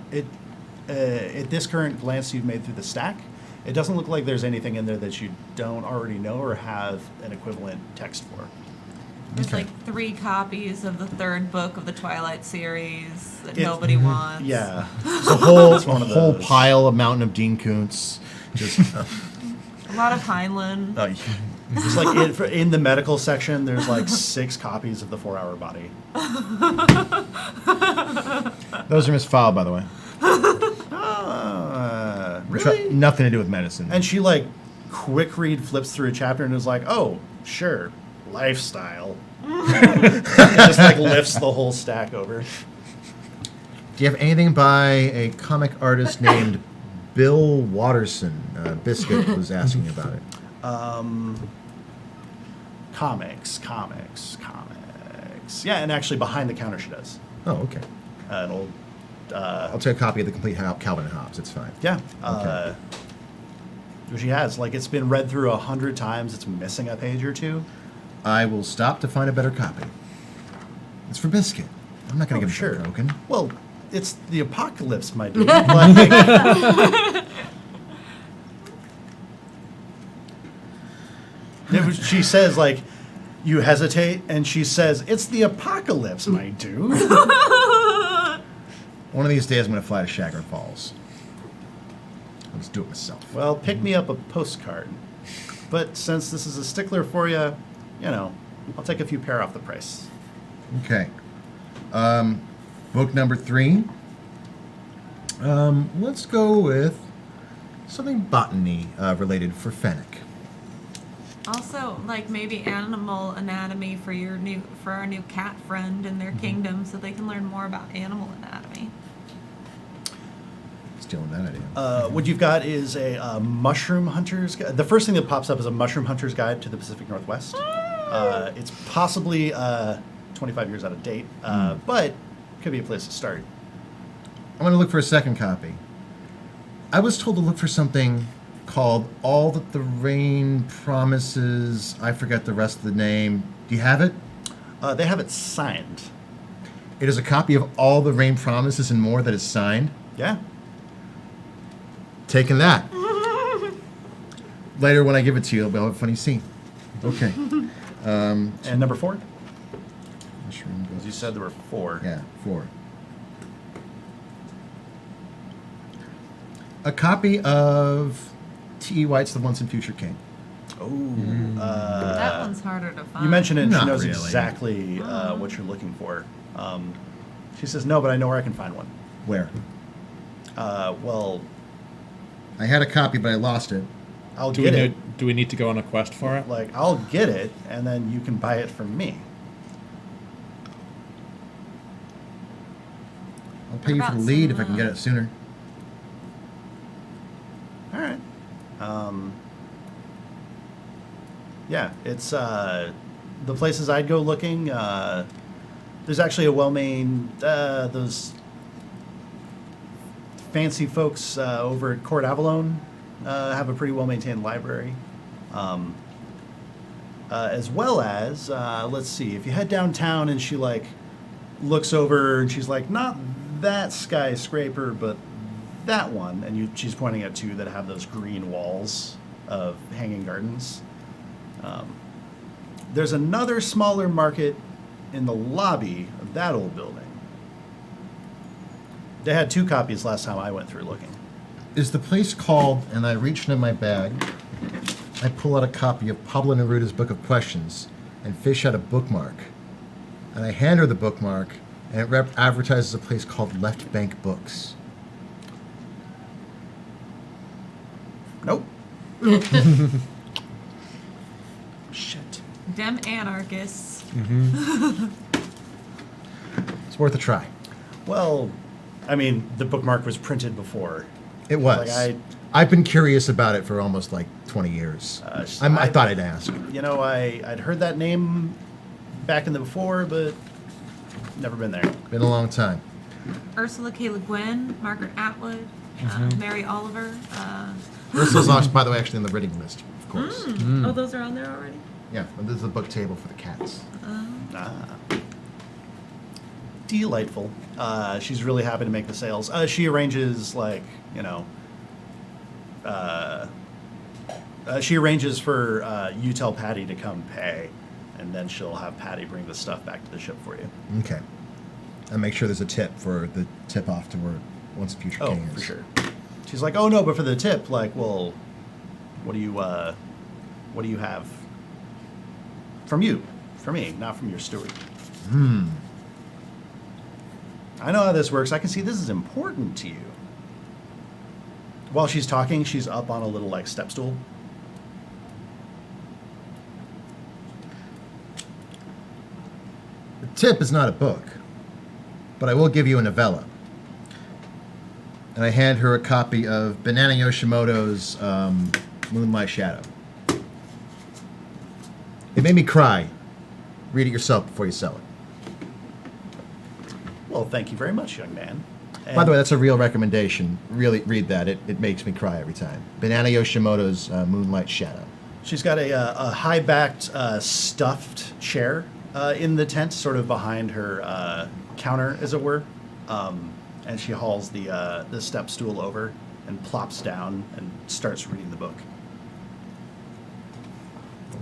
this current glance you've made through the stack, it doesn't look like there's anything in there that you don't already know or have an equivalent text for. There's Okay. like 3 copies of the 3rd book of the Twilight series that nobody wants. Yeah. It's a whole, It's one of whole those. pile, a mountain of Dean Koontz. Just, A lot of Heinlein. Just like in the medical section, there's like 6 copies of the 4-Hour Body. those are misfiled, by the way. Really? Nothing to do with medicine. And she like quick read flips through a chapter and is like, oh, sure, lifestyle. And just like lifts the whole stack over. Do you have anything by a comic artist named Bill Watterson? Biscuit was asking about it. Comics. Geeks. Yeah, and actually behind the counter she does. Oh, okay. An old, I'll take a copy of the complete Calvin and Hobbes. It's fine. yeah. Okay. She has. Like, it's been read through 100 times. It's missing a page or two. I will stop to find a better copy. It's for Biscuit. I'm not going to give sure. it broken. Well, it's the apocalypse, my dude. Like, she says, like, you hesitate, and she says, it's the apocalypse, my dude. One of these days, I'm going to fly to Chagrin Falls. I'll just do it myself. Well, pick me up a postcard. But since this is a stickler for you, I'll take a few pair off the price. Okay. Book number 3. Let's go with something botany related for Fennec. Also, like maybe animal anatomy for our new cat friend in their kingdom, so they can learn more about animal anatomy. Stealing that idea. What you've got is a mushroom hunter's guide. The first thing that pops up is a mushroom hunter's guide to the Pacific Northwest. It's possibly 25 years out of date, but could be a place to start. I'm going to look for a second copy. I was told to look for something called All That the Rain Promises. I forget the rest of the name. Do you have it? They have it signed. It is a copy of All the Rain Promises and More that is signed. Yeah. Taking that. Later, when I give it to you, it'll be a funny scene. Okay. And number 4? Mushroom As you said, there were 4. Yeah, 4. A copy of T.E. White's The Once and Future King. Oh. That one's harder to find. You mentioned it, and she Not knows really. exactly what you're looking for. She says, no, but I know where I can find one. Where? Well, I had a copy, but I lost it. I'll Do get we it. know, do we need to go on a quest for it? Like, I'll get it, and then you can buy it from me. I'll pay you for the about lead some, if I can get it sooner. All right. Yeah, it's the places I'd go looking. There's actually a well-maintained those fancy folks over at Court Avalon have a pretty well-maintained library, as well as let's see, if you head downtown and she like looks over and she's like, not that skyscraper, but that one, and she's pointing at 2 that have those green walls of hanging gardens. There's another smaller market in the lobby of that old building. They had 2 copies last time I went through looking. Is the place called, and I reach into my bag, I pull out a copy of Pablo Neruda's Book of Questions and fish out a bookmark. And I hand her the bookmark, and it advertises a place called Left Bank Books. Nope. Shit. Dem anarchists. It's worth a try. Well, I mean, the bookmark was printed before. It was. Like I've been curious about it for almost like 20 years. I thought I'd ask. I'd heard that name back in the before, but never been there. Been a long time. Ursula K. Le Guin, Margaret Atwood, Mary Oliver. Ursula's lost, by the way, actually on the reading list, of course. Oh, those are on there already? Yeah, and this is a book table for the cats. Delightful. She's really happy to make the sales. She arranges she arranges for you tell Patty to come pay, and then she'll have Patty bring the stuff back to the ship for you. Okay. And make sure there's a tip for the tip off to where Once the Future Oh, King is. for sure. She's like, oh no, but for the tip, like, well, what do you have from you, for me, not from your steward? I know how this works. I can see this is important to you. While she's talking, she's up on a little like step stool. The tip is not a book, but I will give you a novella. And I hand her a copy of Banana Yoshimoto's Moonlight Shadow. It made me cry. Read it yourself before you sell it. Well, thank you very much, young man. By the way, that's a real recommendation. Really read that. It makes me cry every time. Banana Yoshimoto's Moonlight Shadow. She's got a high-backed stuffed chair in the tent, sort of behind her counter, as it were. And she hauls the step stool over and plops down and starts reading the book.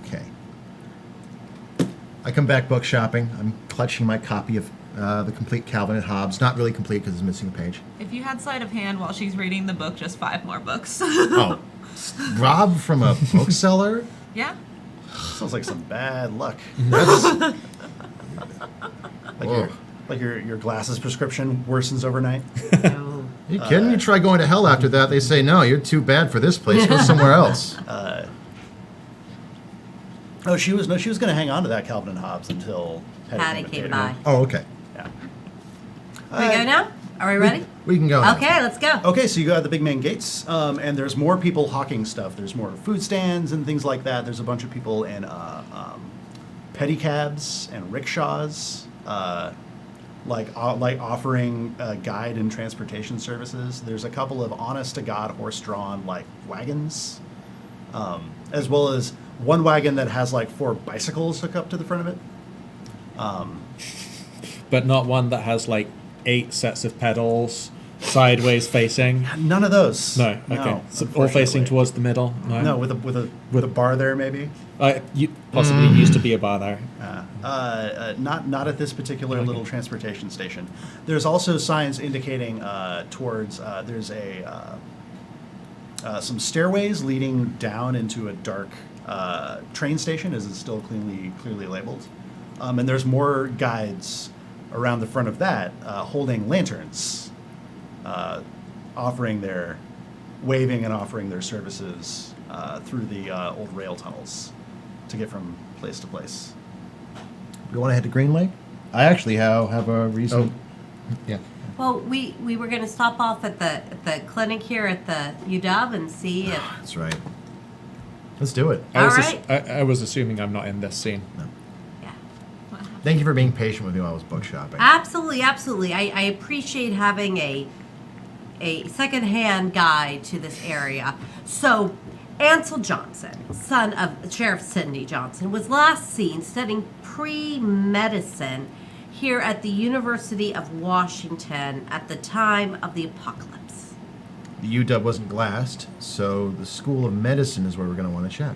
Okay. I come back book shopping. I'm clutching my copy of the complete Calvin and Hobbes. Not really complete because it's missing a page. If you had sleight of hand while she's reading the book, just 5 more books. Oh, rob from a bookseller? Yeah. Sounds like some bad luck. That's, Like your glasses prescription worsens overnight. Oh. you kidding? You try going to hell after that, they say, no, you're too bad for this place. Go somewhere else. She was going to hang on to that Calvin and Hobbes until Patty came by. Oh, okay. Yeah. Can we go now? Are we ready? We can go now. Okay, let's go. Okay, so you go out the big main gates, and there's more people hawking stuff. There's more food stands and things like that. There's a bunch of people in pedicabs and rickshaws, like offering guide and transportation services. There's a couple of honest-to-God horse-drawn like wagons, as well as one wagon that has like 4 bicycles hooked up to the front of it. But not one that has like 8 sets of pedals sideways facing. None of those. No, okay. So all facing unfortunately. towards the middle. No, No, with a bar there maybe. Possibly used to be a bar there. Not at this particular little transportation station. There's also signs indicating towards there's some stairways leading down into a dark train station, as it's still clearly labeled, and there's more guides around the front of that holding lanterns, waving and offering their services through the old rail tunnels to get from place to place. You want to head to Green Lake? I actually have a reason. Oh. Yeah. Well, we were going to stop off at the clinic here at the UW and see if. That's right. Let's do it. All right. I was assuming I'm not in this scene. Yeah. Thank you for being patient with me while I was book shopping. Absolutely, absolutely. I appreciate having a secondhand guide to this area. So, Ansel Johnson, son of Sheriff Cindy Johnson, was last seen studying pre-medicine here at the University of Washington at the time of the apocalypse. The UW wasn't glassed, so the School of Medicine is where we're going to want to check.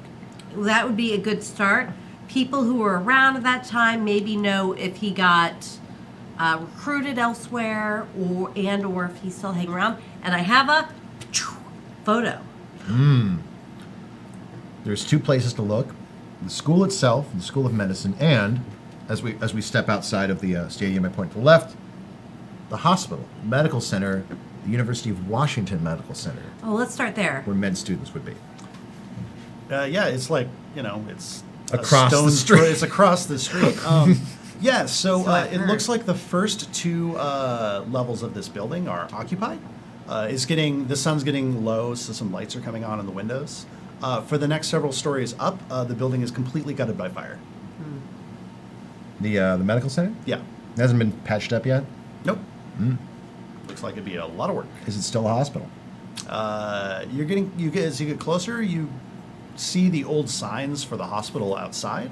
That would be a good start. People who were around at that time maybe know if he got recruited elsewhere or if he's still hanging around. And I have a photo. There's 2 places to look: the school itself, the School of Medicine, and as we step outside of the stadium, I point to the left, the hospital, medical center, the University of Washington Medical Center, Oh, let's start there. where med students would be. Yeah, it's like, it's a Across the stone's street. throw- It's across the street. Yeah, so I've it heard. looks like the first 2 levels of this building are occupied. The sun's getting low, so some lights are coming on in the windows. For the next several stories up, the building is completely gutted by fire. The medical center? Yeah. It hasn't been patched up yet? Nope. Looks like it'd be a lot of work. Is it still a hospital? As you get closer, you see the old signs for the hospital outside,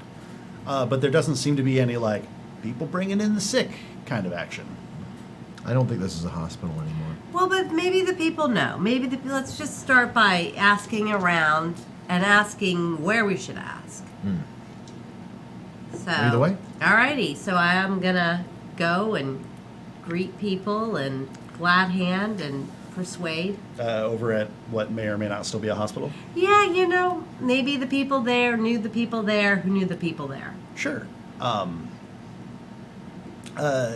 but there doesn't seem to be any like people bringing in the sick kind of action. I don't think this is a hospital anymore. Well, but maybe the people know. Let's just start by asking around and asking where we should ask. So Either way. Alrighty, so I am gonna go and greet people and glad hand and persuade. Over at what may or may not still be a hospital. Yeah, maybe the people there knew the people there who knew the people there. Sure.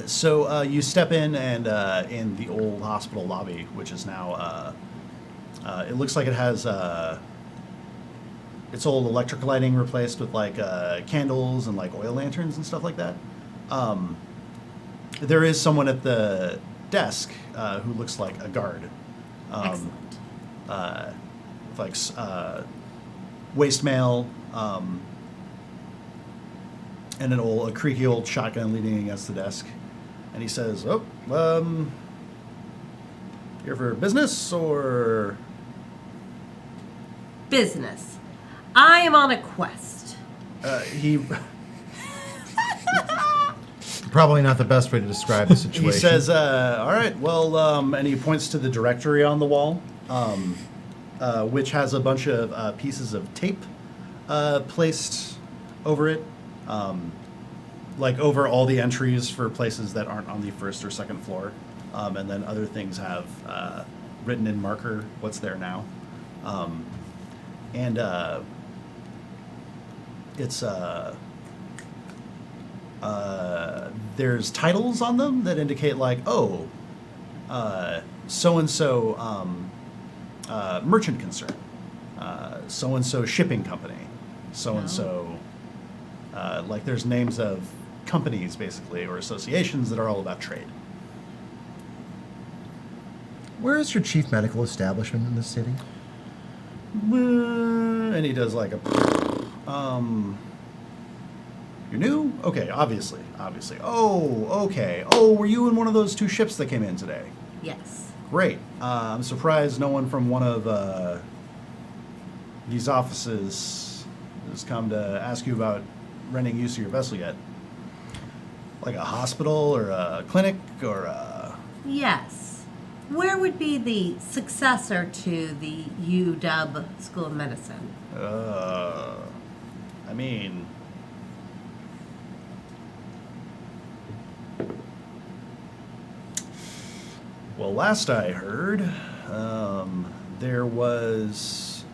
So you step in, and in the old hospital lobby, which is now, it looks like it has its old electric lighting replaced with like candles and like oil lanterns and stuff like that. There is someone at the desk who looks like a guard. Excellent. With like waste mail. And a creaky old shotgun leaning against the desk. And he says, "Oh, here for business or?" Business. I am on a quest. He Probably not the best way to describe the situation. he says, "All right, well," and he points to the directory on the wall, which has a bunch of pieces of tape placed over it, like over all the entries for places that aren't on the first or second floor, and then other things have written in marker what's there now, and it's there's titles on them that indicate like, oh, so and so merchant concern, so and so shipping company, so and so. Like there's names of companies basically or associations that are all about trade. Where is your chief medical establishment in the city? And he does like a, you're new? Okay, obviously. Oh, okay. Oh, were you in one of those two ships that came in today? Yes. Great. I'm surprised no one from one of these offices has come to ask you about renting use of your vessel yet. Like a hospital or a clinic or a... Yes. Where would be the successor to the UW School of Medicine? I mean... Well, last I heard, there was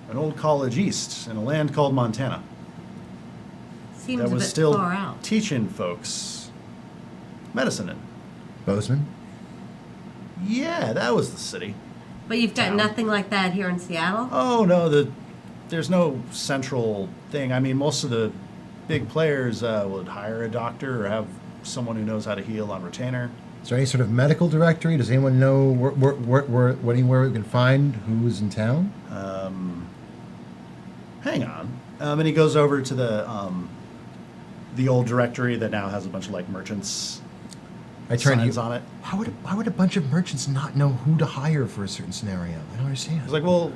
an old college east in a land called Montana Seems that a was bit still far out. teaching folks medicine in. Bozeman? Yeah, that was the city. But you've got Town. nothing like that here in Seattle? Oh no, there's no central thing. I mean, most of the big players would hire a doctor or have someone who knows how to heal on retainer. Is there any sort of medical directory? Does anyone know where anywhere we can find who's in town? Hang on. And he goes over to the old directory that now has a bunch of like merchants I turn to signs you. on it. Why would a bunch of merchants not know who to hire for a certain scenario? I don't understand. He's like, well,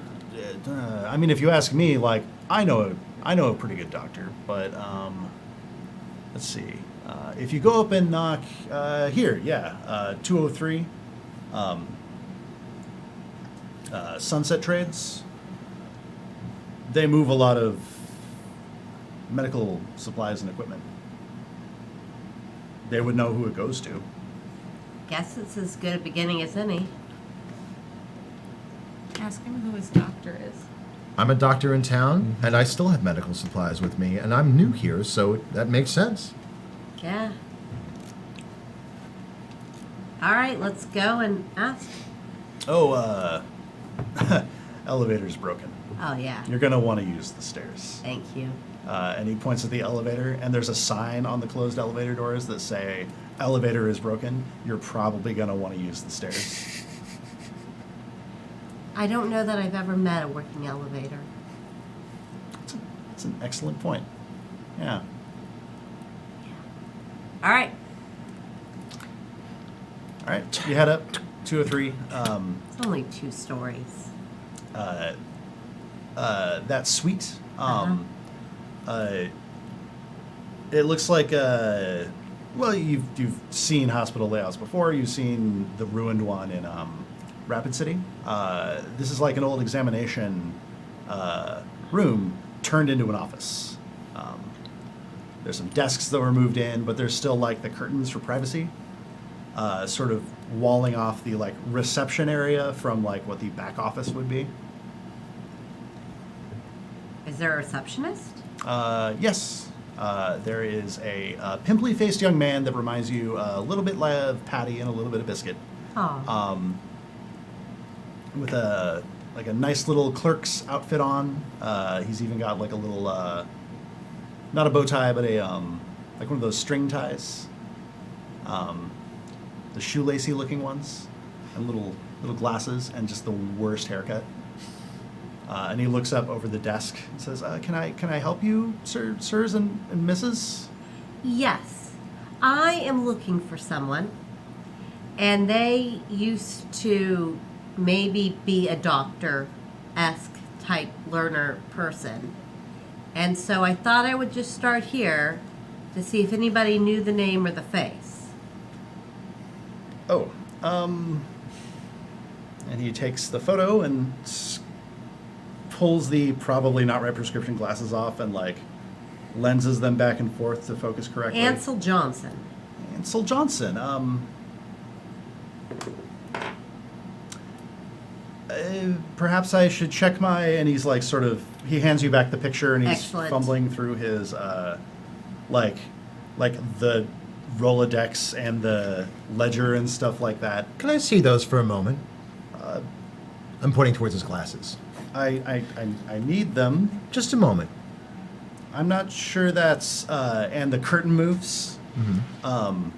I mean, if you ask me, like, I know a pretty good doctor, but let's see. If you go up and knock here, 203, Sunset Trades. They move a lot of medical supplies and equipment. They would know who it goes to. Guess it's as good a beginning as any. Ask him who his doctor is. I'm a doctor in town, and I still have medical supplies with me, and I'm new here, so that makes sense. Yeah. All right, let's go and ask. Oh, elevator's broken. Oh, yeah. You're going to want to use the stairs. Thank you. And he points at the elevator, and there's a sign on the closed elevator doors that say, elevator is broken. You're probably going to want to use the stairs. I don't know that I've ever met a working elevator. It's an excellent point. Yeah. All right. All right. You head up 203. It's only 2 stories. That suite. It looks like well, you've seen hospital layouts before. You've seen the ruined one in Rapid City. This is like an old examination room turned into an office. There's some desks that were moved in, but there's still like the curtains for privacy, sort of walling off the like reception area from like what the back office would be. Is there a receptionist? Yes. There is a pimply-faced young man that reminds you a little bit of Patty and a little bit of Biscuit. Oh. With a nice little clerk's outfit on. He's even got like a little not a bow tie, but a like one of those string ties. The shoelacy looking ones, and little glasses, and just the worst haircut. And he looks up over the desk and says, "Can I help you, sirs and misses?" Yes. I am looking for someone, and they used to maybe be a doctor-esque type learner person. And so I thought I would just start here to see if anybody knew the name or the face. Oh, and he takes the photo and pulls the probably not right prescription glasses off and like lenses them back and forth to focus correctly. Ansel Johnson. Ansel Johnson. Perhaps I should check my. And he's like, sort of. He hands you back the picture, and he's Excellent. fumbling through his, like the Rolodex and the ledger and stuff like that. Can I see those for a moment? I'm pointing towards his glasses. I need them. Just a moment. I'm not sure that's. And the curtain moves. And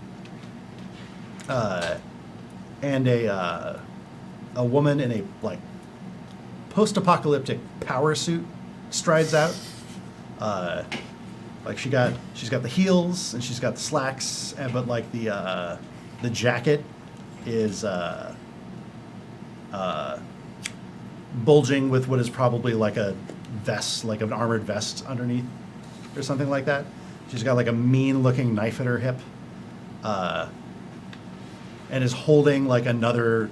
a woman in a like post-apocalyptic power suit strides out. Like she's got the heels and she's got the slacks, but like the jacket is bulging with what is probably like a vest, like an armored vest underneath, or something like that. She's got like a mean-looking knife at her hip. And is holding like another,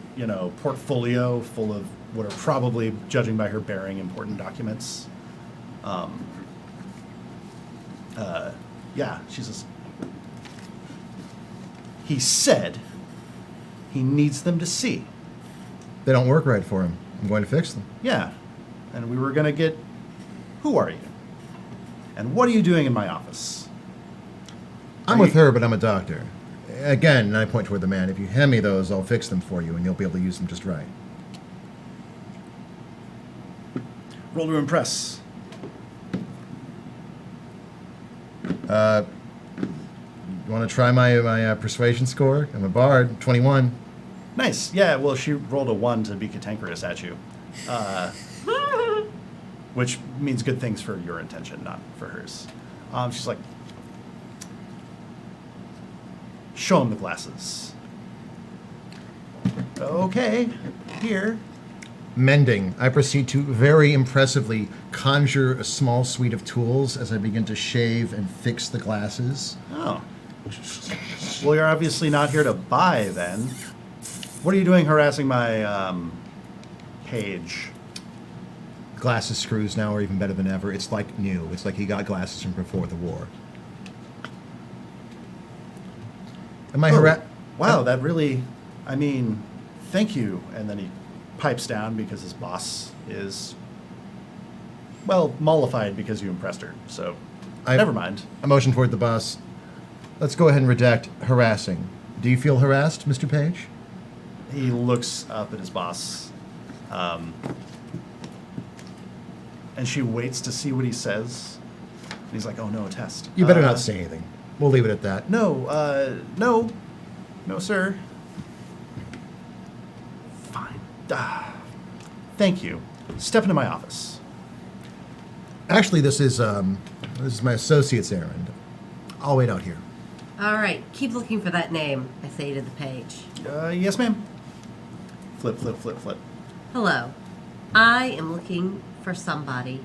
portfolio full of what are probably, judging by her bearing, important documents. Yeah, she says, he said he needs them to see. They don't work right for him. I'm going to fix them. Yeah, and we were going to get, who are you? And what are you doing in my office? I'm with her, but I'm a doctor. Again, and I point toward the man. If you hand me those, I'll fix them for you, and you'll be able to use them just right. Roll to impress. You want to try my persuasion score? I'm a bard, 21. Nice. Yeah, well, she rolled a 1 to be cantankerous at you. Which means good things for your intention, not for hers. She's like, show him the glasses. Okay, here. Mending. I proceed to very impressively conjure a small suite of tools as I begin to shave and fix the glasses. Oh. Well, you're obviously not here to buy, then. What are you doing harassing my, page? Glasses screws now are even better than ever. It's like new. It's like he got glasses from before the war. Am I Wow, that really, thank you. And then he pipes down because his boss is, well, mollified because you impressed her. So, never mind. I motion toward the boss. Let's go ahead and redact harassing. Do you feel harassed, Mr. Page? He looks up at his boss. And she waits to see what he says. And he's like, oh no, a test. You better not say anything. We'll leave it at that. No, sir. Fine. Thank you. Step into my office. Actually, this is my associate's errand. I'll wait out here. All right, keep looking for that name, I say to the page. Yes, ma'am. Flip, flip, flip, flip. Hello. I am looking for somebody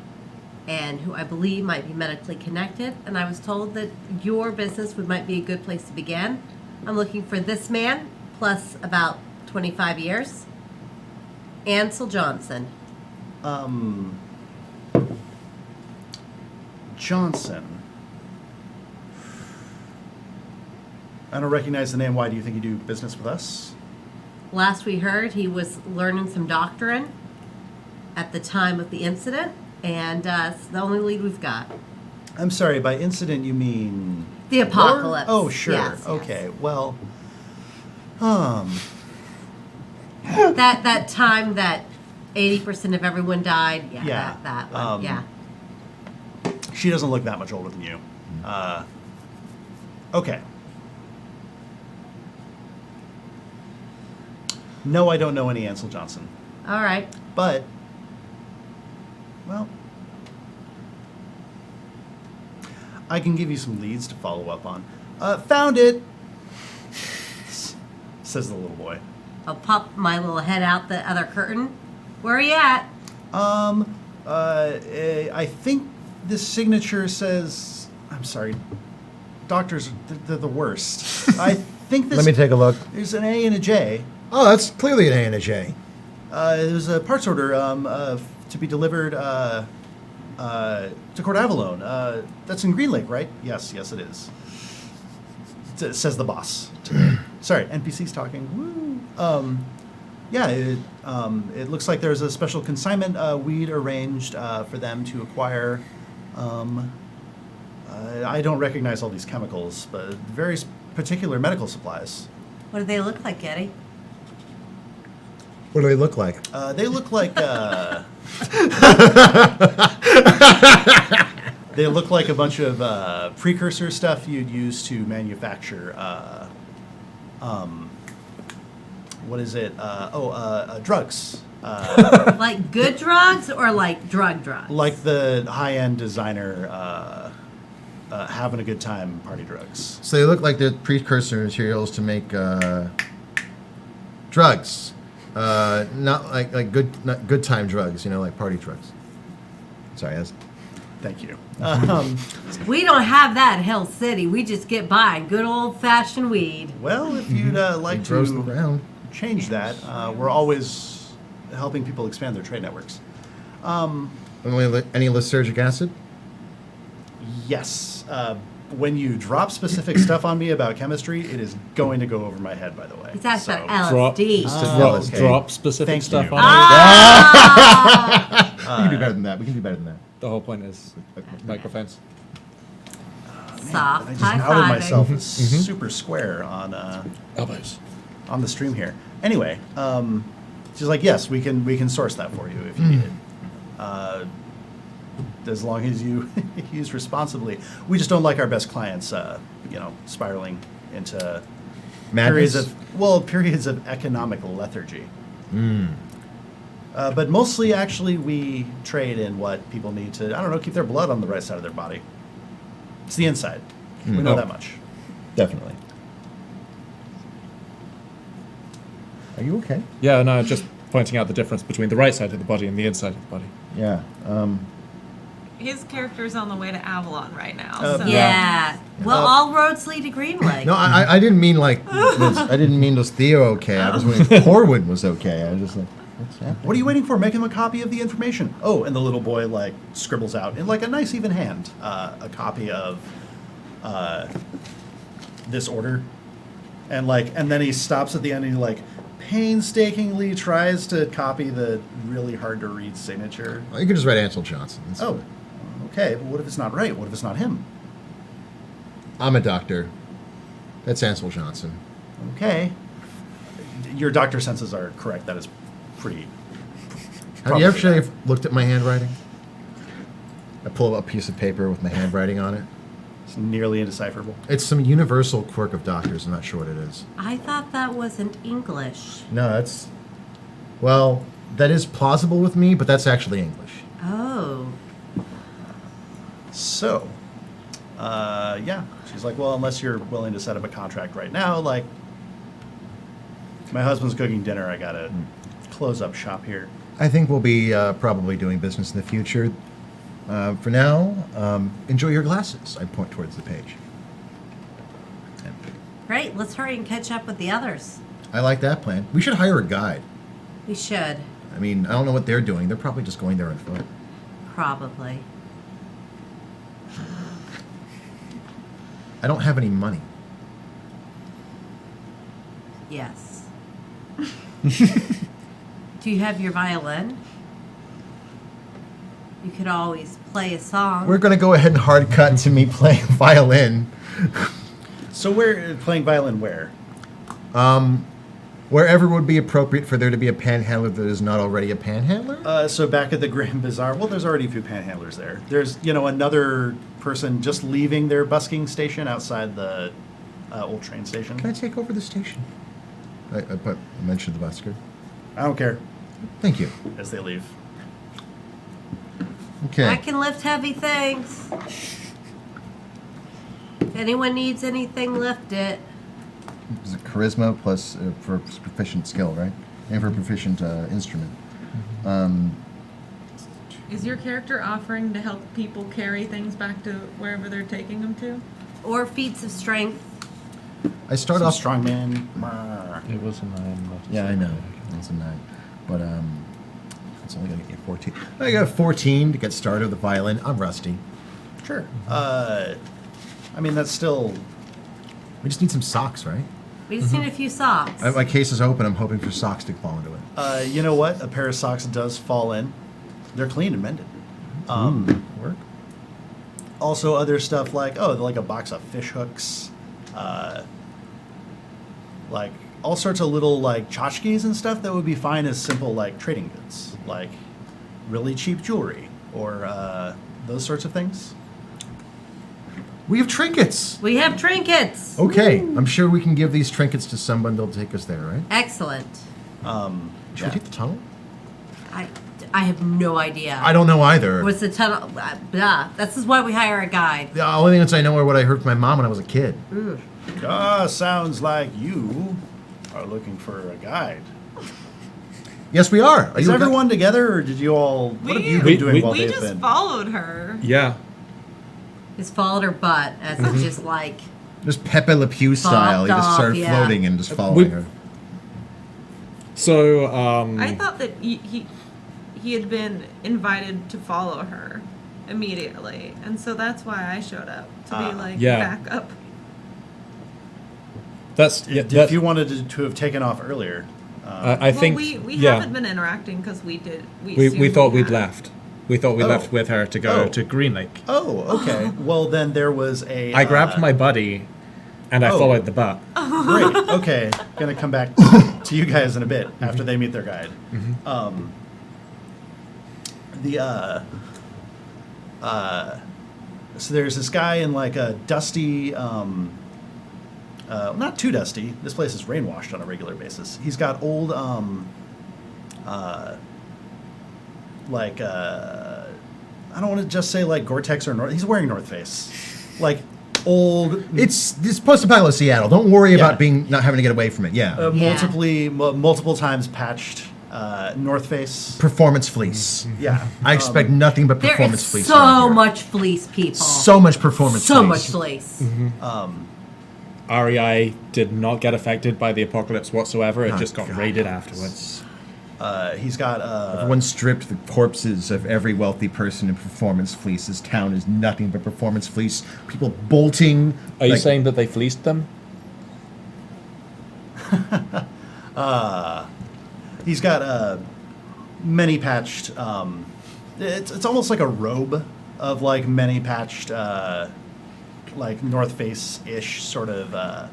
and who I believe might be medically connected, and I was told that your business might be a good place to begin. I'm looking for this man, plus about 25 years. Ansel Johnson. Johnson. I don't recognize the name. Why do you think you do business with us? Last we heard, he was learning some doctrine at the time of the incident, and it's the only lead we've got. I'm sorry, by incident you mean... The apocalypse. Oh, sure. Yes, okay, yes. Well, That time that 80% of everyone died. Yeah, Yeah, that one. Yeah. she doesn't look that much older than you. Okay. No, I don't know any Ansel Johnson. All right. But, well, I can give you some leads to follow up on. Found it, says the little boy. I'll pop my little head out the other curtain. Where are you at? I think this signature says, I'm sorry, doctors, they're the worst. I think this. Let me take a look. There's an A and a J. Oh, that's clearly an A and a J. There's a parts order to be delivered to Court Avalon. That's in Green Lake, right? Yes, it is. It says the boss. Sorry, NPC's talking. Woo. Yeah, it looks like there's a special consignment we'd arranged for them to acquire. I don't recognize all these chemicals, but very particular medical supplies. What do they look like, Getty? What do they look like? They look like they look like a bunch of precursor stuff you'd use to manufacture. What is it? Drugs. Like good drugs or like drugs? Like the high-end designer having a good time party drugs. So they look like they're precursor materials to make drugs. Not like good time drugs, like party drugs. Sorry, that's... Thank you. We don't have that in Hill City. We just get by on good old-fashioned weed. Well, if you'd like It grows the to ground. change that, we're always helping people expand their trade networks. Any lysergic acid? Yes. When you drop specific stuff on me about chemistry, it is going to go over my head, by the way. It's actually So- Drop, LSD. okay. drop specific Thank stuff you. on Ah! We can do better than that. We can do better than that. it. The whole point is microphones. Soft I just high outed fiving. myself as super square on Elbows. the stream here. Anyway, she's like, yes, we can source that for you if you need it. As long as you use responsibly. We just don't like our best clients, spiraling into Madness? periods of economic lethargy. But mostly, actually, we trade in what people need to, keep their blood on the right side of their body. It's the inside. We know Oh. that much. Definitely. Are you okay? Yeah, no, just pointing out the difference between the right side of the body and the inside of the body. Yeah. His character's on the way to Avalon right now. So. Yeah. Well, all roads lead to Green Lake. No, I didn't mean like I didn't mean was Theo okay. I was wondering if Corwin was okay. I was just like, what's happening? What are you waiting for? Make him a copy of the information. Oh, and the little boy scribbles out in a nice even hand a copy of this order, and then he stops at the end and he painstakingly tries to copy the really hard to read signature. Well, you can just write Ansel Johnson. That's Oh, fine. okay. But what if it's not right? What if it's not him? I'm a doctor. That's Ansel Johnson. Okay. Your doctor senses are correct. That is pretty. Have you probably actually looked at my handwriting? I pull up a piece of paper with my handwriting on it. It's nearly indecipherable. It's some universal quirk of doctors. I'm not sure what it is. I thought that wasn't English. No, that's... Well, that is plausible with me, but that's actually English. Oh. So, yeah. She's like, well, unless you're willing to set up a contract right now, my husband's cooking dinner. I gotta close up shop here. I think we'll be probably doing business in the future. For now, enjoy your glasses. I point towards the page. Great. Let's hurry and catch up with the others. I like that plan. We should hire a guide. We should. I mean, I don't know what they're doing. They're probably just going there on foot. Probably. I don't have any money. Yes. Do you have your violin? You could always play a song. We're going to go ahead and hard cut to me playing violin. So we're playing violin where? Wherever would be appropriate for there to be a panhandler that is not already a panhandler? So back at the Grand Bazaar, well, there's already a few panhandlers there. There's, another person just leaving their busking station outside the old train station. Can I take over the station? I mentioned the busker. I don't care, Thank you. as they leave. Okay. I can lift heavy things. If anyone needs anything, lift it. Is it charisma plus for proficient skill, right? And for proficient instrument. Is your character offering to help people carry things back to wherever they're taking them to? Or feats of strength. I start Some off strongman. It was a 9. Yeah, I know. That's a 9. But it's only gonna get 14. I got 14 to get started with the violin. I'm rusty. Sure. I mean, that's still. We just need some socks, right? We just need a few socks. My case is open. I'm hoping for socks to fall into it. You know what? A pair of socks does fall in. They're clean and mended. Work. Also, other stuff like like a box of fish hooks, like all sorts of little like tchotchkes and stuff that would be fine as simple like trading goods, like really cheap jewelry or those sorts of things. We have trinkets. We have trinkets. Okay, I'm sure we can give these trinkets to someone. They'll take us there, right? Excellent. Should we take the tunnel? I have no idea. I don't know either. What's the tunnel? Blah. This is why we hire a guide. The only thing that I know are what I heard from my mom when I was a kid. Sounds like you are looking for a guide. Yes, we are. Is everyone together, or did you all? What have you been doing while We they've just been? followed her. Yeah. Just followed her butt as it's just like. Just Pepe Le Pew style. He just off, started yeah. floating and just following her. So, I thought that he had been invited to follow her immediately, and so that's why I showed up to be like Yeah. back up. that's yeah, If you wanted to have taken off earlier, I think we yeah. haven't been interacting because we we assumed thought we'd had. left. We thought we Oh. left with her to go Oh. to Green Lake. okay. Well, then there was a. I grabbed my buddy, and I oh. followed the butt. Great. Okay. Gonna come back to you guys in a bit after they meet their guide. So there's this guy in like a dusty, not too dusty. This place is rainwashed on a regular basis. He's got old, I don't want to just say like Gore-Tex or North. He's wearing North Face, like old. It's post-apocalypse Seattle. Don't worry Yeah. about not having to get away from it. Yeah. Yeah. Multiple times patched North Face. Performance fleece. Yeah. I expect nothing but There performance is fleece. around so here. much fleece, people. So much performance So fleece. much fleece. REI did not get affected by the apocalypse whatsoever. It Oh, just got God. raided afterwards. He's got Everyone stripped the corpses of every wealthy person in performance fleece. This town is nothing but performance fleece. People bolting. Are you like- saying that they fleeced them? He's got many patched. It's almost like a robe of like many patched, like North Face ish sort of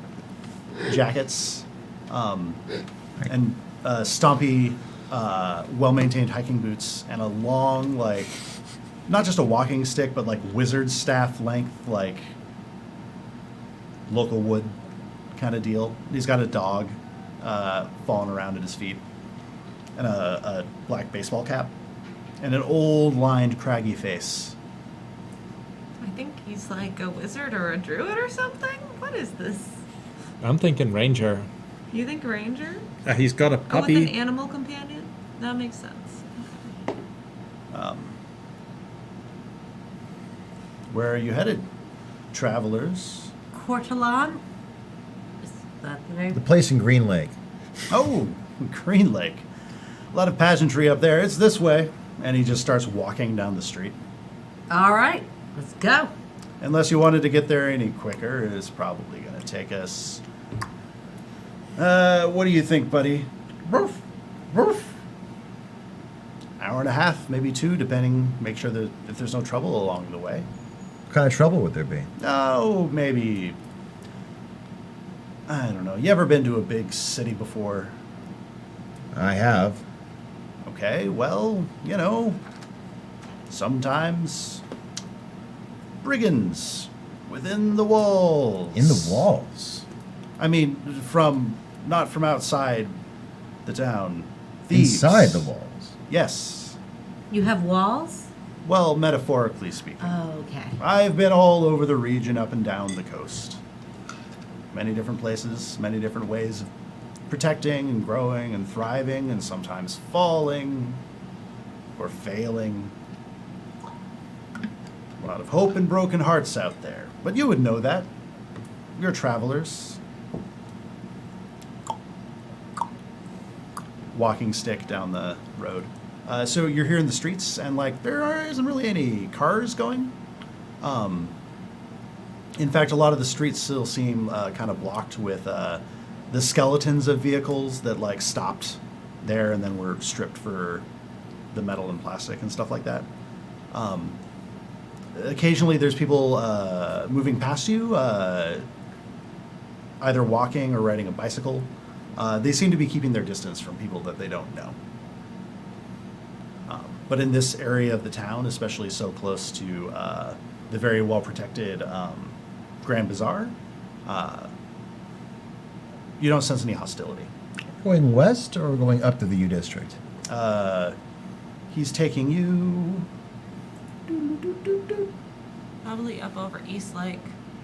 jackets, and stompy, well maintained hiking boots, and a long like, not just a walking stick, but like wizard staff length, like local wood kind of deal. He's got a dog falling around at his feet, and a black baseball cap, and an old lined craggy face. I think he's like a wizard or a druid or something. What is this? I'm thinking Ranger. You think ranger? He's got a Oh, with puppy. an animal companion? That makes sense. Where are you headed, travelers? Cortallon? Is that the name? The place in Green Lake. Oh, Green Lake. A lot of pageantry up there. It's this way. And he just starts walking down the street. All right, let's go. Unless you wanted to get there any quicker, it's probably going to take us. What do you think, buddy? Roof, roof. Hour and a half, maybe 2, depending. Make sure that if there's no trouble along the way. What kind of trouble would there be? Oh, maybe. I don't know. You ever been to a big city before? I have. Okay, well, sometimes brigands within the walls. In the walls. I mean, not from outside the town. Thieves. Inside the walls. Yes. You have walls? Well, metaphorically speaking. Oh, okay. I've been all over the region, up and down the coast. Many different places, many different ways of protecting and growing and thriving, and sometimes falling or failing. A lot of hope and broken hearts out there. But you would know that. You're travelers. Walking stick down the road. So you're here in the streets, and like isn't really any cars going. In fact, a lot of the streets still seem kind of blocked with the skeletons of vehicles that like stopped there and then were stripped for the metal and plastic and stuff like that. Occasionally, there's people moving past you, either walking or riding a bicycle. They seem to be keeping their distance from people that they don't know. But in this area of the town, especially so close to the very well-protected Grand Bazaar, you don't sense any hostility. Going west or going up to the U District? He's taking you... Probably up over East Lake.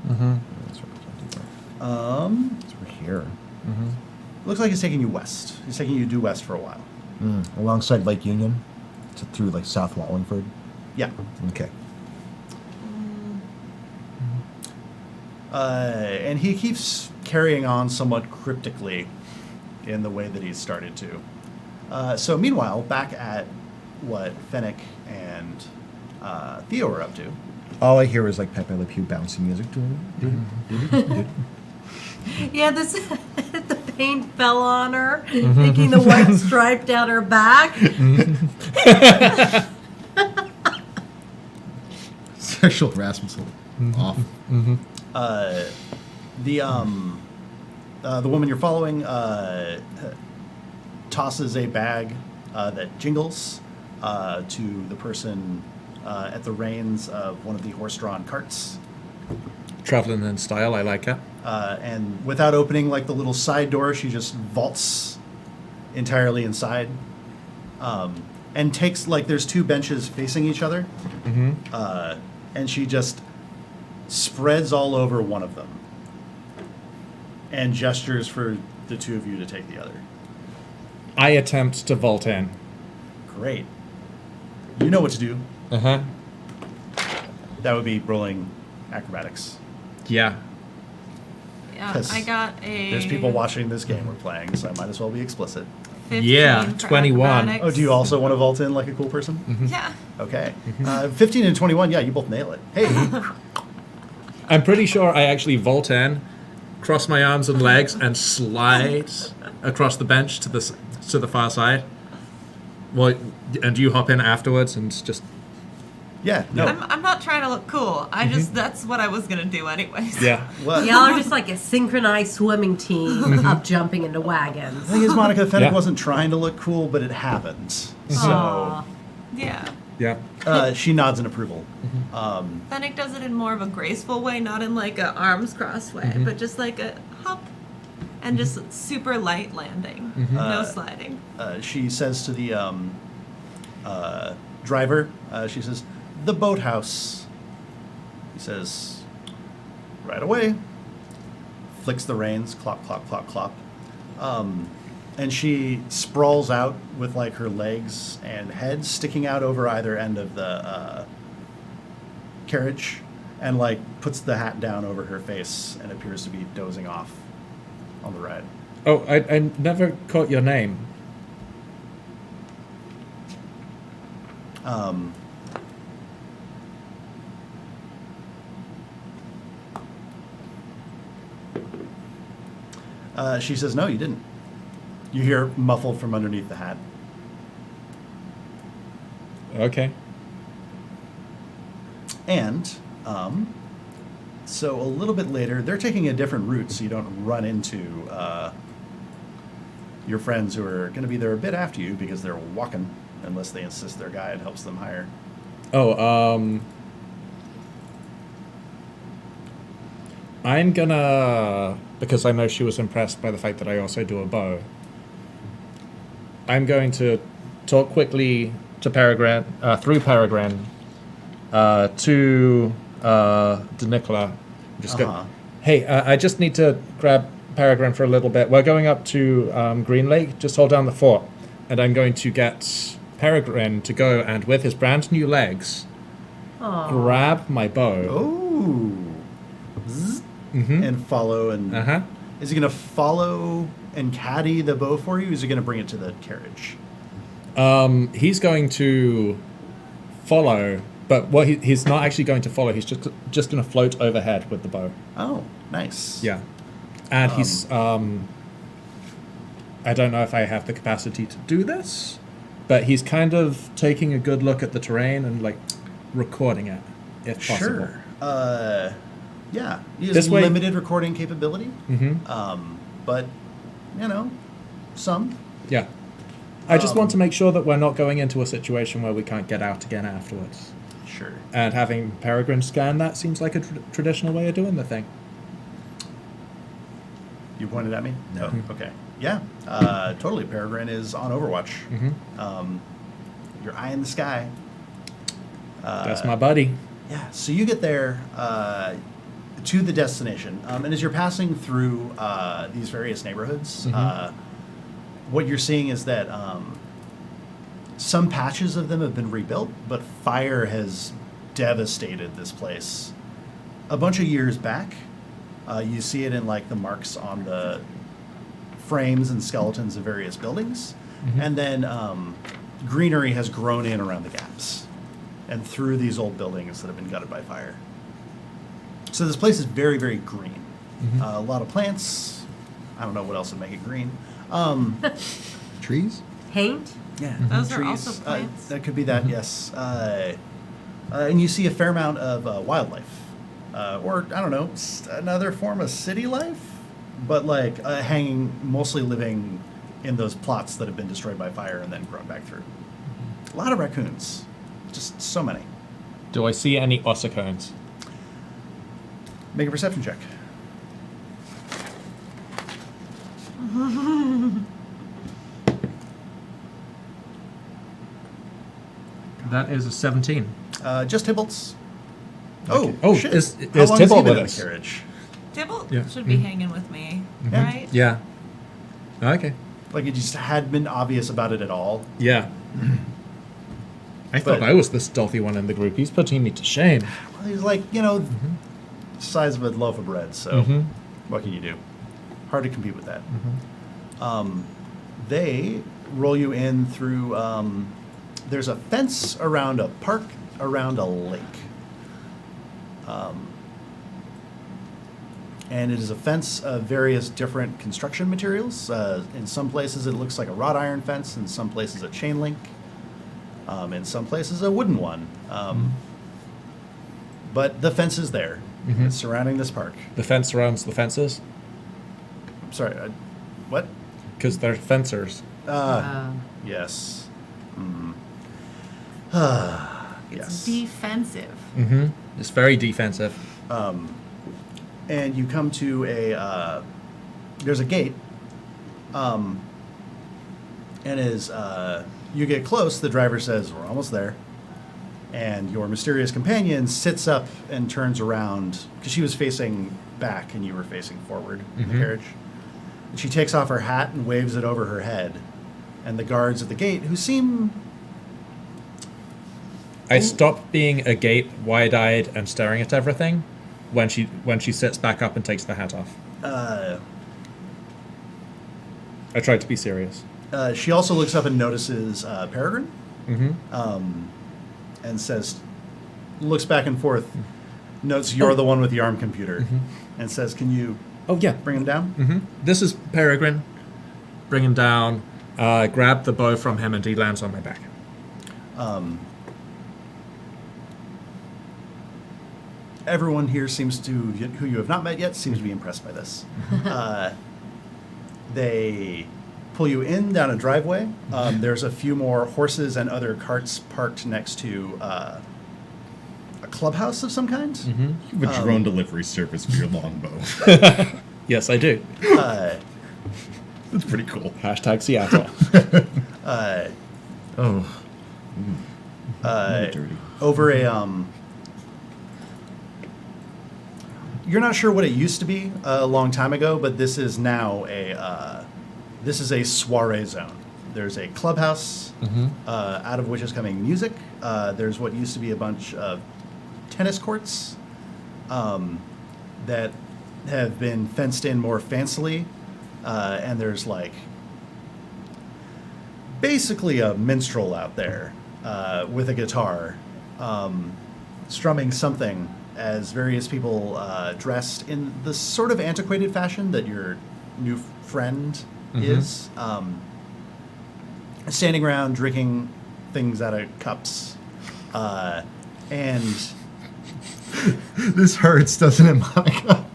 That's we're here. Looks like he's taking you west. He's taking you due west for a while. Alongside Lake Union, through like South Wallingford. Yeah. Okay. And he keeps carrying on somewhat cryptically in the way that he's started to. So meanwhile, back at what Fennec and Theo are up to. All I hear is like Pepe Le Pew bouncing music. Yeah, this the paint fell on her, making the white stripe down her back. Sexual harassment's off. The woman you're following tosses a bag that jingles to the person at the reins of one of the horse-drawn carts. Traveling in style, I like it. And without opening like the little side door, she just vaults entirely inside, and takes like there's two benches facing each other, and she just spreads all over one of them and gestures for the two of you to take the other. I attempt to vault in. Great. You know what to do. Uh-huh. That would be rolling acrobatics. Yeah. Yeah, 'Cause I got a. There's people watching this game we're playing, so I might as well be explicit. 15 Yeah, for 21. acrobatics. Oh, do you also want to vault in like a cool person? Yeah. Okay. 15 and 21, yeah, you both nail it. Hey, I'm pretty sure I actually vault in, cross my arms and legs, and slide across the bench to the far side. Well, and you hop in afterwards and just... yeah, no. I'm not trying to look cool. I just that's what I was gonna do anyways. Yeah. What? Y'all are just like a synchronized swimming team of jumping into wagons. The thing is, Monica Fennec Yeah. wasn't trying to look cool, but it happened. So Aw. Yeah. Yeah. she nods in approval. Fennec does it in more of a graceful way, not in like a arms crossed way, but just like a hop and just super light landing. No sliding. She says to the driver, she says, "The boathouse." He says, "Right away." Flicks the reins, clop, clop, clop, clop. And she sprawls out with like her legs and head sticking out over either end of the carriage, and like puts the hat down over her face and appears to be dozing off on the ride. Oh, I never caught your name. She says, "No, you didn't." You hear muffled from underneath the hat. Okay. And so a little bit later, they're taking a different route so you don't run into your friends who are going to be there a bit after you because they're walking, unless they insist their guide helps them higher. Oh, I'm gonna, because I know she was impressed by the fact that I also do a bow, I'm going to talk quickly to Peregrine, through Peregrine, to DeNicola. Just go. Uh-huh. Hey, I just need to grab Peregrine for a little bit. We're going up to Green Lake. Just hold down the fort, and I'm going to get Peregrine to go and with his brand new legs, grab my bow. Oh. And follow and. Uh huh. Is he going to follow and caddy the bow for you? Or is he going to bring it to the carriage? He's going to follow, but what he's not actually going to follow. He's just going to float overhead with the bow. Oh, nice. Yeah, and he's. I don't know if I have the capacity to do this, but he's kind of taking a good look at the terrain and like recording it, if possible. Sure. Yeah. He has This way- limited recording capability. Mm-hmm. But, some. Yeah. I just want to make sure that we're not going into a situation where we can't get out again afterwards. Sure. And having Peregrine scan that seems like a traditional way of doing the thing. You pointed at me? No. Okay. Yeah. Totally. Peregrine is on Overwatch. Your eye in the sky. That's my buddy. Yeah. So you get there to the destination, and as you're passing through these various neighborhoods, what you're seeing is that some patches of them have been rebuilt, but fire has devastated this place. A bunch of years back, you see it in like the marks on the frames and skeletons of various buildings, and then greenery has grown in around the gaps and through these old buildings that have been gutted by fire. So this place is very, very green. A lot of plants. I don't know what else would make it green. Trees? Paint? Yeah, Those are also plants. That could be that, yes. And you see a fair amount of wildlife, or I don't know, another form of city life, but like hanging, mostly living in those plots that have been destroyed by fire and then grown back through. A lot of raccoons, just so many. Do I see any ossicones? Make a perception check. That is a 17. Just Tybbalt's. Oh, Oh, shit. is How long has he Tybalt been with in us? the carriage? Tybalt Yeah. should be hanging with me, Yeah. right? Yeah. Okay. Like it just had been obvious about it at all. Yeah. I thought But- I was the stealthy one in the group. He's putting me to shame. Well, he's like, size of a loaf of bread, so what can you do? Hard to compete with that. They roll you in through, there's a fence around a park around a lake. And it is a fence of various different construction materials. In some places it looks like a wrought iron fence, in some places a chain link, in some places a wooden one. But the fence is there. It's surrounding this park. The fence surrounds the fences Sorry, what? because they're fencers. Yes. It's yes. defensive. Mm-hmm. It's very defensive. And you come to there's a gate. And as you get close, the driver says, "We're almost there." And your mysterious companion sits up and turns around because she was facing back and you were facing forward in the carriage. And she takes off her hat and waves it over her head. And the guards at the gate, who seem I stop being a gate, wide-eyed, and staring at everything when she sits back up and takes the hat off. I tried to be serious. She also looks up and notices Peregrine. Mm-hmm. And says, looks back and forth, notes you're the one with the ARM computer, and says, "Can you Oh yeah. bring him down?" Mm-hmm. This is Peregrine. Bring him down. Grab the bow from him, and he lands on my back. Everyone here seems to, who you have not met yet, seems to be impressed by this. They pull you in down a driveway. There's a few more horses and other carts parked next to a clubhouse of some kind. Mm-hmm. You have a drone delivery service for your longbow. Yes, I do. That's pretty cool. Hashtag Seattle. Oh. Dirty. Over you're not sure what it used to be a long time ago, but this is now a soiree zone. There's a clubhouse out of which is coming music. There's what used to be a bunch of tennis courts that have been fenced in more fancily, and there's like basically a minstrel out there with a guitar strumming something as various people dressed in the sort of antiquated fashion that your new friend is, standing around drinking things out of cups. And This hurts, doesn't it, Monica?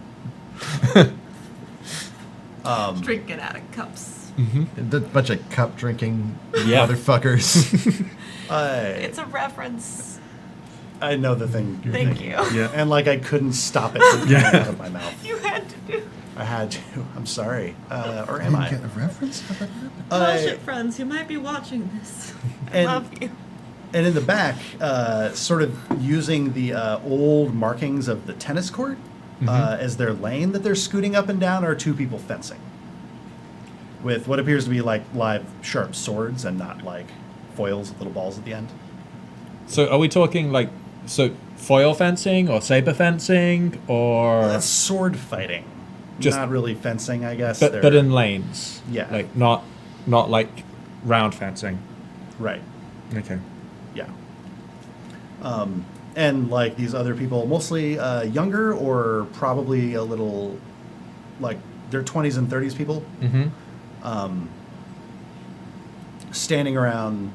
Drink it out of cups. A bunch of cup drinking Yeah. motherfuckers. It's a reference. I know the thing you're Thank thinking. you. Yeah. And like I couldn't stop it from coming out of my mouth. You had to do. I had to. I'm sorry. Or am I? Get a reference? How about that? Watch it, friends. You might be watching this. I And- love you. And in the back, sort of using the old markings of the tennis court as their lane that they're scooting up and down, are two people fencing with what appears to be like live sharp swords and not like foils with little balls at the end. So are we talking like foil fencing or saber fencing or That's sword fighting, Just- not really fencing, I guess. but They're- in lanes? Yeah. Like not like round fencing. right. Okay. Yeah. And like these other people, mostly younger or probably a little like their 20s and 30s people, standing around.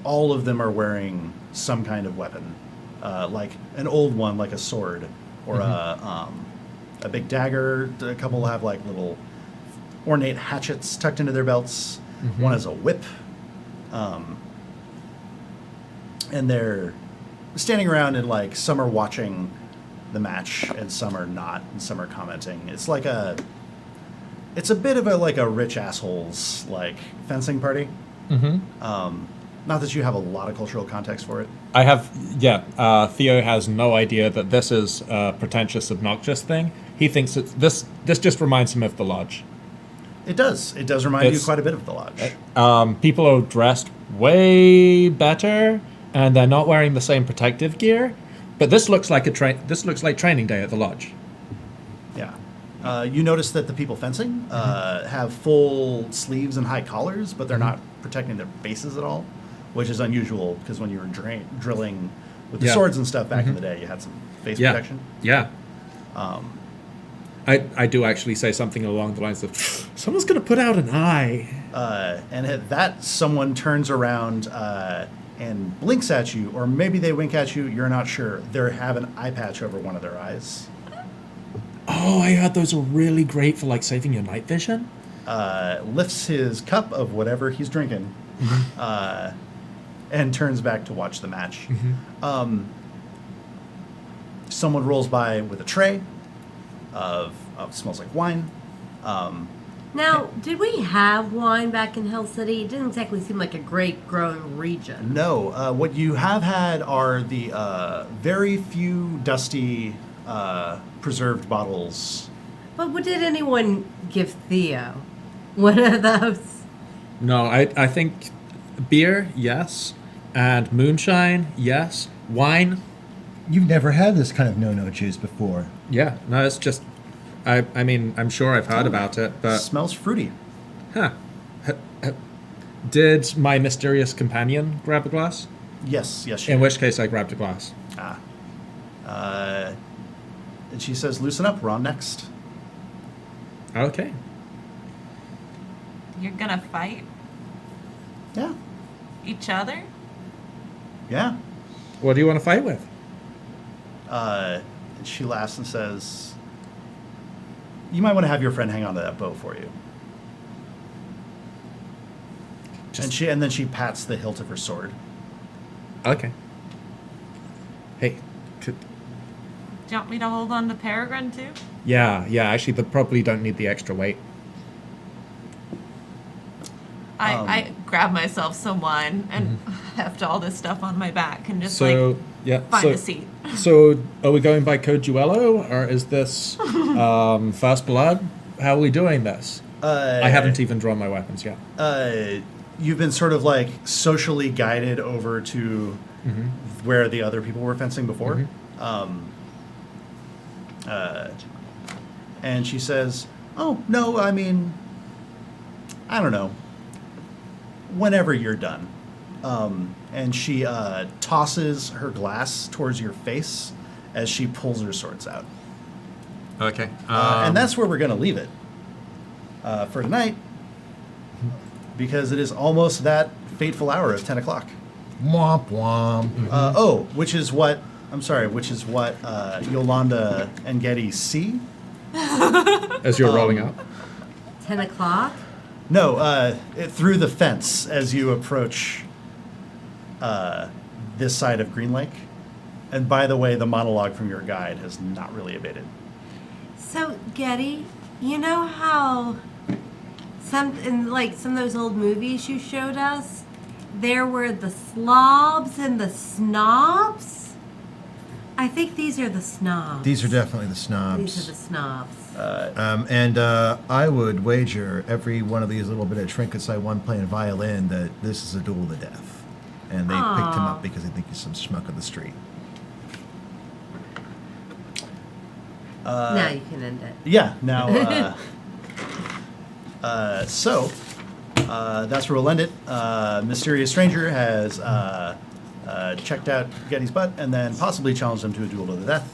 All of them are wearing some kind of weapon, like an old one, like a sword or a big dagger. A couple have like little ornate hatchets tucked into their belts. One has a whip. And they're standing around and like some are watching the match and some are not and some are commenting. It's like it's a bit of a like a rich assholes like fencing party. Not that you have a lot of cultural context for it. I have, yeah. Theo has no idea that this is a pretentious, obnoxious thing. He thinks this just reminds him of the lodge. It does. It does remind you It's- quite a bit of the lodge. People are dressed way better, and they're not wearing the same protective gear. But this looks like this looks like training day at the lodge. Yeah. You notice that the people fencing have full sleeves and high collars, but they're not protecting their faces at all, which is unusual because when you were drilling with the Yeah. swords and stuff back in the day, you had some face Yeah. protection. Yeah. I do actually say something along the lines of, someone's going to put out an eye. And at that, someone turns around and blinks at you, or maybe they wink at you. You're not sure. They have an eye patch over one of their eyes. Oh, I heard those are really great for like saving your night vision. Lifts his cup of whatever he's drinking, and turns back to watch the match. Someone rolls by with a tray of smells like wine. Now, did we have wine back in Hill City? It didn't exactly seem like a great growing region. No, what you have had are the very few dusty preserved bottles. But did anyone give Theo one of those? No, I think beer, yes, and moonshine, yes, wine. You've never had this kind of no-no juice before. Yeah, no, it's just, I mean, I'm sure I've heard about it, but Smells fruity. huh. Did my mysterious companion grab a glass? Yes, yes. She In did. which case, I grabbed a glass. And she says, "Loosen up. We're on next." Okay. You're gonna fight Yeah, each other? yeah. What do you want to fight with? And she laughs and says, "You might want to have your friend hang on to that bow for you." And then she pats the hilt of her sword. Okay. Hey, Do you want me to hold on to Peregrine too? yeah, actually, they probably don't need the extra weight. I grab myself some wine and heft all this stuff on my back and just So, like Yeah. find a seat. So are we going by Code Duello, or is this First Blood? How are we doing this? I haven't even drawn my weapons yet. You've been sort of like socially guided over to where the other people were fencing before. And she says, "Oh, no, I mean, I don't know. Whenever you're done." And she tosses her glass towards your face as she pulls her swords out. Okay. And that's where we're going to leave it for tonight, because it is almost that fateful hour of 10 o'clock. Womp womp. Which is what Yolanda and Getty see. as you're rolling up. 10 o'clock? No, through the fence as you approach this side of Green Lake. And by the way, the monologue from your guide has not really abated. So, Getty, you know how in some of those old movies you showed us, there were the slobs and the snobs? I think these are the snobs. These are definitely the snobs. These are the snobs. And I would wager every one of these little bit of trinkets I won playing violin that this is a duel to the death. And they picked him up because they think he's some schmuck of the street. Now you can end it. Yeah, now, so that's where we'll end it. Mysterious Stranger has checked out Getty's butt and then possibly challenged him to a duel to the death.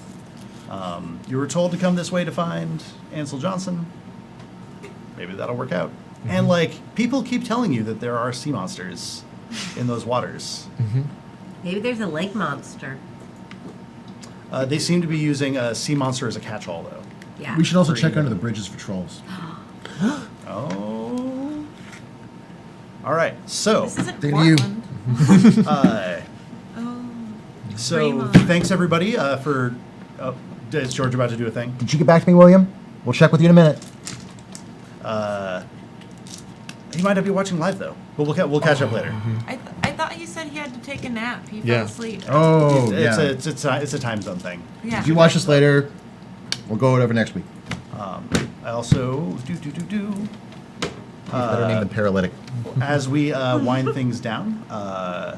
You were told to come this way to find Ansel Johnson. Maybe that'll work out. And, people keep telling you that there are sea monsters in those waters. Maybe there's a lake monster. They seem to be using a sea monster as a catch-all, though. Yeah. We should also check under the bridges for trolls. Oh. All right, so... This isn't Dig to you. Portland. So, Fremont. thanks everybody for... Oh, is George about to do a thing? Did you get back to me, William? We'll check with you in a minute. He might not be watching live, though. But we'll catch up later. I thought he said he had to take a nap. He Yeah. fell asleep. Oh, It's yeah. it's a time zone thing. Yeah. If you watch this later, we'll go over next week. I also... Better name than paralytic. As we wind things down, I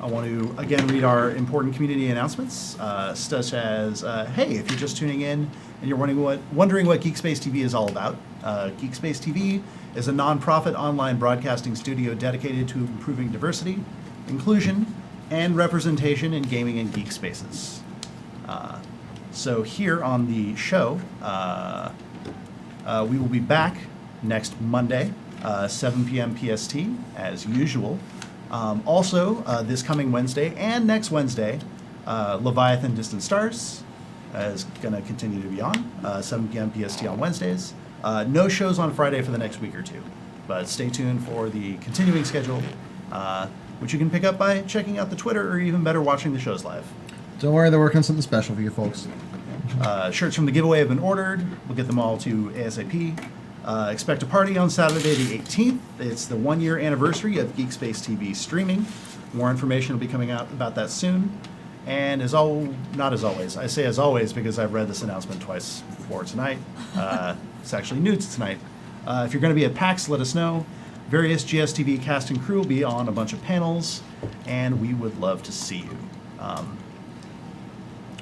want to again read our important community announcements, such as, hey, if you're just tuning in and you're wondering what GeekSpaceTV is all about, GeekSpaceTV is a nonprofit online broadcasting studio dedicated to improving diversity, inclusion, and representation in gaming and geek spaces. So here on the show, we will be back next Monday, 7 p.m. PST, as usual. Also, this coming Wednesday and next Wednesday, Leviathan Distant Stars is going to continue to be on, 7 p.m. PST on Wednesdays. No shows on Friday for the next week or two, but stay tuned for the continuing schedule, which you can pick up by checking out the Twitter or even better, watching the shows live. Don't worry, they're working on something special for you folks. Shirts from the giveaway have been ordered. We'll get them all to ASAP. Expect a party on Saturday the 18th. It's the 1-year anniversary of GeekSpaceTV streaming. More information will be coming out about that soon. And not as always. I say as always because I've read this announcement twice before tonight. It's actually new to tonight. If you're going to be at PAX, let us know. Various GSTV cast and crew will be on a bunch of panels, and we would love to see you.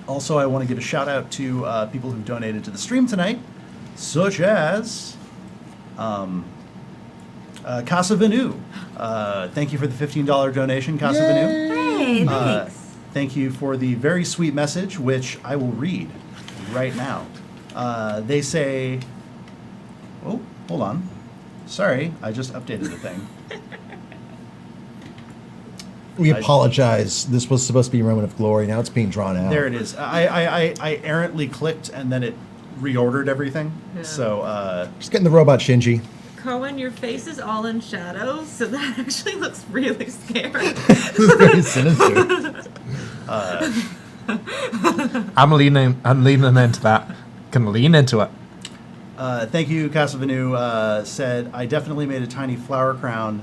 Also, I want to give a shout out to people who've donated to the stream tonight, such as Casa Venu. Thank you for the $15 donation, Casa Venu. Hey, thanks. Thank you for the very sweet message, which I will read right now. They say, oh, hold on. Sorry, I just updated the thing. We apologize. This was supposed to be a moment of glory. Now it's being drawn out. There it is. I errantly clicked and then it reordered everything. Yeah. So, Just getting the robot Shinji. Cohen, your face is all in shadow, so that actually looks really scary. This is very sinister. I'm leaning into that. Can lean into it. thank you, Casa Venu. Said, I definitely made a tiny flower crown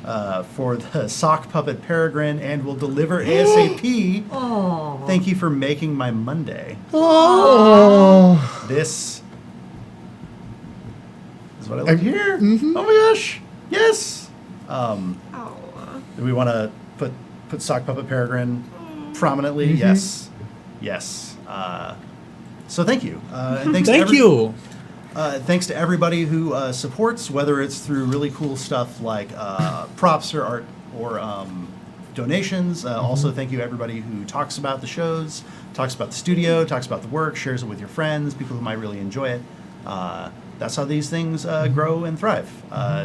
for the sock puppet Peregrine and will deliver ASAP. Oh. Thank you for making my Monday. Oh. This is what I like to hear. Oh my gosh. Yes. Oh. Do we want to put sock puppet Peregrine prominently? Yes. Yes. So thank you. And thanks Thank to you. thanks to everybody who supports, whether it's through really cool stuff like props or art or donations. Also, thank you everybody who talks about the shows, talks about the studio, talks about the work, shares it with your friends, people who might really enjoy it. That's how these things grow and thrive,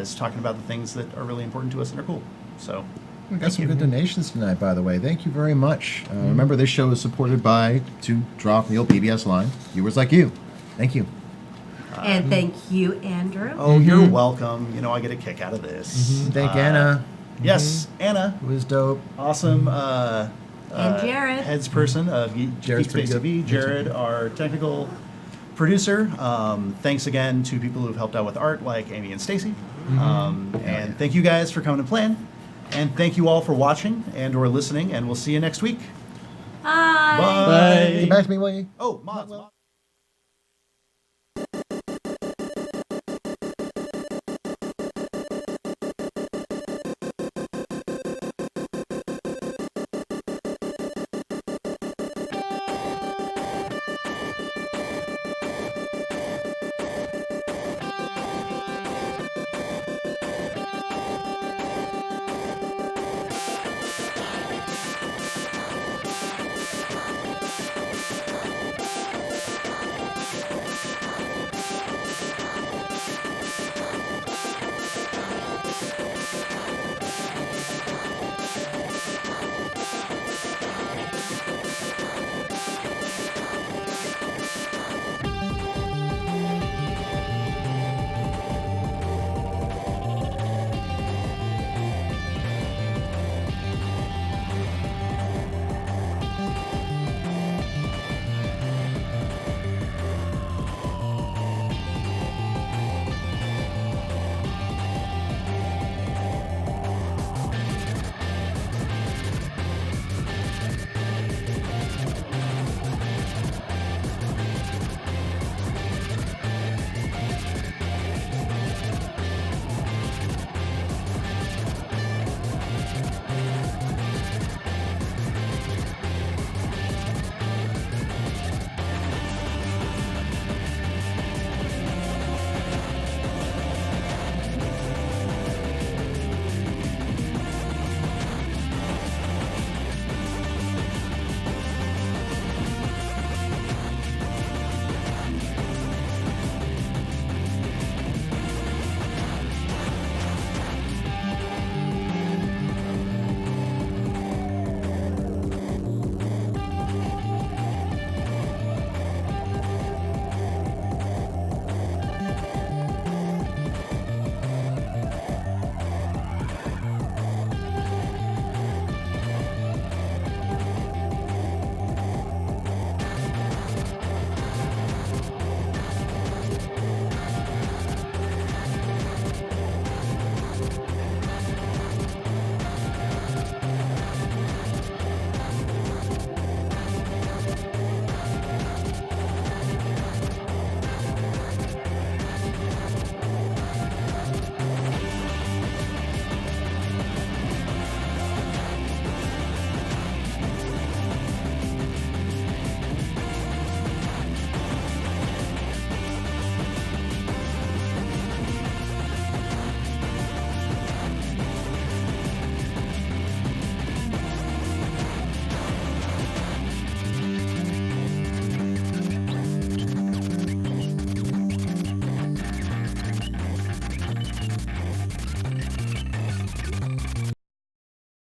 is talking about the things that are really important to us and are cool. So, We got some good donations tonight, by the way. Thank you very much. Remember, this show is supported by, to draw from the old PBS line, viewers like you. Thank you. And thank you, Andrew. oh, you're welcome. You know, I get a kick out of this. Thank Anna, Yes, Anna. who is dope. Awesome. And Jared. Heads person of Jared's pretty good. GeekSpaceTV. Jared, our technical producer. Thanks again to people who've helped out with art, like Amy and Stacy. And thank you guys for coming to plan. And thank you all for watching and or listening. And we'll see you next week. Bye. Bye. Get back to me, will you? Oh, mods.